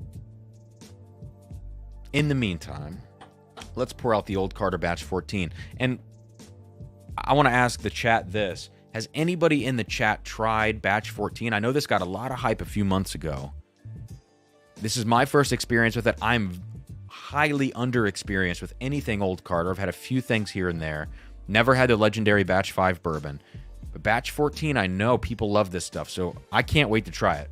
let's pour out the old Carter Batch 14. And I want to ask the chat this. Has anybody in the chat tried Batch 14? I know this got a lot of hype a few months ago. This is my first experience with it. I'm highly underexperienced with anything old Carter. I've had a few things here and there. Never had the legendary Batch 5 bourbon. But Batch 14, I know people love this stuff, so I can't wait to try it.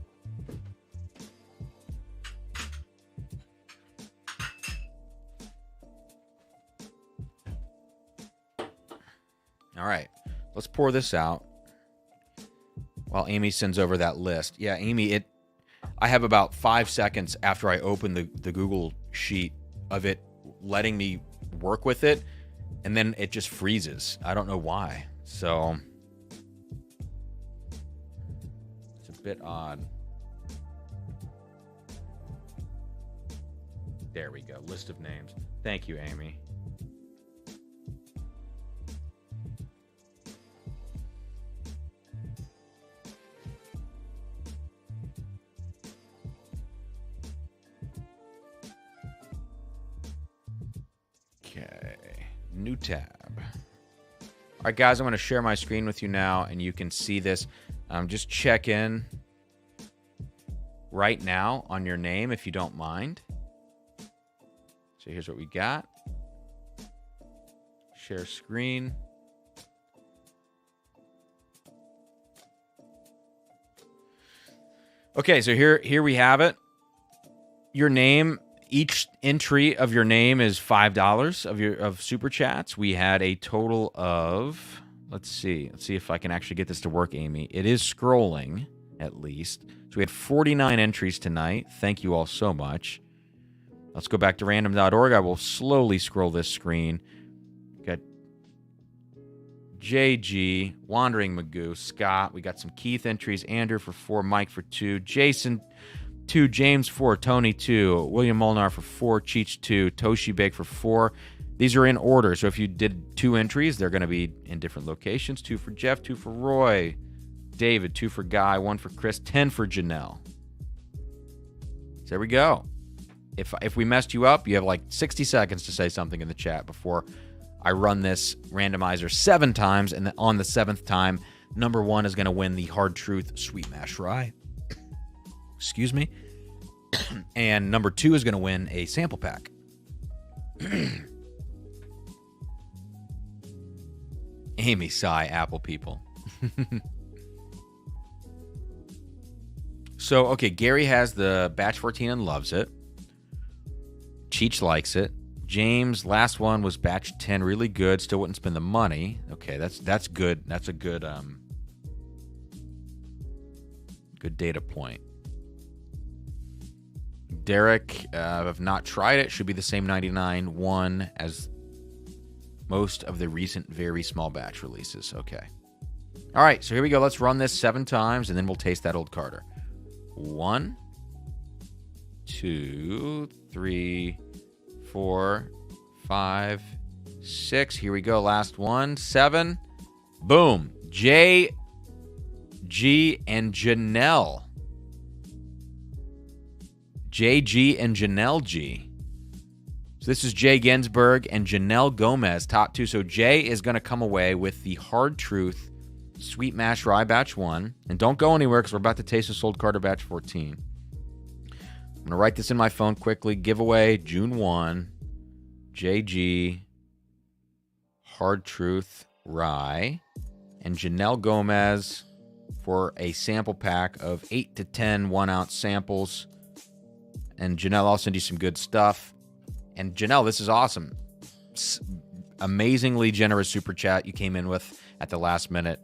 All right, let's pour this out while Amy sends over that list. Yeah, Amy, I have about 5 seconds after I open the Google sheet of it letting me work with it, and then it just freezes. I don't know why. So it's a bit odd. There we go. List of names. Thank you, Amy. New tab. All right, guys, I'm going to share my screen with you now, and you can see this. Just check in right now on your name, if you don't mind. So here's what we got. Share screen. Okay, so here we have it. Your name. Each entry of your name is $5 of super chats. We had a total of, let's see if I can actually get this to work, Amy. It is scrolling, at least. So we had 49 entries tonight. Thank you all so much. Let's go back to random.org. I will slowly scroll this screen. Got JG, Wandering Magoo, Scott. We got some Keith entries. Andrew for 4, Mike for 2, Jason 2, James 4, Tony 2, William Molnar for 4, Cheech 2, Toshi Bake for 4. These are in order, so if you did 2 entries, they're going to be in different locations. 2 for Jeff, 2 for Roy, David, 2 for Guy, 1 for Chris, 10 for Janelle. So there we go. If we messed you up, you have like 60 seconds to say something in the chat before I run this randomizer 7 times, and then on the 7th time, number 1 is going to win the Hard Truth Sweet Mash Rye. Excuse me. And number 2 is going to win a sample pack. Amy sigh, Apple people. So, okay, Gary has the Batch 14 and loves it. Cheech likes it. James, last one was Batch 10, really good. Still wouldn't spend the money. Okay, that's good. That's a good good data point. Derek, have not tried it. Should be the same 99 as most of the recent very small batch releases. Okay. All right, so here we go. Let's run this 7 times, and then we'll taste that old Carter. 1, 2, 3, 4, 5, 6. Here we go. Last one. 7. Boom. J, G, and Janelle. JG and Janelle G. So this is Jay Ginsberg and Janelle Gomez, top 2. So Jay is going to come away with the Hard Truth Sweet Mash Rye Batch 1. And don't go anywhere because we're about to taste this old Carter Batch 14. I'm going to write this in my phone quickly. Giveaway June 1. JG Hard Truth Rye. And Janelle Gomez for a sample pack of 8 to 10 1-ounce samples. And Janelle, I'll send you some good stuff. And Janelle, this is awesome. Amazingly generous super chat you came in with at the last minute.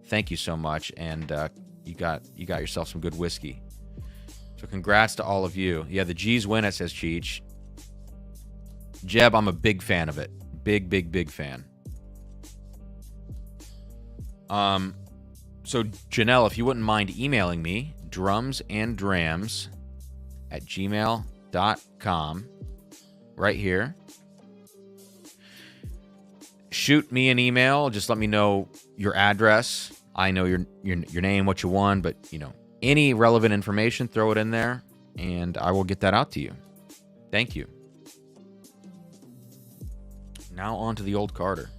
Thank you so much. And you got yourself some good whiskey. So congrats to all of you. Yeah, the G's win it, says Cheech. Jeb, I'm a big fan of it. Big fan. So Janelle, if you wouldn't mind emailing me, drumsanddrams@gmail.com. Right here. Shoot me an email. Just let me know your address. I know your name, what you want, but any relevant information, throw it in there, and I will get that out to you. Thank you. Now on to the old Carter.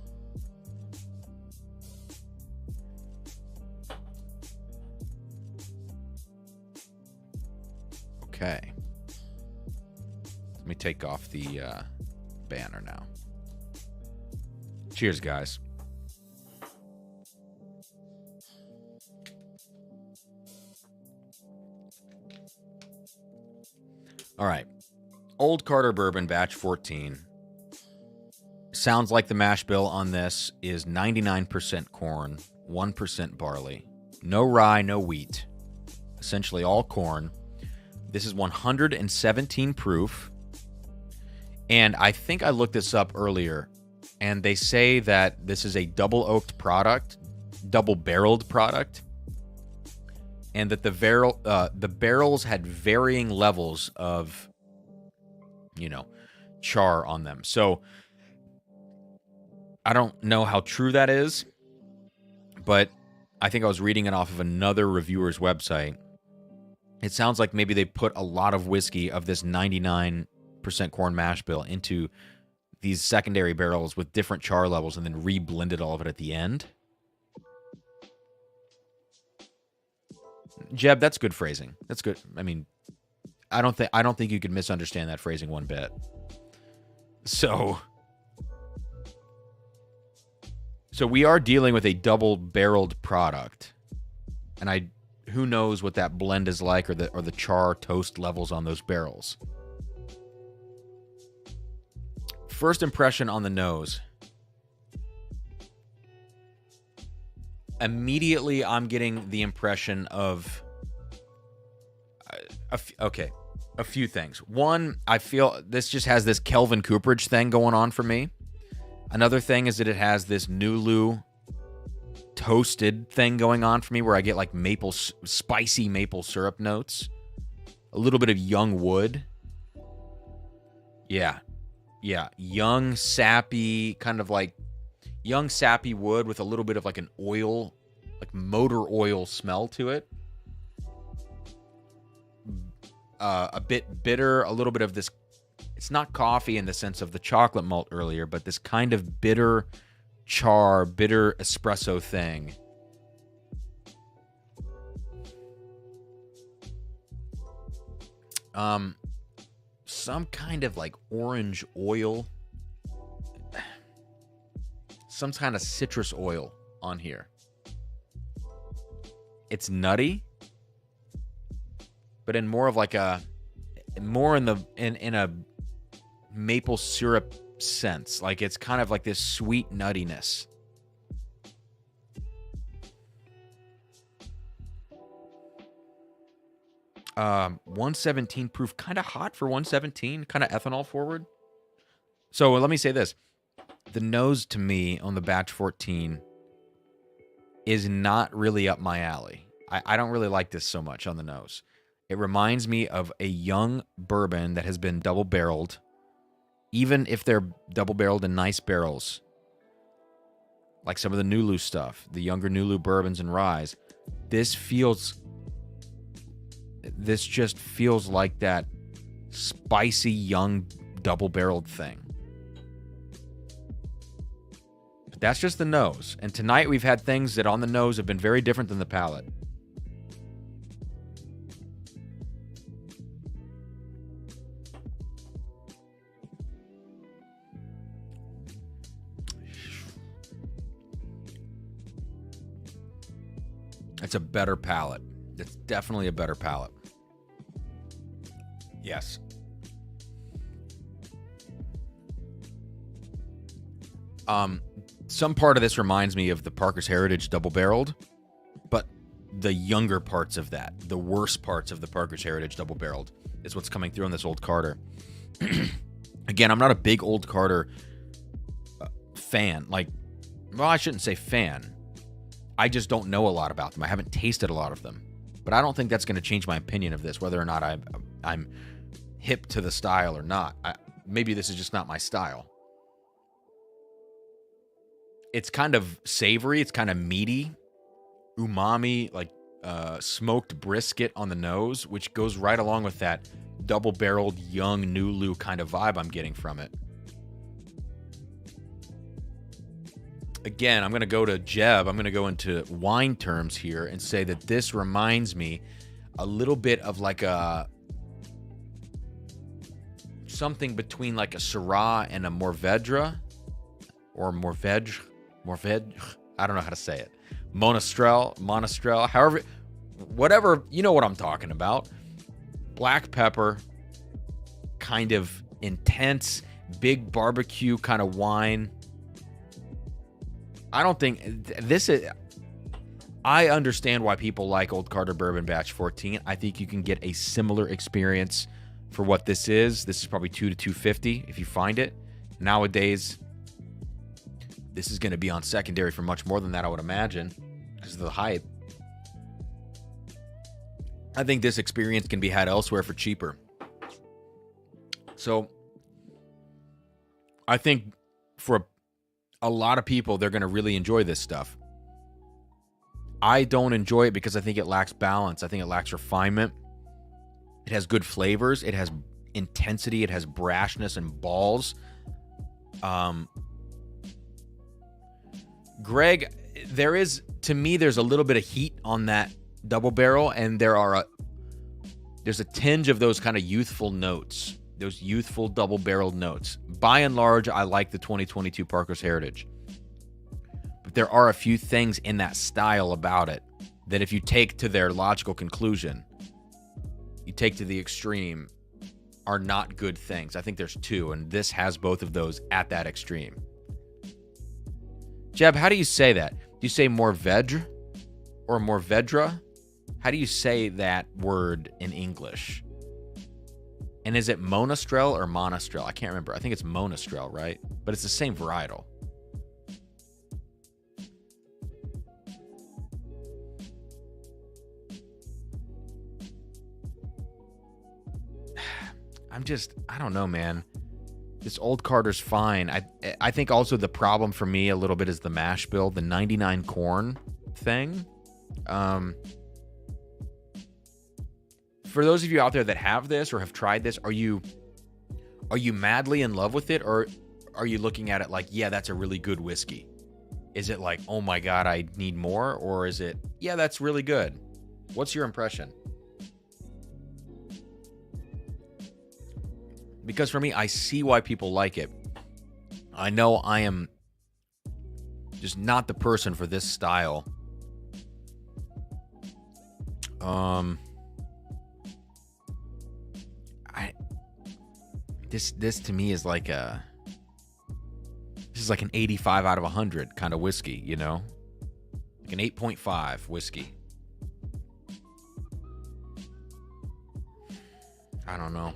Okay. Let me take off the banner now. Cheers, guys. All right. Old Carter Bourbon Batch 14. Sounds like the mash bill on this is 99% corn, 1% barley. No rye, no wheat. Essentially all corn. This is 117 proof. And I think I looked this up earlier, and they say that this is a double-oaked product, double-barreled product, and that the barrels had varying levels of, char on them. So I don't know how true that is, but I think I was reading it off of another reviewer's website. It sounds like maybe they put a lot of whiskey of this 99% corn mash bill into these secondary barrels with different char levels and then re-blended all of it at the end. Jeb, that's good phrasing. That's good. I mean, I don't think you could misunderstand that phrasing one bit. So we are dealing with a double-barreled product, and who knows what that blend is like, or the char toast levels on those barrels. First impression on the nose. Immediately, I'm getting the impression of a few things. One, I feel this just has this Kelvin Cooperage thing going on for me. Another thing is that it has this Nulu toasted thing going on for me, where I get like spicy maple syrup notes, a little bit of young wood. Yeah, young sappy, kind of like young sappy wood with a little bit of like an oil, like motor oil smell to it. A bit bitter, a little bit of this. It's not coffee in the sense of the chocolate malt earlier, but this kind of bitter char, bitter espresso thing. Some kind of like orange oil, some kind of citrus oil on here. It's nutty, but in more of like a maple syrup sense. Like it's kind of like this sweet nuttiness. Um, 117 proof, kind of hot for 117, kind of ethanol forward. So let me say this. The nose to me on the batch 14 is not really up my alley. I don't really like this so much on the nose. It reminds me of a young bourbon that has been double-barreled, even if they're double-barreled in nice barrels, like some of the Nulu stuff, the younger Nulu bourbons and ryes. This just feels like that spicy, young, double-barreled thing. But that's just the nose. And tonight we've had things that on the nose have been very different than the palate. It's a better palate. It's definitely a better palate. Yes. Some part of this reminds me of the Parker's Heritage double-barreled, but the younger parts of that, the worst parts of the Parker's Heritage double-barreled, is what's coming through on this Old Carter. Again, I'm not a big Old Carter fan. Like, well, I shouldn't say fan. I just don't know a lot about them. I haven't tasted a lot of them. But I don't think that's going to change my opinion of this, whether or not I'm hip to the style or not. Maybe this is just not my style. It's kind of savory. It's kind of meaty. Umami, like smoked brisket on the nose, which goes right along with that double-barreled young Nulu kind of vibe I'm getting from it. Again, I'm going to go to Jeb. I'm going to go into wine terms here and say that this reminds me a little bit of like something between like a Syrah and a Mourvedre, or Mourvedre. I don't know how to say it. Monastrell, however, whatever, you know what I'm talking about. Black pepper, kind of intense, big barbecue kind of wine. I don't think this is... I understand why people like Old Carter Bourbon Batch 14. I think you can get a similar experience for what this is. This is probably $2 to $2.50 if you find it. Nowadays, this is going to be on secondary for much more than that, I would imagine, because of the hype. I think this experience can be had elsewhere for cheaper. So, I think for a lot of people, they're going to really enjoy this stuff. I don't enjoy it because I think it lacks balance. I think it lacks refinement. It has good flavors. It has intensity. It has brashness and balls. Greg, to me, there's a little bit of heat on that double barrel, and there's a tinge of those kind of youthful notes. Those youthful double-barreled notes. By and large, I like the 2022 Parker's Heritage. But there are a few things in that style about it that if you take to their logical conclusion, you take to the extreme, are not good things. I think there's two, and this has both of those at that extreme. Jeb, how do you say that? Do you say Mourvedre or Mourvedre? How do you say that word in English? And is it Monastrell or Monastrell? I can't remember. I think it's Monastrell, right? But it's the same varietal. I don't know, man. This Old Carter's fine. I think also the problem for me a little bit is the mash bill, the 99 corn thing. For those of you out there that have this or have tried this, are you madly in love with it, or are you looking at it like, yeah, that's a really good whiskey? Is it like, oh my God, I need more? Or is it, yeah, that's really good? What's your impression? Because for me, I see why people like it. I know I am just not the person for this style. This to me is like this is like an 85 out of 100 kind of whiskey, you know? Like an 8.5 whiskey. I don't know.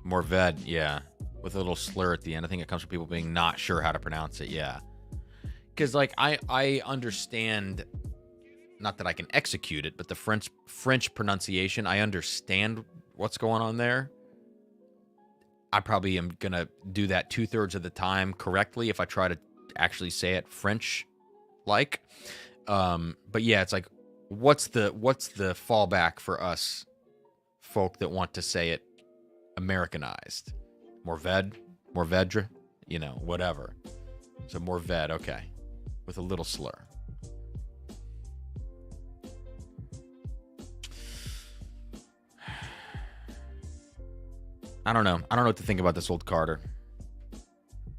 Morved, yeah. With a little slur at the end. I think it comes from people being not sure how to pronounce it, yeah. Because, like, I understand, not that I can execute it, but the French pronunciation, I understand what's going on there. I probably am going to do that 2/3 of the time correctly if I try to actually say it French-like. But yeah, it's like, what's the fallback for us folk that want to say it Americanized? Morvedre, you know, whatever. So Morved, okay, with a little slur. I don't know. I don't know what to think about this old Carter.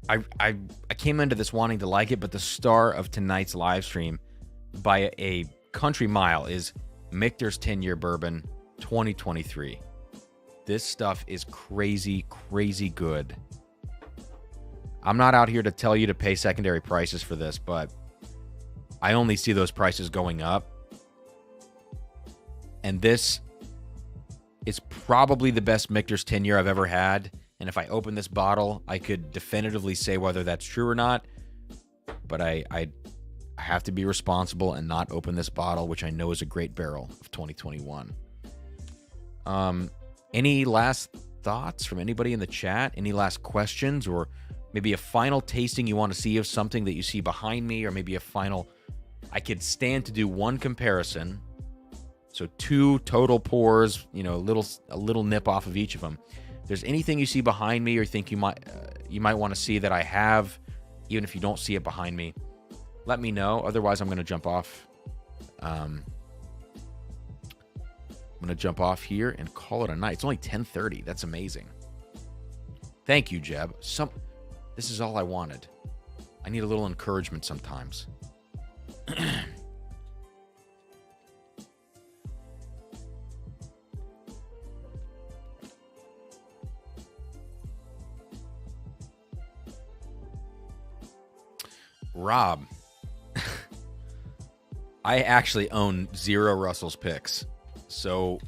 I came into this wanting to like it, but the star of tonight's live stream by a country mile is Michter's 10-year bourbon 2023. This stuff is crazy, crazy good. I'm not out here to tell you to pay secondary prices for this, but I only see those prices going up. And this is probably the best Michter's 10-year I've ever had. And if I open this bottle, I could definitively say whether that's true or not. But I have to be responsible and not open this bottle, which I know is a great barrel of 2021. Any last thoughts from anybody in the chat? Any last questions, or maybe a final tasting you want to see of something that you see behind me, or maybe a final... I could stand to do one comparison. So 2 total pours, you know, a little nip off of each of them. If there's anything you see behind me or think you might want to see that I have, even if you don't see it behind me, let me know. Otherwise, I'm going to jump off. I'm going to jump off here and call it a night. It's only 10:30. That's amazing. Thank you, Jeb. This is all I wanted. I need a little encouragement sometimes. Rob, I actually own 0 Russell's picks. So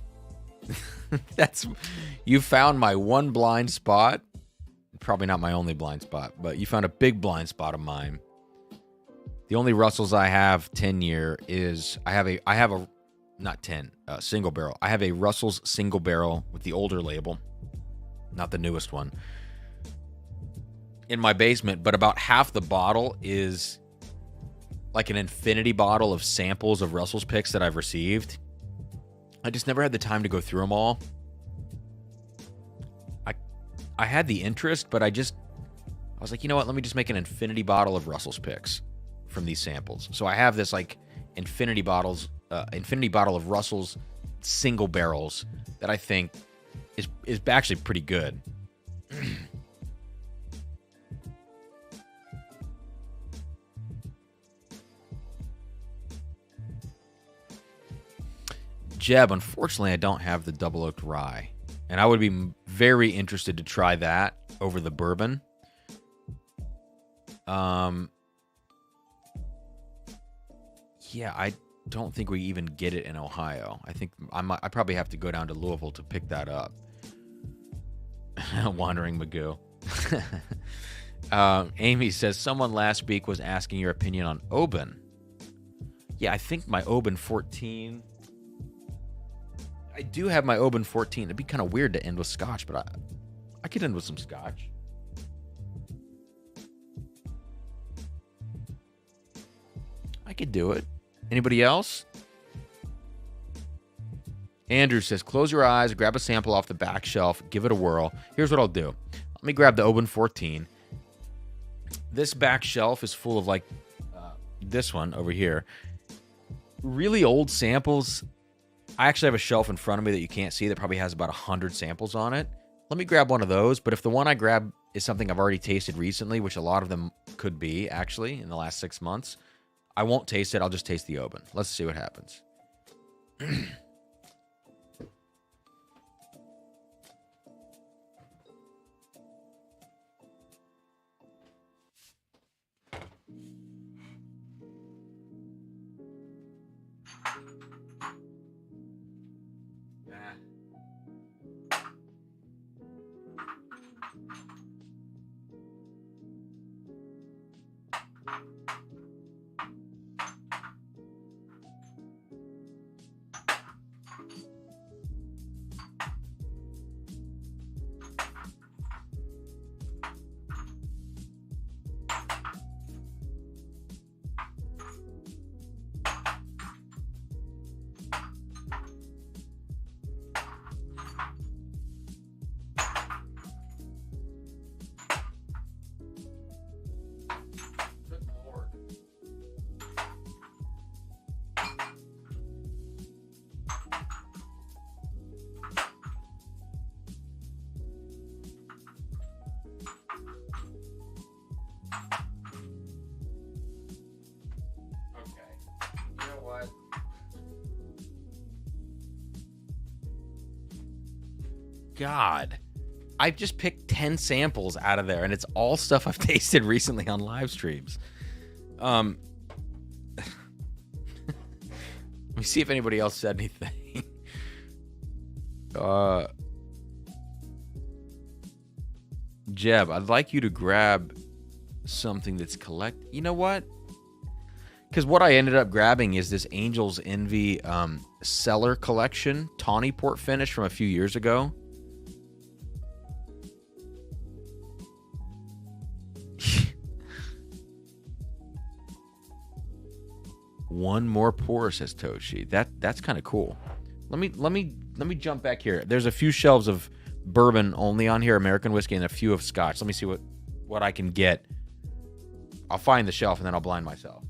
you found my one blind spot. Probably not my only blind spot, but you found a big blind spot of mine. The only Russells I have 10-year is I have a not 10 single barrel. I have a Russell's single barrel with the older label, not the newest one, in my basement. But about half the bottle is like an infinity bottle of samples of Russell's picks that I've received. I just never had the time to go through them all. I had the interest, but I was like, you know what? Let me just make an infinity bottle of Russell's picks from these samples. So I have this like infinity bottle of Russell's single barrels that I think is actually pretty good. Jeb, unfortunately, I don't have the double oaked rye, and I would be very interested to try that over the bourbon. Yeah, I don't think we even get it in Ohio. I think I probably have to go down to Louisville to pick that up. Wandering Magoo. Amy says, someone last week was asking your opinion on Oban. Yeah, I think my Oban 14... I do have my Oban 14. It'd be kind of weird to end with Scotch, but I could end with some Scotch. I could do it. Anybody else? Andrew says, close your eyes, grab a sample off the back shelf, give it a whirl. Here's what I'll do. Let me grab the Oban 14. This back shelf is full of like this one over here. Really old samples. I actually have a shelf in front of me that you can't see that probably has about 100 samples on it. Let me grab one of those. But if the one I grab is something I've already tasted recently, which a lot of them could be actually in the last 6 months, I won't taste it. I'll just taste the Oban. Let's see what happens. God. I've just picked 10 samples out of there, and it's all stuff I've tasted recently on live streams. Let me see if anybody else said anything. Jeb, I'd like you to grab something that's You know what? Because what I ended up grabbing is this Angel's Envy Cellar Collection Tawny Port finish from a few years ago. One more pour, says Toshi. That's kind of cool. Let me jump back here. There's a few shelves of bourbon only on here, American whiskey, and a few of Scotch. Let me see what I can get. I'll find the shelf and then I'll blind myself.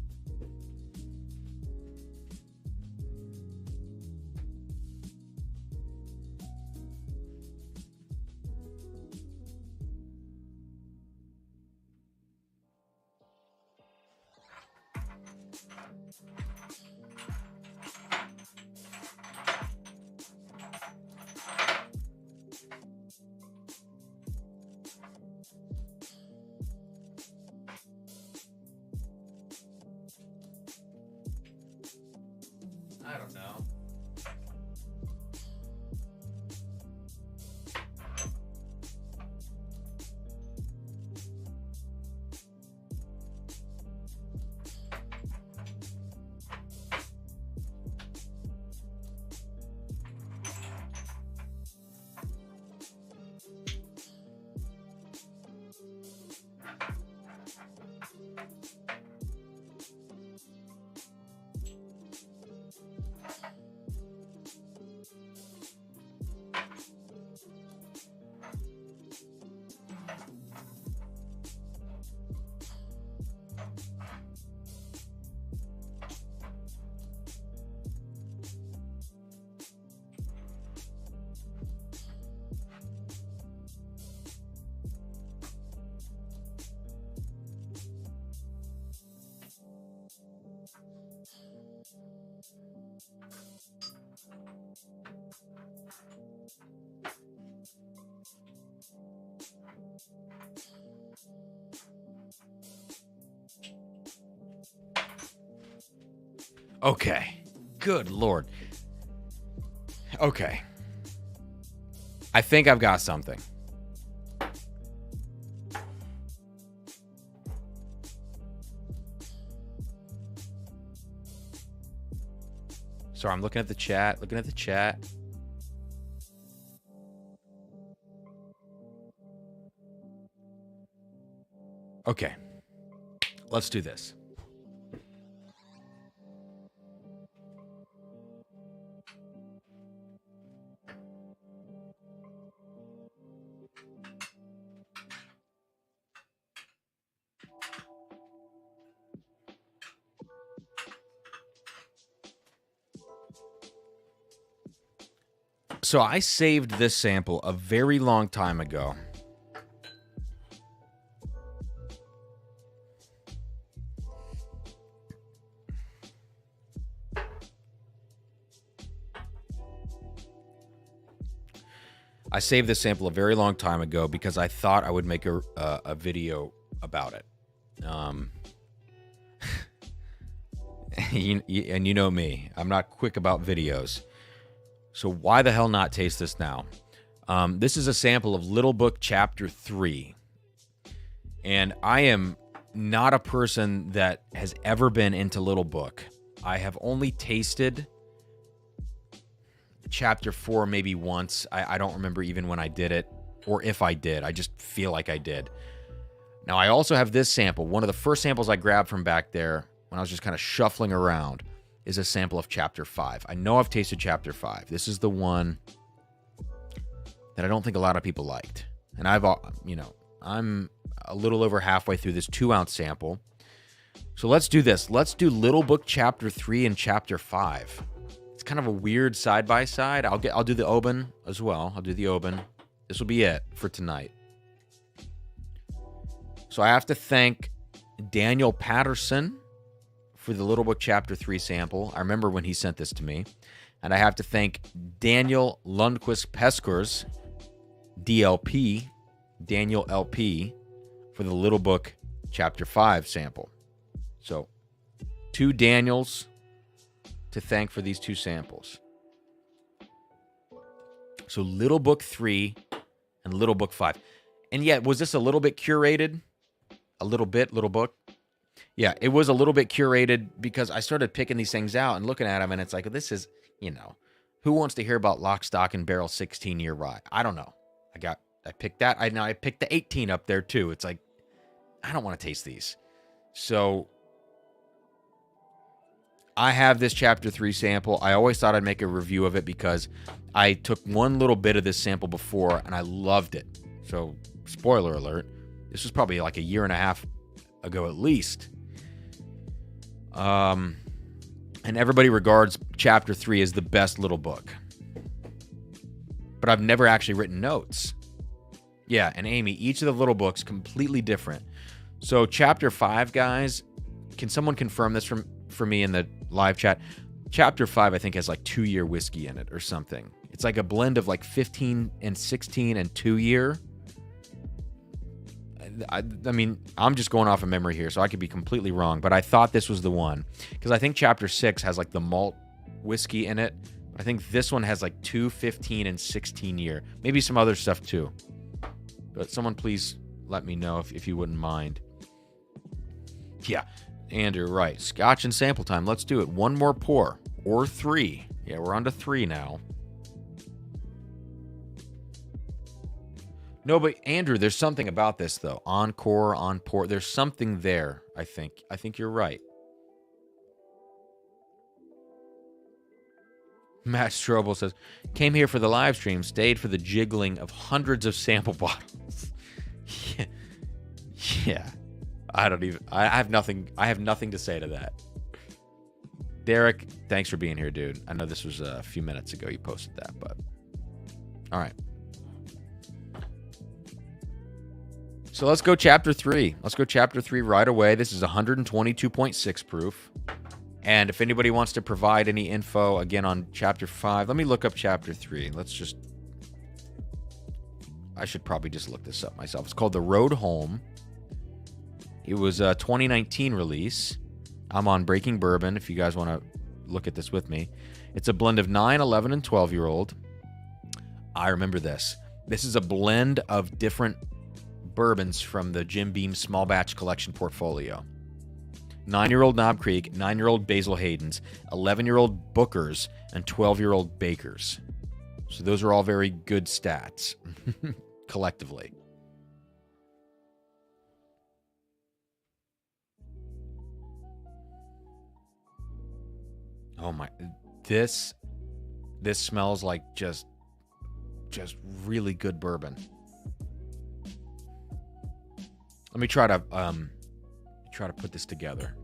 I don't know. Okay. Good Lord. Okay. I think I've got something. Sorry, I'm looking at the chat. Okay. Let's do this. So I saved this sample a very long time ago. I saved this sample a very long time ago because I thought I would make a video about it. And you know me, I'm not quick about videos. So why the hell not taste this now? This is a sample of Little Book Chapter 3. And I am not a person that has ever been into Little Book. I have only tasted Chapter 4 maybe once. I don't remember even when I did it, or if I did. I just feel like I did. Now, I also have this sample. One of the first samples I grabbed from back there when I was just kind of shuffling around is a sample of Chapter 5. I know I've tasted Chapter 5. This is the one that I don't think a lot of people liked. And I'm a little over halfway through this 2-ounce sample. So let's do this. Let's do Little Book Chapter 3 and Chapter 5. It's kind of a weird side-by-side. I'll do the Oban as well. I'll do the Oban. This will be it for tonight. So I have to thank Daniel Patterson for the Little Book Chapter 3 sample. I remember when he sent this to me. And I have to thank Daniel Lundquist Peskers DLP, Daniel LP, for the Little Book Chapter 5 sample. So 2 Daniels to thank for these 2 samples. So Little Book 3 and Little Book 5. And yet, was this a little bit curated? A little bit, Little Book? Yeah, it was a little bit curated because I started picking these things out and looking at them, and it's like, this is, who wants to hear about Lock, Stock, and Barrel 16-year rye? I don't know. I picked that. I picked the 18 up there, too. It's like, I don't want to taste these. So I have this Chapter 3 sample. I always thought I'd make a review of it because I took one little bit of this sample before, and I loved it. So, spoiler alert, this was probably like a year and a half ago at least. And everybody regards Chapter 3 as the best Little Book. But I've never actually written notes. Yeah, and Amy, each of the Little Books completely different. So Chapter 5, guys, can someone confirm this for me in the live chat? Chapter 5, I think, has like 2-year whiskey in it or something. It's like a blend of like 15 and 16 and 2-year. I mean, I'm just going off of memory here, so I could be completely wrong, but I thought this was the one because I think Chapter 6 has like the malt whiskey in it. I think this one has like 2, 15, and 16-year. Maybe some other stuff too. But someone please let me know if you wouldn't mind. Yeah, Andrew, right. Scotch and sample time. Let's do it. 1 more pour. Or 3. Yeah, we're on to 3 now. No, but Andrew, there's something about this, though. Encore, on pour. There's something there, I think. I think you're right. Matt Strobel says, came here for the live stream, stayed for the jiggling of hundreds of sample bottles. Yeah. I have nothing to say to that. Derek, thanks for being here, dude. I know this was a few minutes ago you posted that, but all right. So let's go Chapter 3. Let's go Chapter 3 right away. This is 122.6 proof. And if anybody wants to provide any info, again, on Chapter 5, let me look up Chapter 3. I should probably just look this up myself. It's called The Road Home. It was a 2019 release. I'm on Breaking Bourbon if you guys want to look at this with me. It's a blend of 9, 11, and 12-year-old. I remember this. This is a blend of different bourbons from the Jim Beam Small Batch Collection portfolio. 9-year-old Knob Creek, 9-year-old Basil Hayden's, 11-year-old Booker's, and 12-year-old Baker's. So those are all very good stats, collectively. Oh my, this smells like just really good bourbon. Let me try to put this together.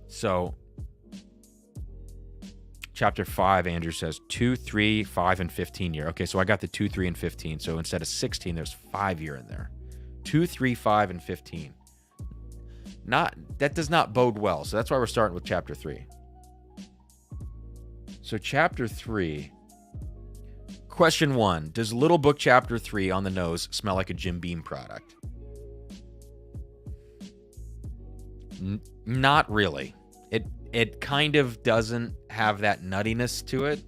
So, Chapter 5, Andrew says 2, 3, 5, and 15 year. Okay, so I got the 2, 3, and 15. So instead of 16, there's 5 year in there. 2, 3, 5, and 15. That does not bode well. So that's why we're starting with Chapter 3. So Chapter 3. Question 1. Does Little Book Chapter 3 on the nose smell like a Jim Beam product? Not really. It kind of doesn't have that nuttiness to it.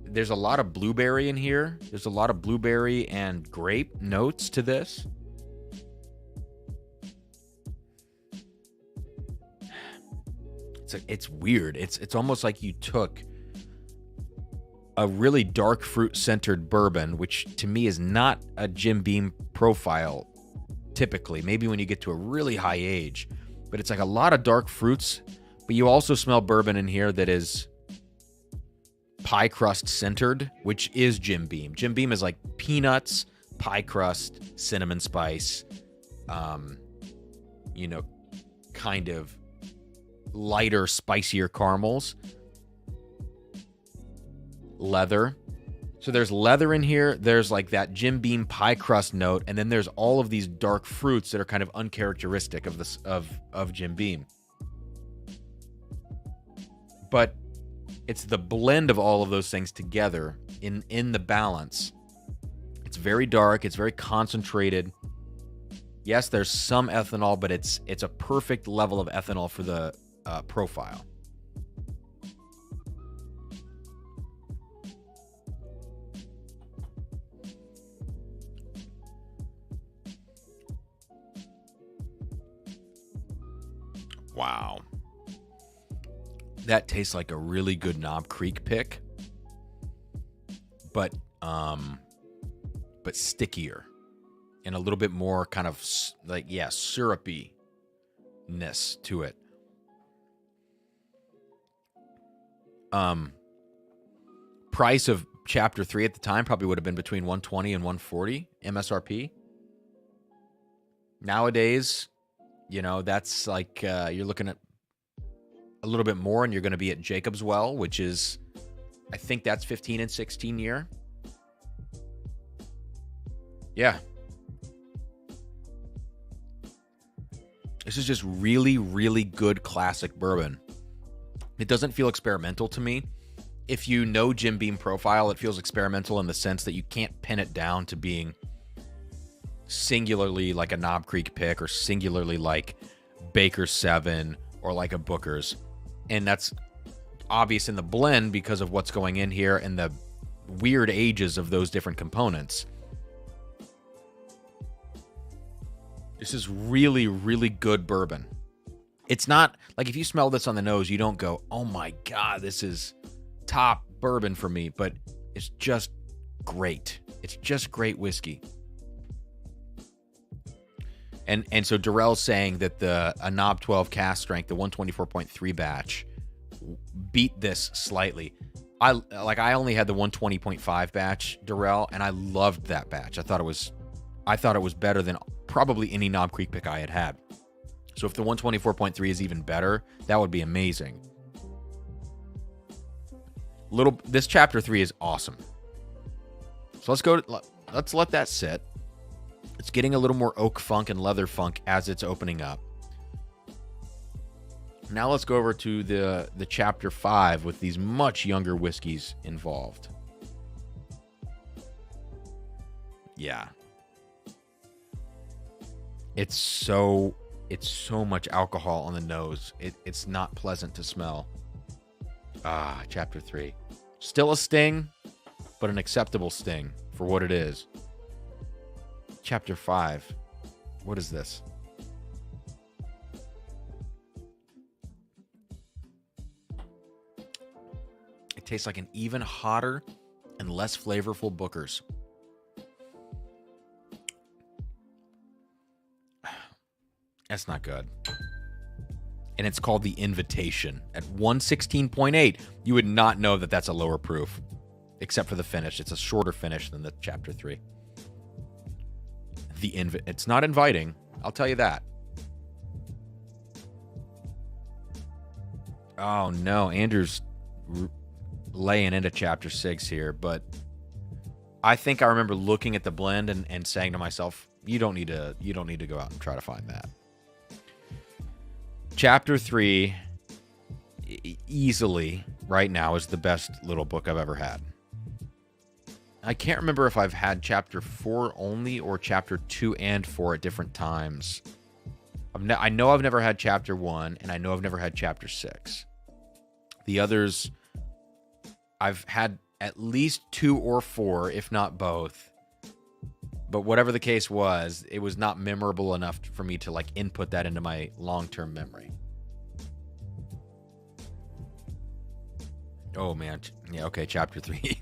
There's a lot of blueberry in here. There's a lot of blueberry and grape notes to this. It's weird. It's almost like you took a really dark fruit-centered bourbon, which to me is not a Jim Beam profile typically, maybe when you get to a really high age, but it's like a lot of dark fruits, but you also smell bourbon in here that is pie crust centered, which is Jim Beam. Jim Beam is like peanuts, pie crust, cinnamon spice, kind of lighter, spicier caramels, leather. So there's leather in here, there's like that Jim Beam pie crust note, and then there's all of these dark fruits that are kind of uncharacteristic of this of Jim Beam. But it's the blend of all of those things together in the balance It's very dark. It's very concentrated. Yes, there's some ethanol, but it's a perfect level of ethanol for the profile. Wow. That tastes like a really good Knob Creek pick, but stickier and a little bit more kind of like, yeah, syrupiness to it. Price of chapter 3 at the time probably would have been between 120 and 140 MSRP. Nowadays, you know, that's like you're looking at a little bit more, and you're going to be at Jacob's Well, which is, I think that's 15 and 16 year. Yeah. This is just really, really good classic bourbon. It doesn't feel experimental to me. If you know Jim Beam profile, it feels experimental in the sense that you can't pin it down to being singularly like a Knob Creek pick or singularly like Baker's 7 or like a Booker's. And that's obvious in the blend because of what's going in here and the weird ages of those different components. This is really, really good bourbon. It's not like if you smell this on the nose, you don't go, oh my God, this is top bourbon for me, but it's just great. It's just great whiskey. And so Durrell's saying that a Knob 12 cask strength, the 124.3 batch, beat this slightly. I only had the 120.5 batch, Durrell, and I loved that batch. I thought it was better than probably any Knob Creek pick I had had. So if the 124.3 is even better, that would be amazing. This chapter 3 is awesome. So let's let that sit. It's getting a little more oak funk and leather funk as it's opening up. Now let's go over to the chapter 5 with these much younger whiskeys involved. Yeah. It's so much alcohol on the nose. It's not pleasant to smell. Chapter 3. Still a sting, but an acceptable sting for what it is. Chapter 5. What is this? It tastes like an even hotter and less flavorful Booker's. That's not good. And it's called The Invitation. At 116.8, you would not know that that's a lower proof, except for the finish. It's a shorter finish than the chapter 3. It's not inviting, I'll tell you that. Oh no, Andrew's laying into chapter 6 here, but I think I remember looking at the blend and saying to myself, you don't need to go out and try to find that. Chapter 3 easily right now is the best little book I've ever had. I can't remember if I've had chapter 4 only or chapter 2 and 4 at different times. I know I've never had chapter 1, and I know I've never had chapter 6. The others, I've had at least 2 or 4, if not both. But whatever the case was, it was not memorable enough for me to like input that into my long-term memory. Oh man. Yeah, okay, chapter 3.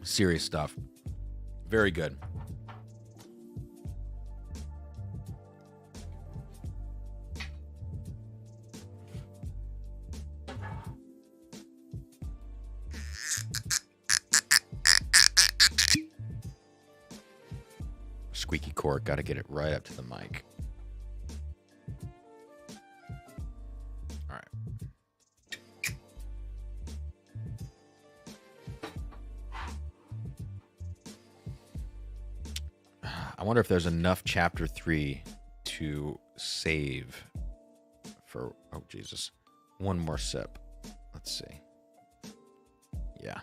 Serious stuff. Very good. Squeaky cork, got to get it right up to the mic. All right. I wonder if there's enough chapter 3 to save for, oh Jesus, one more sip. Let's see. Yeah.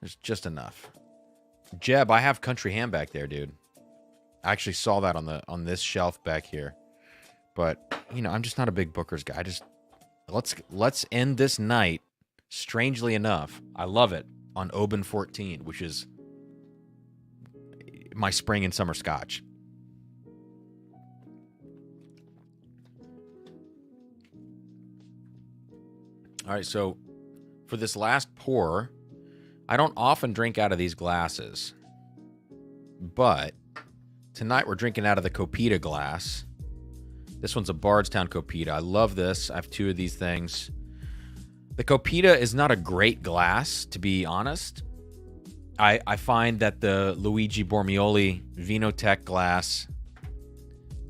There's just enough. Jeb, I have Country Ham back there, dude. I actually saw that on this shelf back here. But, you know, I'm just not a big Booker's guy. Let's end this night, strangely enough, I love it, on Oban 14, which is my spring and summer scotch. All right, so for this last pour, I don't often drink out of these glasses, but tonight we're drinking out of the Copita glass. This one's a Bardstown Copita. I love this. I have 2 of these things. The Copita is not a great glass, to be honest. I find that the Luigi Bormioli Vinoteque glass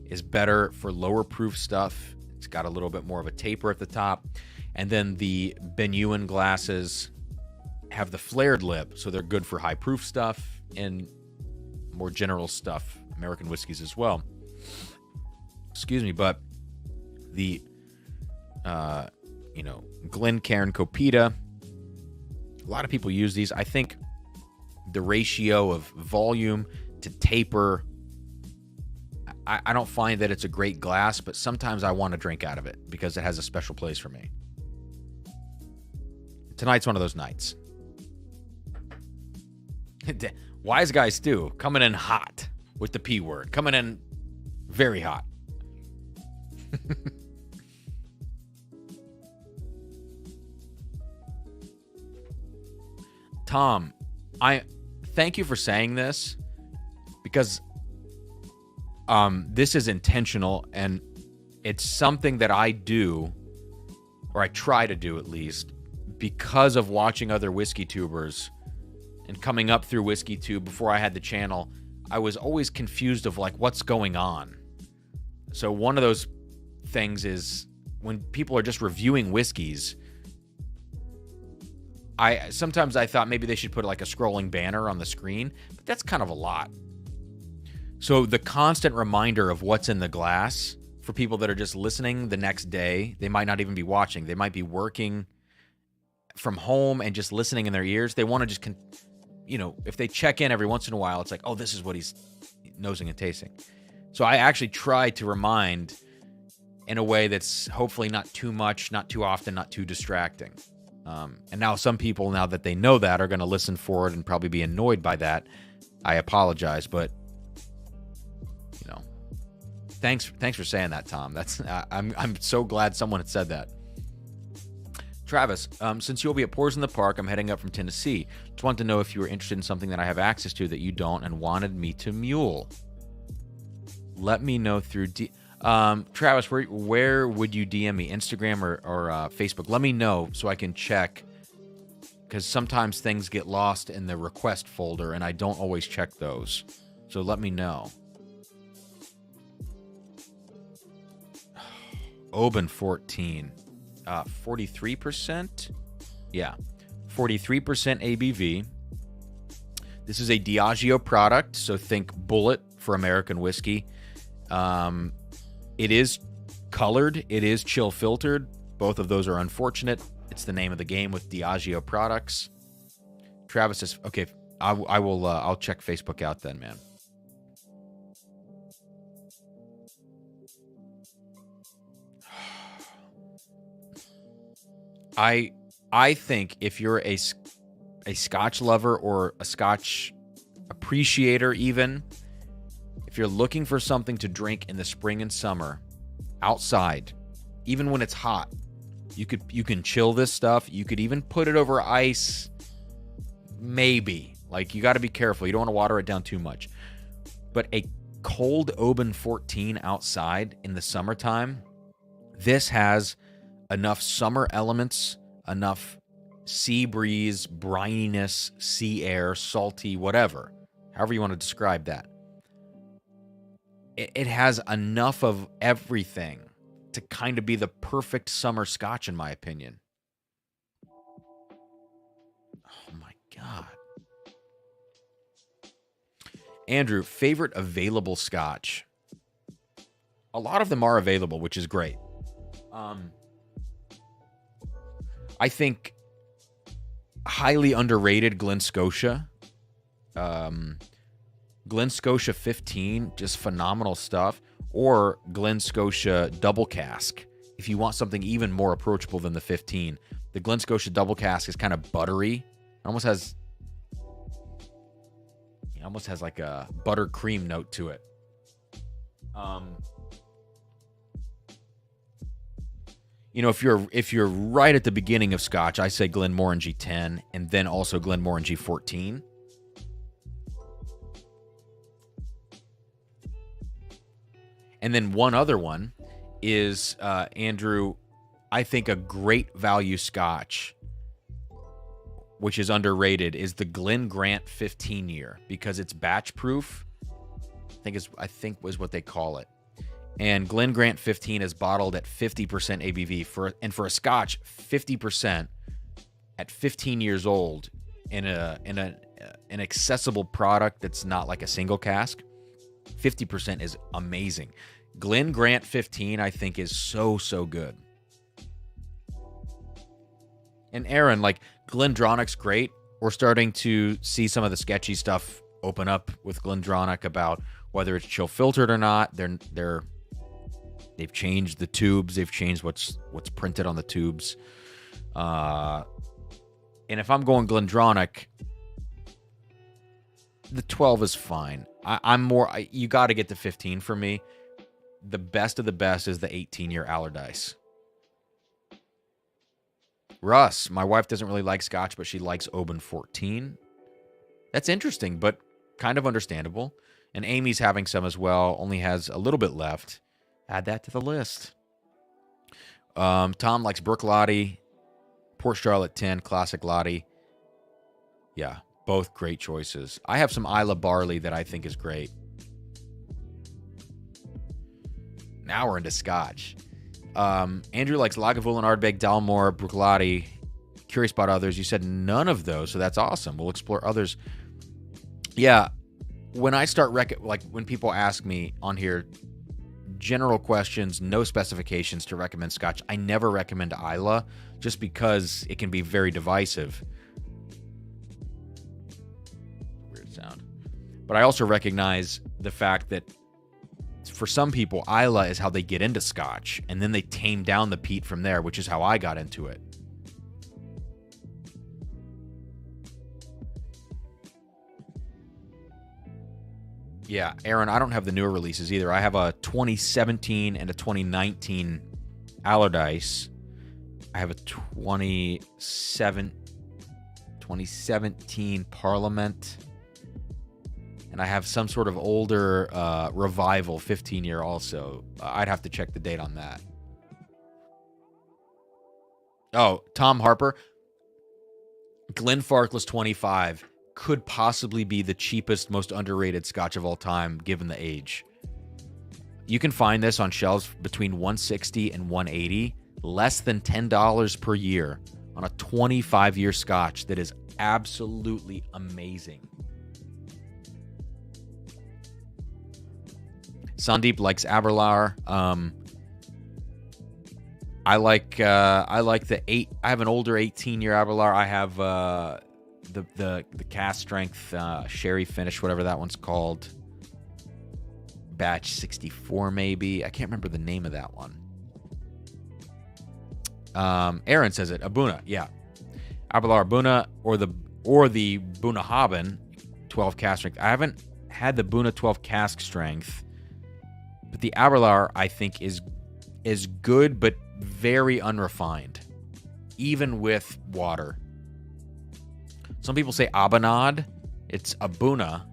is better for lower proof stuff. It's got a little bit more of a taper at the top. And then the Bennuaine glasses have the flared lip, so they're good for high proof stuff and more general stuff, American whiskeys as well. Excuse me, but the Glencairn Copita, a lot of people use these. I think the ratio of volume to taper, I don't find that it's a great glass, but sometimes I want to drink out of it because it has a special place for me. Tonight's one of those nights. Wise Guy Stew coming in hot with the P word. Coming in very hot. Tom, I thank you for saying this because this is intentional and it's something that I do, or I try to do at least, because of watching other whiskey tubers and coming up through Whiskey Tube before I had the channel. I was always confused of like what's going on. So one of those things is when people are just reviewing whiskeys, sometimes I thought maybe they should put like a scrolling banner on the screen, but that's kind of a lot. So the constant reminder of what's in the glass for people that are just listening the next day, they might not even be watching. They might be working from home and just listening in their ears. They want to just, if they check in every once in a while, it's like, oh, this is what he's nosing and tasting. So I actually try to remind in a way that's hopefully not too much, not too often, not too distracting. And now some people, now that they know that, are going to listen for it and probably be annoyed by that. I apologize, but thanks for saying that, Tom. That's I'm so glad someone had said that. Travis, since you'll be at Pours in the Park, I'm heading up from Tennessee. Just wanted to know if you were interested in something that I have access to that you don't and wanted me to mule. Let me know through Travis, where would you DM me? Instagram or Facebook? Let me know so I can check, because sometimes things get lost in the request folder and I don't always check those. So let me know. Oban 14. 43%? Yeah. 43% ABV. This is a Diageo product, so think Bullet for American whiskey. It is colored. It is chill filtered. Both of those are unfortunate. It's the name of the game with Diageo products. Travis says, okay, I will. I'll check Facebook out then, man. I think if you're a Scotch lover or a Scotch appreciator, even if you're looking for something to drink in the spring and summer outside, even when it's hot, you can chill this stuff. You could even put it over ice. Maybe. Like, you got to be careful. You don't want to water it down too much. But a cold Oban 14 outside in the summertime, this has enough summer elements, enough sea breeze, brininess, sea air, salty, whatever. However you want to describe that. It has enough of everything to kind of be the perfect summer scotch, in my opinion. Oh my God. Andrew, favorite available scotch? A lot of them are available, which is great. I think highly underrated Glen Scotia. Glen Scotia 15, just phenomenal stuff. Or Glen Scotia Double Cask, if you want something even more approachable than the 15. The Glen Scotia Double Cask is kind of buttery. It almost has like a buttercream note to it. If you're right at the beginning of Scotch, I say Glenmorangie 10 and then also Glenmorangie 14. And then one other one is, Andrew, I think a great value Scotch, which is underrated, is the Glen Grant 15 year, because it's batch proof. I think was what they call it. And Glen Grant 15 is bottled at 50% ABV for a Scotch, 50% at 15 years old in an accessible product that's not like a single cask. 50% is amazing. Glen Grant 15, I think, is so good. And Aaron, like, Glendronic's great. We're starting to see some of the sketchy stuff open up with Glendronic about whether it's chill filtered or not. They've changed the tubes. They've changed what's printed on the tubes. And if I'm going Glendronic, the 12 is fine. You got to get the 15 for me. The best of the best is the 18-year Allardyce. Russ, my wife doesn't really like Scotch, but she likes Oban 14. That's interesting, but kind of understandable. And Amy's having some as well. Only has a little bit left. Add that to the list. Tom likes Brook Lottie, Port Charlotte 10, Classic Lottie. Yeah, both great choices. I have some Isla Barley that I think is great. Now we're into Scotch. Andrew likes Lagavulin, Ardbeg, Dalmore, Brook Lottie. Curious about others. You said none of those, so that's awesome. We'll explore others. Yeah, when I start when people ask me on here, general questions, no specifications to recommend Scotch, I never recommend Isla just because it can be very divisive. Weird sound. But I also recognize the fact that for some people, Isla is how they get into Scotch, and then they tame down the peat from there, which is how I got into it. Yeah, Aaron, I don't have the newer releases either. I have a 2017 and a 2019 Allardyce. I have a 2017 Parliament. And I have some sort of older Revival 15-year also. I'd have to check the date on that. Oh, Tom Harper. Glenfarclas 25 could possibly be the cheapest, most underrated Scotch of all time, given the age. You can find this on shelves between $160 and $180, less than $10 per year on a 25-year Scotch that is absolutely amazing. Sandeep likes Aberlour. I like the 8. I have an older 18-year Aberlour. I have the cast strength sherry finish, whatever that one's called. Batch 64 maybe. I can't remember the name of that one. Aaron says it. Abuna, yeah. Aberlour Abuna or the Bunnahabhain 12 cask strength. I haven't had the Buna 12 cask strength, but the Aberlour I think is good but very unrefined, even with water. Some people say Abanad. It's Abuna,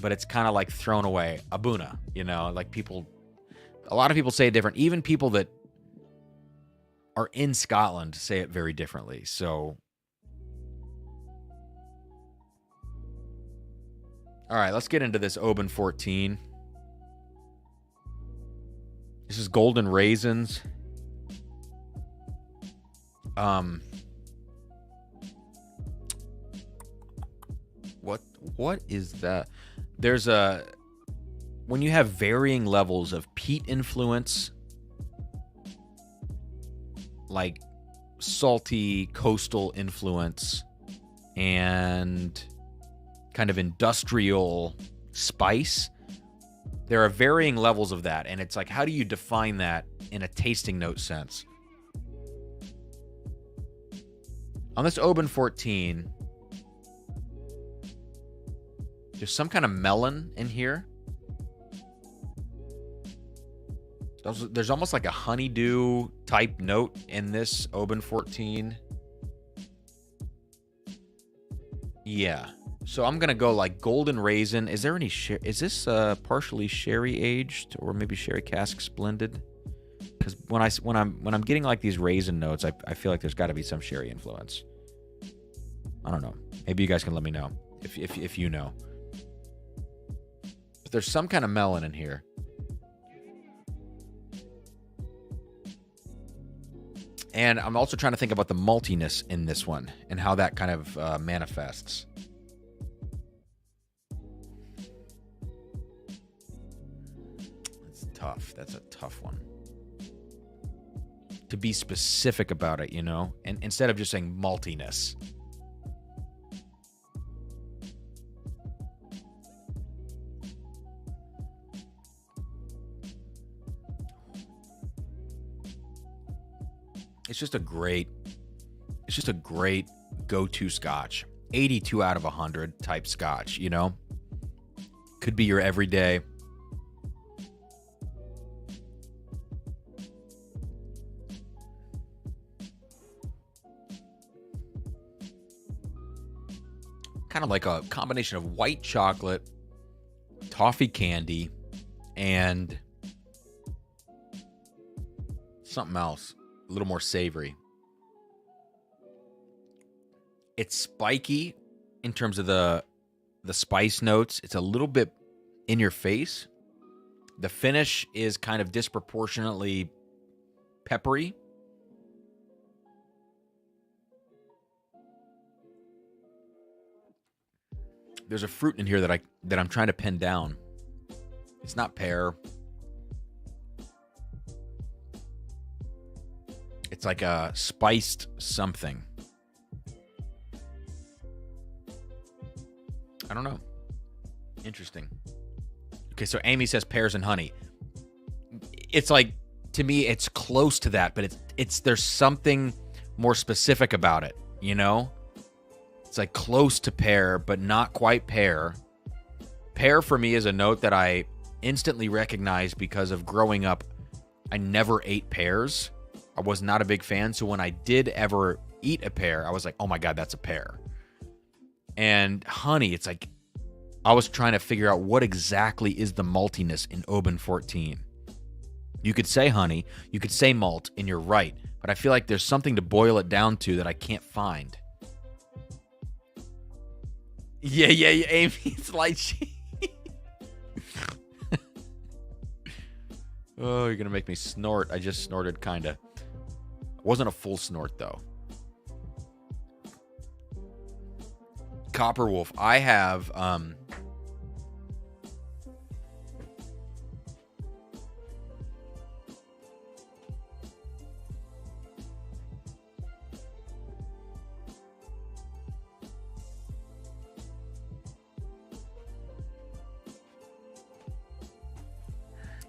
but it's kind of like thrown away. Abuna, like a lot of people say it different. Even people that are in Scotland say it very differently. So, all right, let's get into this Oban 14. This is Golden Raisins. What is that? There's when you have varying levels of peat influence, like salty coastal influence, and kind of industrial spice. There are varying levels of that, and it's like, how do you define that in a tasting note sense? On this Oban 14, there's some kind of melon in here. There's almost like a honeydew type note in this Oban 14. Yeah. So I'm going to go like golden raisin. Is there any is this partially sherry aged or maybe sherry cask blended? Cuz when I'm getting like these raisin notes, I feel like there's got to be some sherry influence. I don't know. Maybe you guys can let me know if you know. But there's some kind of melon in here. And I'm also trying to think about the maltiness in this one and how that kind of manifests. It's tough. That's a tough one. To be specific about it, you know? And instead of just saying maltiness. It's just a great go-to scotch. 82 out of 100 type scotch, you know? Could be your everyday. Kind of like a combination of white chocolate, toffee candy, and something else. A little more savory. It's spiky in terms of the spice notes. It's a little bit in your face. The finish is kind of disproportionately peppery. There's a fruit in here that I'm trying to pin down. It's not pear. It's like a spiced something. I don't know. Interesting. Okay, so Amy says pears and honey. It's like, to me, it's close to that, but it's there's something more specific about it, you know? It's like close to pear, but not quite pear. Pear for me is a note that I instantly recognize because of growing up. I never ate pears. I was not a big fan, so when I did ever eat a pear, I was like, oh my God, that's a pear. And honey, it's like, I was trying to figure out what exactly is the maltiness in Oban 14. You could say honey, you could say malt, and you're right, but I feel like there's something to boil it down to that I can't find. Yeah, Amy, it's like oh, you're going to make me snort. I just snorted, kind of. Wasn't a full snort, though. Copper Wolf. I have,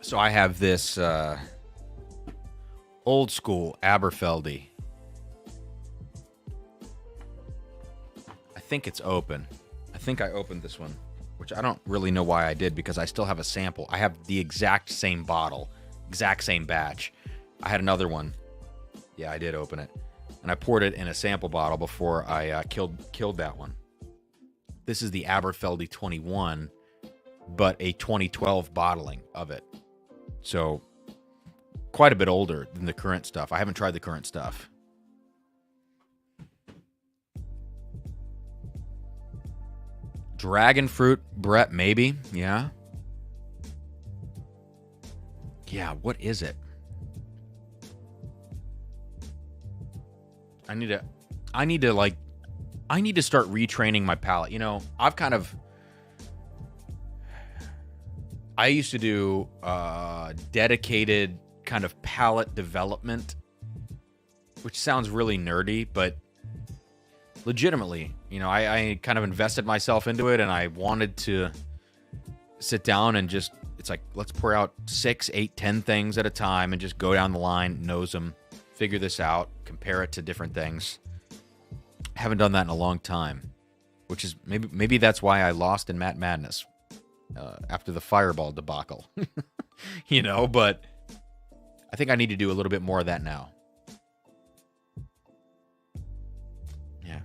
so I have this, old school Aberfeldy. I think it's open. I think I opened this one, which I don't really know why I did because I still have a sample. I have the exact same bottle, exact same batch. I had another one. Yeah, I did open it. And I poured it in a sample bottle before I killed that one. This is the Aberfeldy 21, but a 2012 bottling of it. So quite a bit older than the current stuff. I haven't tried the current stuff. Dragon fruit, Brett, maybe. Yeah. Yeah, what is it? I need to start retraining my palate. You know, I used to do dedicated kind of palate development, which sounds really nerdy, but legitimately, I kind of invested myself into it, and I wanted to sit down and just, it's like, let's pour out 6, 8, 10 things at a time and just go down the line, nose them, figure this out, compare it to different things. Haven't done that in a long time, which is maybe that's why I lost in Matt Madness after the Fireball debacle. But I think I need to do a little bit more of that now. Yeah.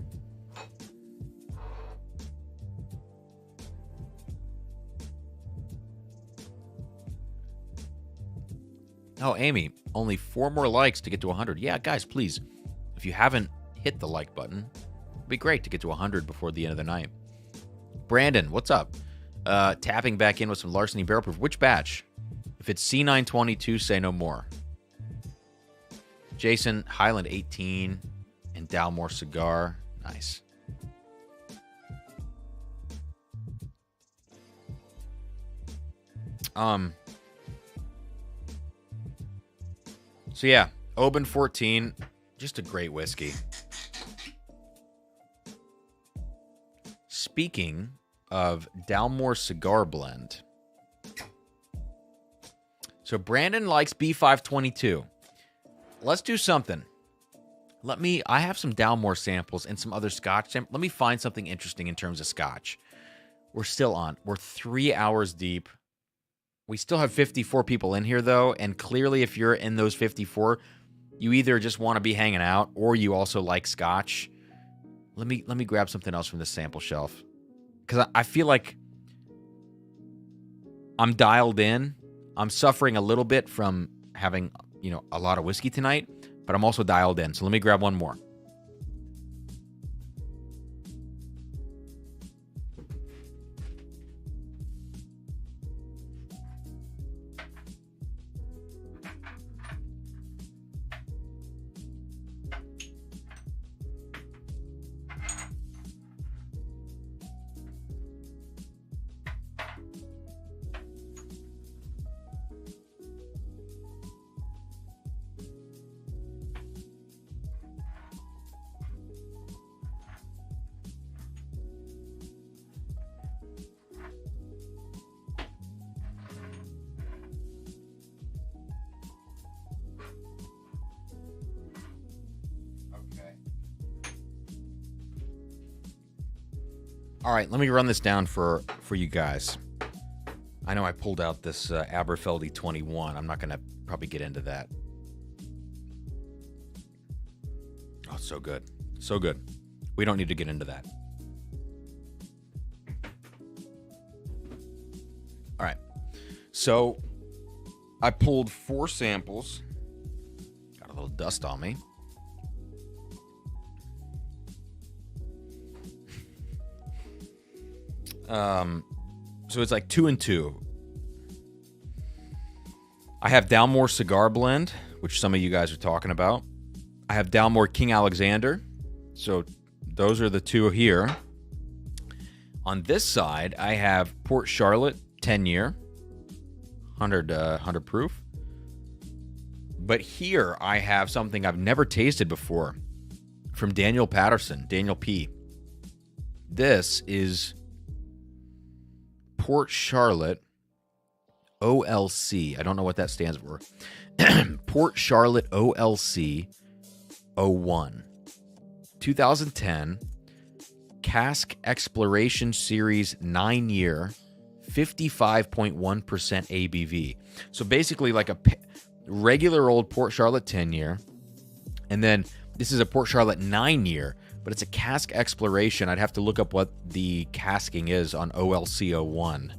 Oh, Amy, only 4 more likes to get to 100. Yeah, guys, please, if you haven't hit the like button, it'd be great to get to 100 before the end of the night. Brandon, what's up? Tapping back in with some Larceny Barrel Proof. Which batch? If it's C922, say no more. Jason, Highland 18 and Dalmore Cigar. Nice. So yeah, Oban 14, just a great whiskey. Speaking of Dalmore Cigar Blend. So Brandon likes B522. Let's do something. I have some Dalmore samples and some other Scotch. Let me find something interesting in terms of Scotch. We're 3 hours deep. We still have 54 people in here, though, and clearly if you're in those 54, you either just want to be hanging out or you also like Scotch. Let me grab something else from the sample shelf, because I feel like I'm dialed in. I'm suffering a little bit from having, a lot of whiskey tonight, but I'm also dialed in. So let me grab one more. All right, let me run this down for you guys. I know I pulled out this Aberfeldy 21. I'm not going to probably get into that. Oh, so good. So good. We don't need to get into that. All right. So I pulled 4 samples. Got a little dust on me. So it's like 2 and 2. I have Dalmore Cigar Blend, which some of you guys are talking about. I have Dalmore King Alexander. So those are the 2 here. On this side, I have Port Charlotte 10-year, 100 proof. But here I have something I've never tasted before from Daniel Patterson, Daniel P. This is Port Charlotte OLC. I don't know what that stands for. Port Charlotte OLC 01. 2010 Cask Exploration Series 9-year, 55.1% ABV. So basically like a regular old Port Charlotte 10-year. And then this is a Port Charlotte 9-year, but it's a cask exploration. I'd have to look up what the casking is on OLC 01.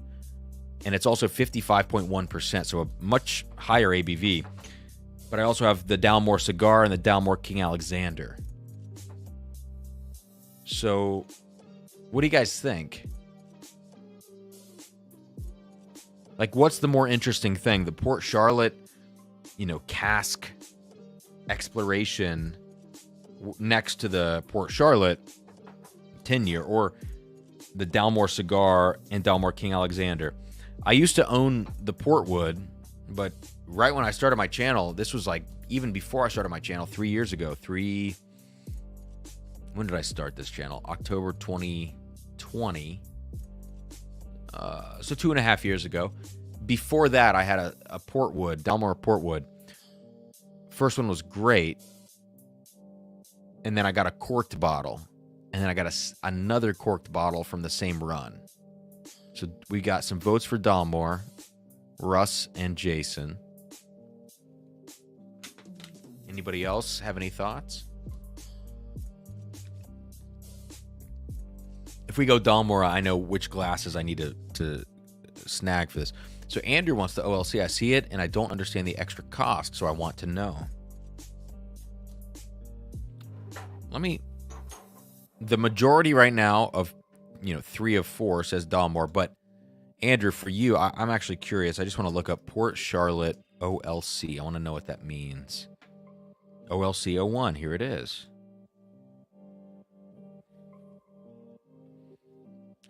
And it's also 55.1%, so a much higher ABV. But I also have the Dalmore Cigar and the Dalmore King Alexander. So, what do you guys think? Like, what's the more interesting thing? The Port Charlotte, cask exploration next to the Port Charlotte 10-year, or the Dalmore Cigar and Dalmore King Alexander. I used to own the Portwood, but right when I started my channel, this was like even before I started my channel 3 years ago. When did I start this channel? October 2020. So 2.5 years ago. Before that, I had a Portwood, Dalmore Portwood. First one was great. And then I got a corked bottle. And then I got another corked bottle from the same run. So we got some votes for Dalmore, Russ, and Jason. Anybody else have any thoughts? If we go Dalmore, I know which glasses I need to snag for this. So Andrew wants the OLC. I see it, and I don't understand the extra cost, so I want to know. The majority right now of, 3 of 4 says Dalmore, but Andrew, for you, I'm actually curious. I just want to look up Port Charlotte OLC. I want to know what that means. OLC 01, here it is.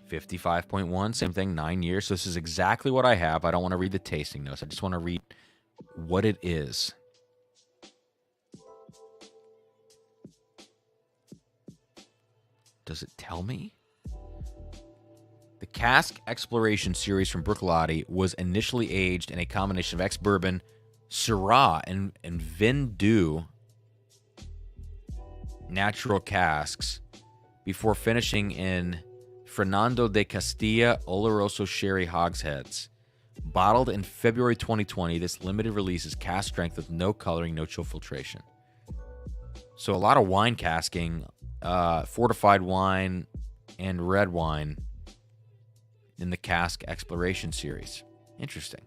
55.1, same thing, 9 years. So this is exactly what I have. I don't want to read the tasting notes. I just want to read what it is. Does it tell me? The Cask Exploration series from Bruichladdich was initially aged in a combination of ex-bourbon, Syrah, and Vin Doux natural casks before finishing in Fernando de Castilla Oloroso sherry hogsheads. Bottled in February 2020, this limited release is cask strength with no coloring, no chill filtration. So a lot of wine casking, fortified wine and red wine in the Cask Exploration series. Interesting.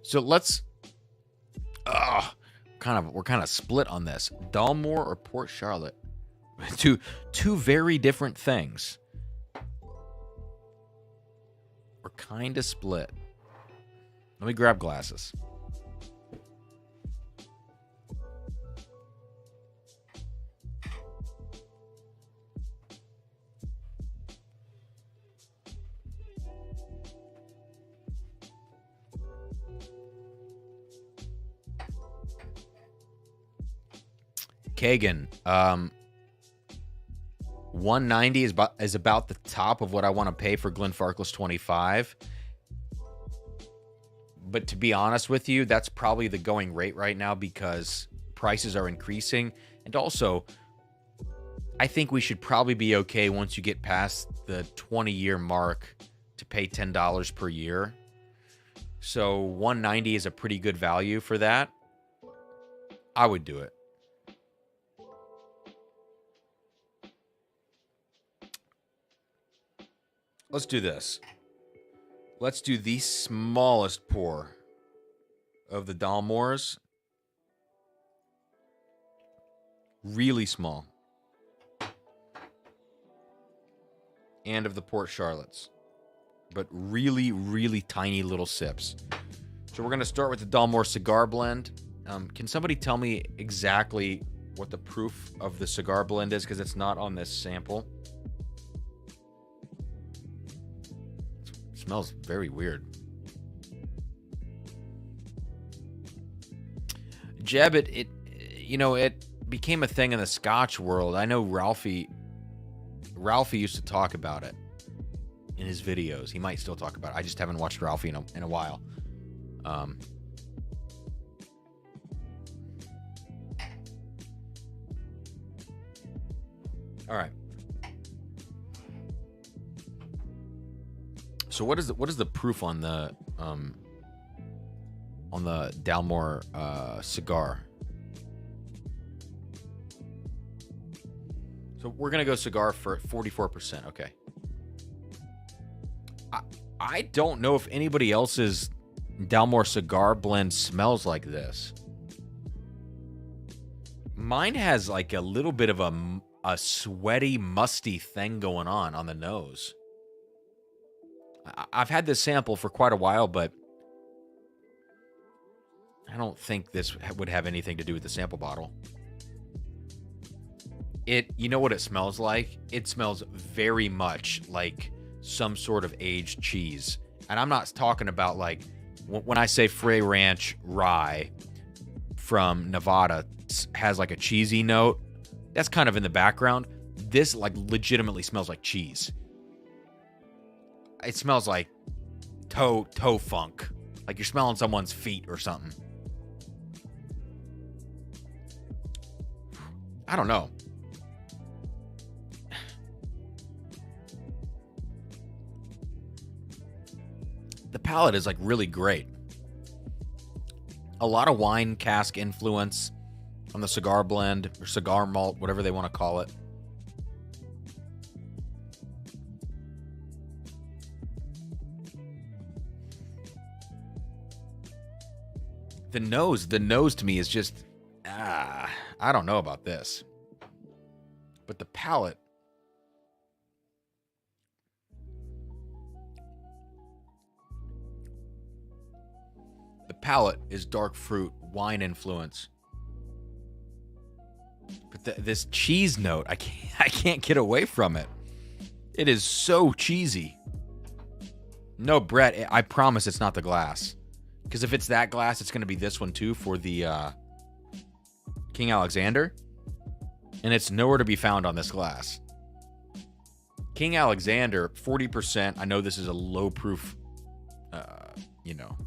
So let's we're kind of split on this. Dalmore or Port Charlotte? Two very different things. We're kind of split. Let me grab glasses. Kagan, 190 is about the top of what I want to pay for Glenfarclas 25. But to be honest with you, that's probably the going rate right now because prices are increasing. And also, I think we should probably be okay once you get past the 20-year mark to pay $10 per year. So 190 is a pretty good value for that. I would do it. Let's do this. Let's do the smallest pour of the Dalmores. Really small. And of the Port Charlottes. But really, really tiny little sips. So we're going to start with the Dalmore Cigar Blend. Can somebody tell me exactly what the proof of the cigar blend is? Because it's not on this sample. Smells very weird. Jeb, it became a thing in the Scotch world. I know Ralphie used to talk about it in his videos. He might still talk about it. I just haven't watched Ralphie in a while. All right. So what is the proof on the Dalmore cigar? So we're gonna go cigar for 44%. Okay. I don't know if anybody else's Dalmore cigar blend smells like this. Mine has like a little bit of a sweaty, musty thing going on the nose. I've had this sample for quite a while, but I don't think this would have anything to do with the sample bottle. You know what it smells like? It smells very much like some sort of aged cheese. And I'm not talking about like, when I say Frey Ranch rye, from Nevada has like a cheesy note. That's kind of in the background. This like legitimately smells like cheese. It smells like toe funk. Like you're smelling someone's feet or something. I don't know. The palate is like really great. A lot of wine cask influence on the cigar blend or cigar malt, whatever they want to call it. The nose to me is just, I don't know about this. But the palate, is dark fruit, wine influence. But this cheese note, I can't get away from it. It is so cheesy. No, Brett, I promise it's not the glass. Because if it's that glass, it's going to be this one too for the King Alexander. And it's nowhere to be found on this glass. King Alexander, 40%. I know this is a low proof,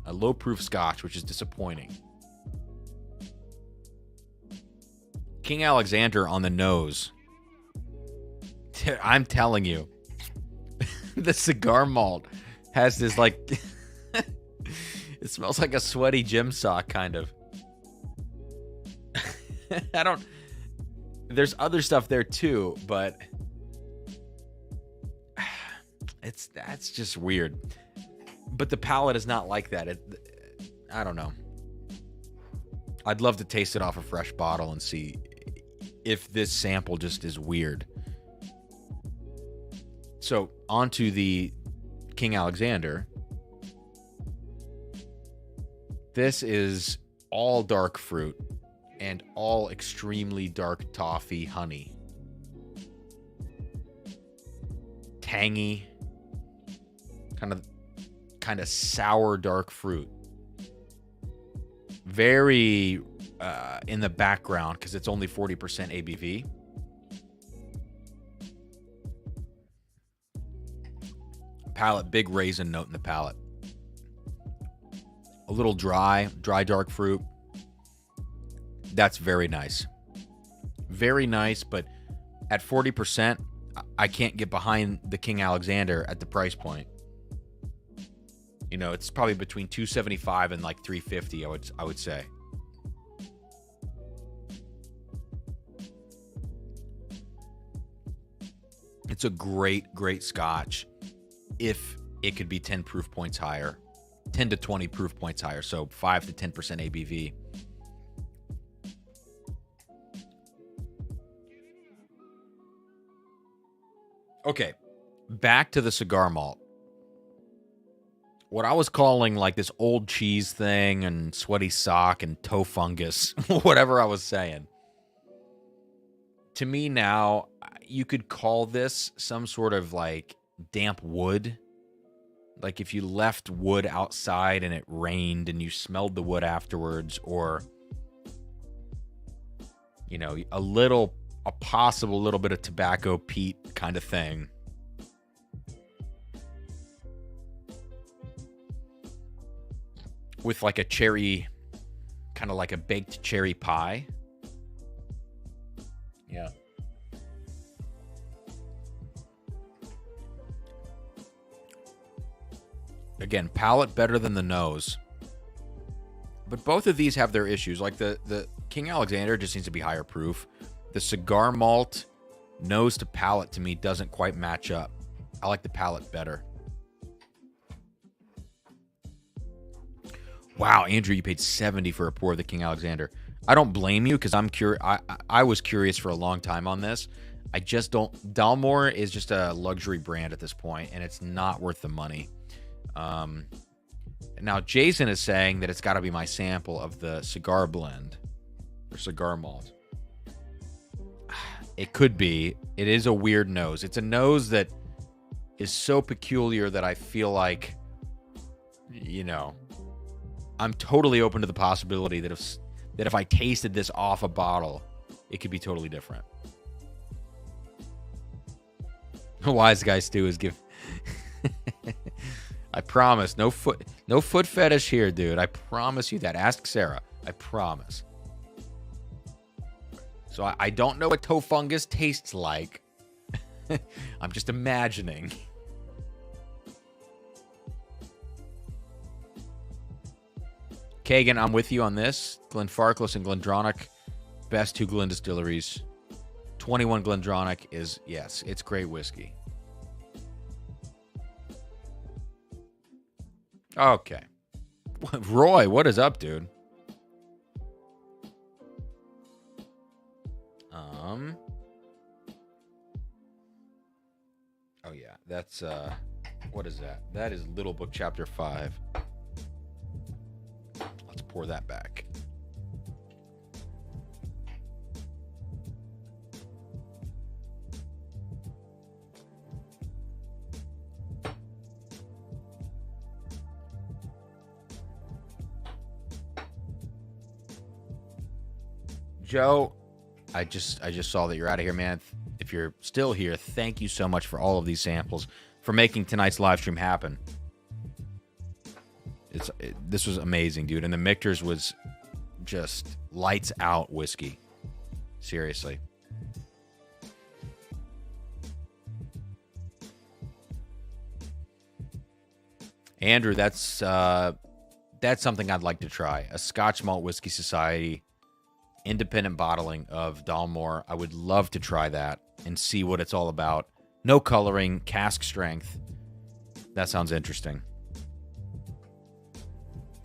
a low proof Scotch, which is disappointing. King Alexander on the nose. I'm telling you, the cigar malt has this like, it smells like a sweaty gym sock kind of. There's other stuff there too, but that's just weird. But the palate is not like that. I don't know. I'd love to taste it off a fresh bottle and see if this sample just is weird. So, on to the King Alexander. This is all dark fruit and all extremely dark toffee honey. Tangy, kind of sour dark fruit. Very in the background because it's only 40% ABV. Palate, big raisin note in the palate. A little dry dark fruit. That's very nice. Very nice, but at 40%, I can't get behind the King Alexander at the price point. You know, it's probably between $275 and like $350, I would say. It's a great Scotch if it could be 10 proof points higher. 10 to 20 proof points higher, so 5 to 10% ABV. Okay, back to the cigar malt. What I was calling like this old cheese thing and sweaty sock and toe fungus, whatever I was saying. To me now, you could call this some sort of like damp wood. Like if you left wood outside and it rained and you smelled the wood afterwards, or, you know, a possible little bit of tobacco peat kind of thing. With like a cherry, kind of like a baked cherry pie. Yeah. Again, palate better than the nose. But both of these have their issues. Like the King Alexander just needs to be higher proof. The cigar malt nose to palate to me doesn't quite match up. I like the palate better. Wow, Andrew, you paid $70 for a pour of the King Alexander. I don't blame you because I'm curious. I was curious for a long time on this. I just don't. Dalmore is just a luxury brand at this point, and it's not worth the money. Now Jason is saying that it's got to be my sample of the cigar blend or cigar malt. It could be. It is a weird nose. It's a nose that is so peculiar that I feel like, you know, I'm totally open to the possibility that if that if I tasted this off a bottle, it could be totally different. Wise guy Stu is give. I promise, no foot fetish here, dude. I promise you that. Ask Sarah. I promise. So I don't know what toe fungus tastes like. I'm just imagining. Kagan, I'm with you on this. Glenfarclas and Glendronach, best two Glen distilleries. 21 Glendronach is, yes, it's great whiskey. Okay. Roy, what is up, dude? Oh yeah, that's what is that? That is Little Book Chapter 5. Let's pour that back. Joe, I just saw that you're out of here, man. If you're still here, thank you so much for all of these samples, for making tonight's live stream happen. This was amazing, dude. And the Michter's was just lights out whiskey. Seriously. Andrew, that's something I'd like to try. A Scotch Malt Whiskey Society independent bottling of Dalmore. I would love to try that and see what it's all about. No coloring, cask strength. That sounds interesting.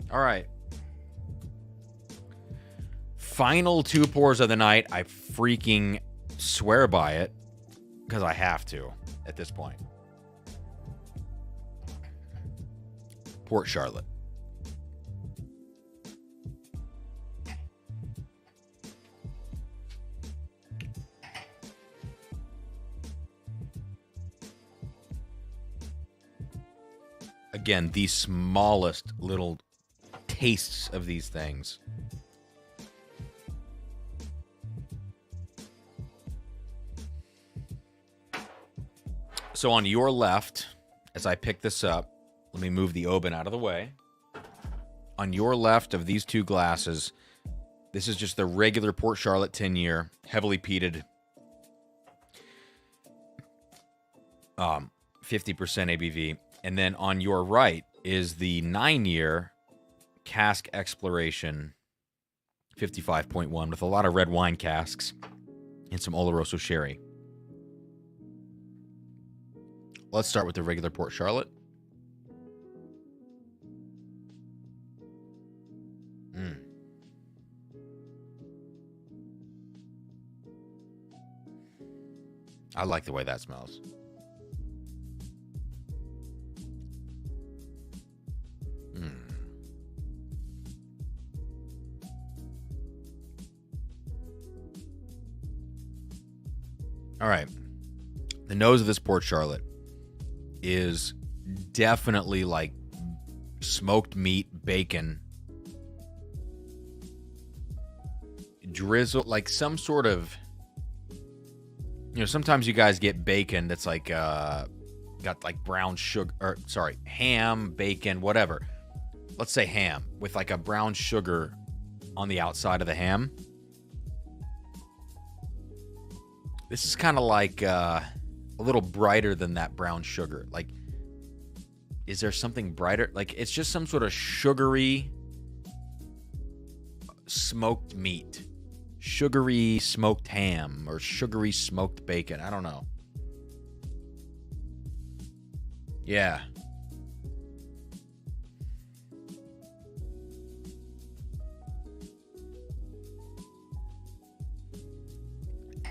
All right. Final two pours of the night. I freaking swear by it because I have to at this point. Port Charlotte. Again, the smallest little tastes of these things. So on your left, as I pick this up, let me move the Oban out of the way. On your left of these two glasses, this is just the regular Port Charlotte 10-year, heavily peated, 50% ABV. And then on your right is the 9-year cask exploration, 55.1, with a lot of red wine casks and some Oloroso sherry. Let's start with the regular Port Charlotte. I like the way that smells. All right. The nose of this Port Charlotte is definitely like smoked meat, bacon, drizzle, like some sort of, you know, sometimes you guys get bacon that's like, got like brown sugar, or sorry, ham, bacon, whatever. Let's say ham with like a brown sugar on the outside of the ham. This is kind of like a little brighter than that brown sugar. Like, is there something brighter? Like, it's just some sort of sugary smoked meat. Sugary smoked ham or sugary smoked bacon. I don't know. Yeah.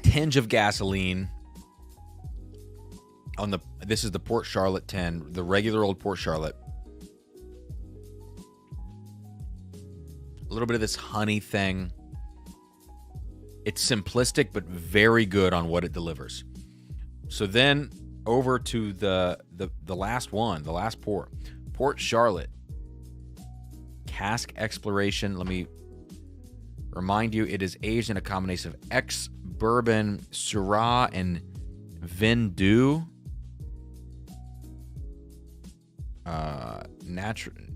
Tinge of gasoline on the, this is the Port Charlotte 10, the regular old Port Charlotte. A little bit of this honey thing. It's simplistic but very good on what it delivers. So then over to the last one, the last pour. Port Charlotte cask exploration. Let me Remind you, it is aged in a combination of ex-bourbon, Syrah, and Vin Doux.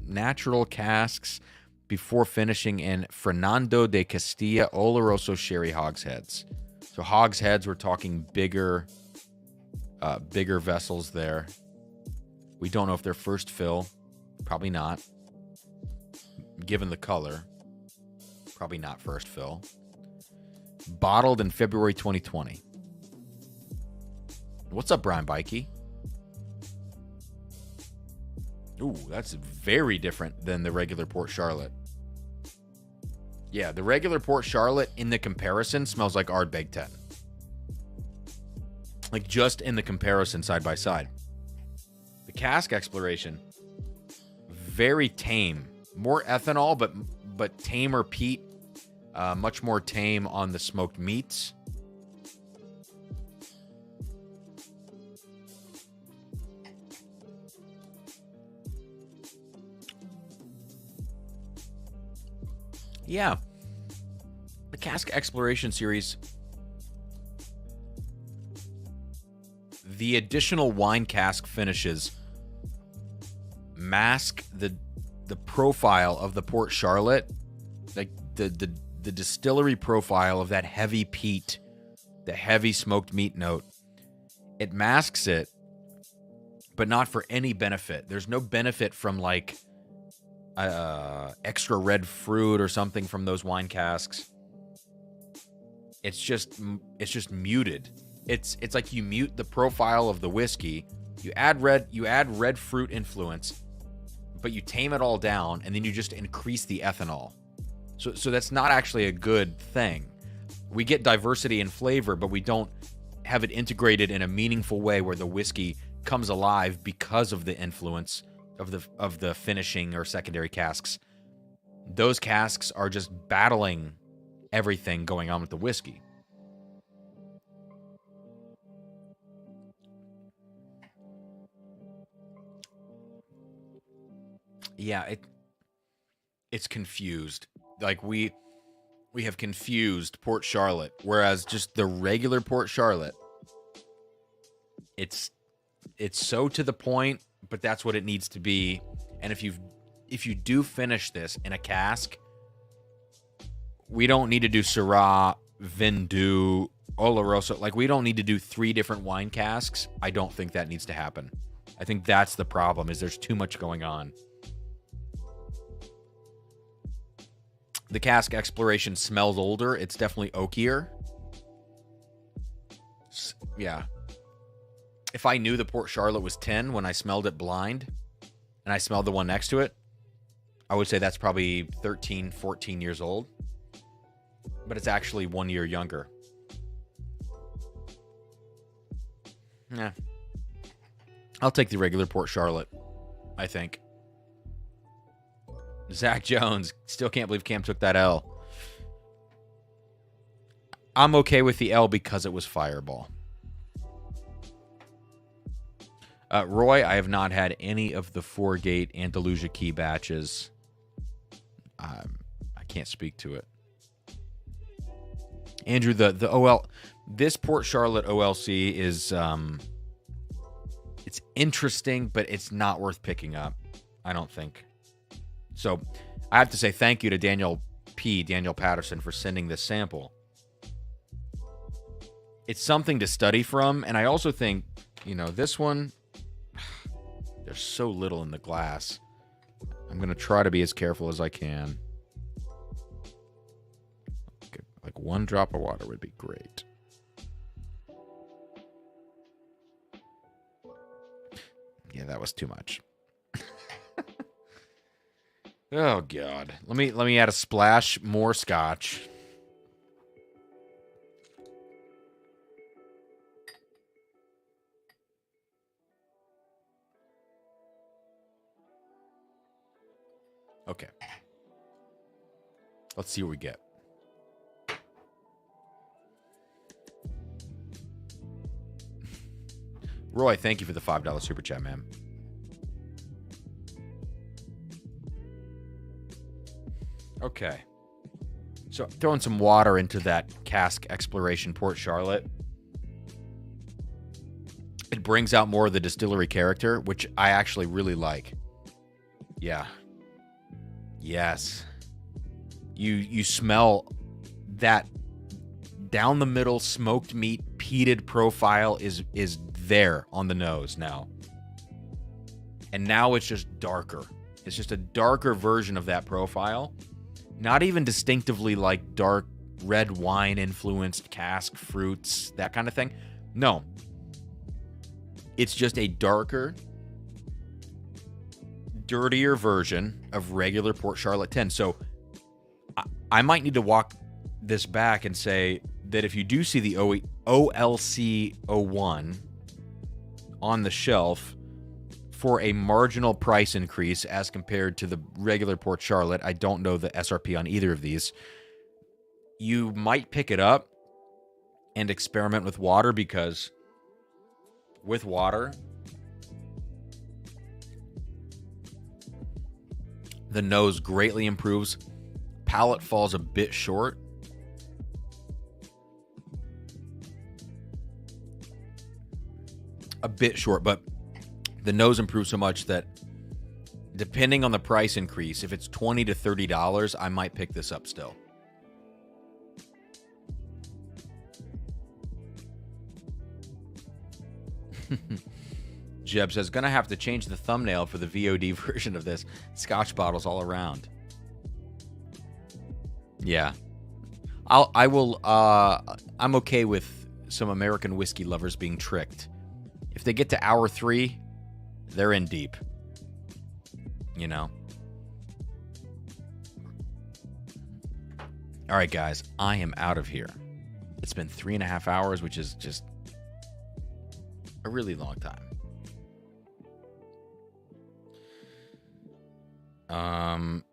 Natural casks before finishing in Fernando de Castilla Oloroso sherry hogsheads. So hogsheads, we're talking bigger vessels there. We don't know if they're first fill. Probably not. Given the color. Probably not first fill. Bottled in February 2020. What's up, Brian Bikey? Ooh, that's very different than the regular Port Charlotte. Yeah, the regular Port Charlotte in the comparison smells like Ardbeg 10. Like just in the comparison side by side. The cask exploration, very tame. More ethanol, but tamer peat. Much more tame on the smoked meats. Yeah. The Cask Exploration Series. The additional wine cask finishes mask the profile of the Port Charlotte, like the distillery profile of that heavy peat, the heavy smoked meat note. It masks it, but not for any benefit. There's no benefit from like extra red fruit or something from those wine casks. It's just muted. It's like you mute the profile of the whiskey. You add red fruit influence, but you tame it all down, and then you just increase the ethanol. So that's not actually a good thing. We get diversity in flavor, but we don't have it integrated in a meaningful way where the whiskey comes alive because of the influence of the finishing or secondary casks. Those casks are just battling everything going on with the whiskey. Yeah, it's confused. Like we have confused Port Charlotte, whereas just the regular Port Charlotte, it's so to the point, but that's what it needs to be. And if you do finish this in a cask, we don't need to do Syrah, Vin Doux, Oloroso. Like, we don't need to do 3 different wine casks. I don't think that needs to happen. I think that's the problem, is there's too much going on. The cask exploration smells older. It's definitely oakier. Yeah. If I knew the Port Charlotte was 10 when I smelled it blind, and I smelled the one next to it, I would say that's probably 13, 14 years old. But it's actually 1 year younger. Yeah. I'll take the regular Port Charlotte, I think. Zach Jones, still can't believe Cam took that L. I'm okay with the L because it was Fireball. Roy, I have not had any of the 4-gate Andalusia Key batches. I can't speak to it. Andrew, the OL, this Port Charlotte OLC is it's interesting, but it's not worth picking up, I don't think. So I have to say thank you to Daniel Patterson, for sending this sample. It's something to study from, and I also think, this one, there's so little in the glass. I'm going to try to be as careful as I can. Like 1 drop of water would be great. Yeah, that was too much. Oh God. Let me add a splash more scotch. Okay. Let's see what we get. Roy, thank you for the $5 super chat, man. Okay. So throwing some water into that cask exploration Port Charlotte. It brings out more of the distillery character, which I actually really like. Yeah. Yes. You smell that down the middle smoked meat peated profile is there on the nose now. And now it's just darker. It's just a darker version of that profile. Not even distinctively like dark red wine influenced cask fruits, that kind of thing. No. It's just a darker, dirtier version of regular Port Charlotte 10. So I might need to walk this back and say that if you do see the OLC 01 on the shelf for a marginal price increase as compared to the regular Port Charlotte, I don't know the SRP on either of these, you might pick it up and experiment with water, because with water, the nose greatly improves. Palate falls a bit short. But the nose improves so much that depending on the price increase, if it's $20 to $30, I might pick this up still. Jeb says, gonna have to change the thumbnail for the VOD version of this. Scotch bottles all around. Yeah. I'm okay with some American whiskey lovers being tricked. If they get to hour 3, they're in deep. You know? All right, guys. I am out of here. It's been 3.5 hours, which is just a really long time.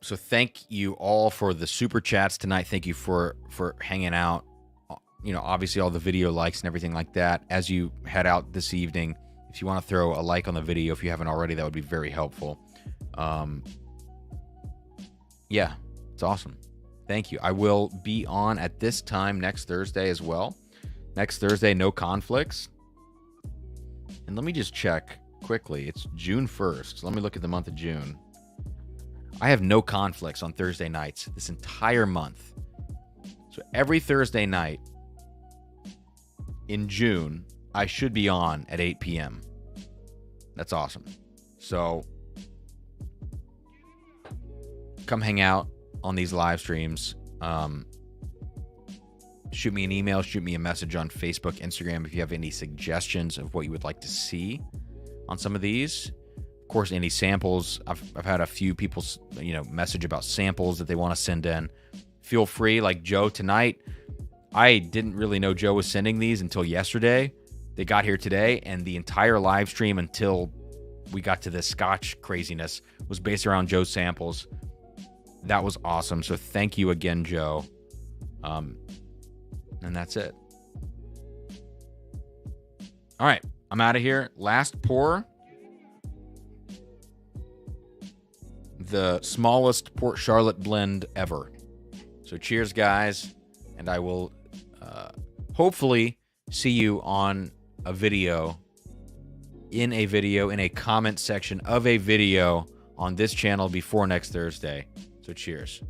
So thank you all for the super chats tonight. Thank you for hanging out. You know, obviously all the video likes and everything like that. As you head out this evening, if you want to throw a like on the video, if you haven't already, that would be very helpful. Yeah, it's awesome. Thank you. I will be on at this time next Thursday as well. Next Thursday, no conflicts. And let me just check quickly. It's June 1st. So let me look at the month of June. I have no conflicts on Thursday nights this entire month. So every Thursday night in June, I should be on at 8 p.m. That's awesome. So come hang out on these live streams. Shoot me an email, shoot me a message on Facebook, Instagram if you have any suggestions of what you would like to see on some of these. Of course, any samples. I've had a few people, message about samples that they want to send in. Feel free, like Joe tonight. I didn't really know Joe was sending these until yesterday. They got here today, and the entire live stream until we got to this Scotch craziness was based around Joe's samples. That was awesome. So thank you again, Joe. And that's it. All right, I'm out of here. Last pour. The smallest Port Charlotte blend ever. So cheers, guys. And I will hopefully see you on a video, in a comment section of a video on this channel before next Thursday. So cheers.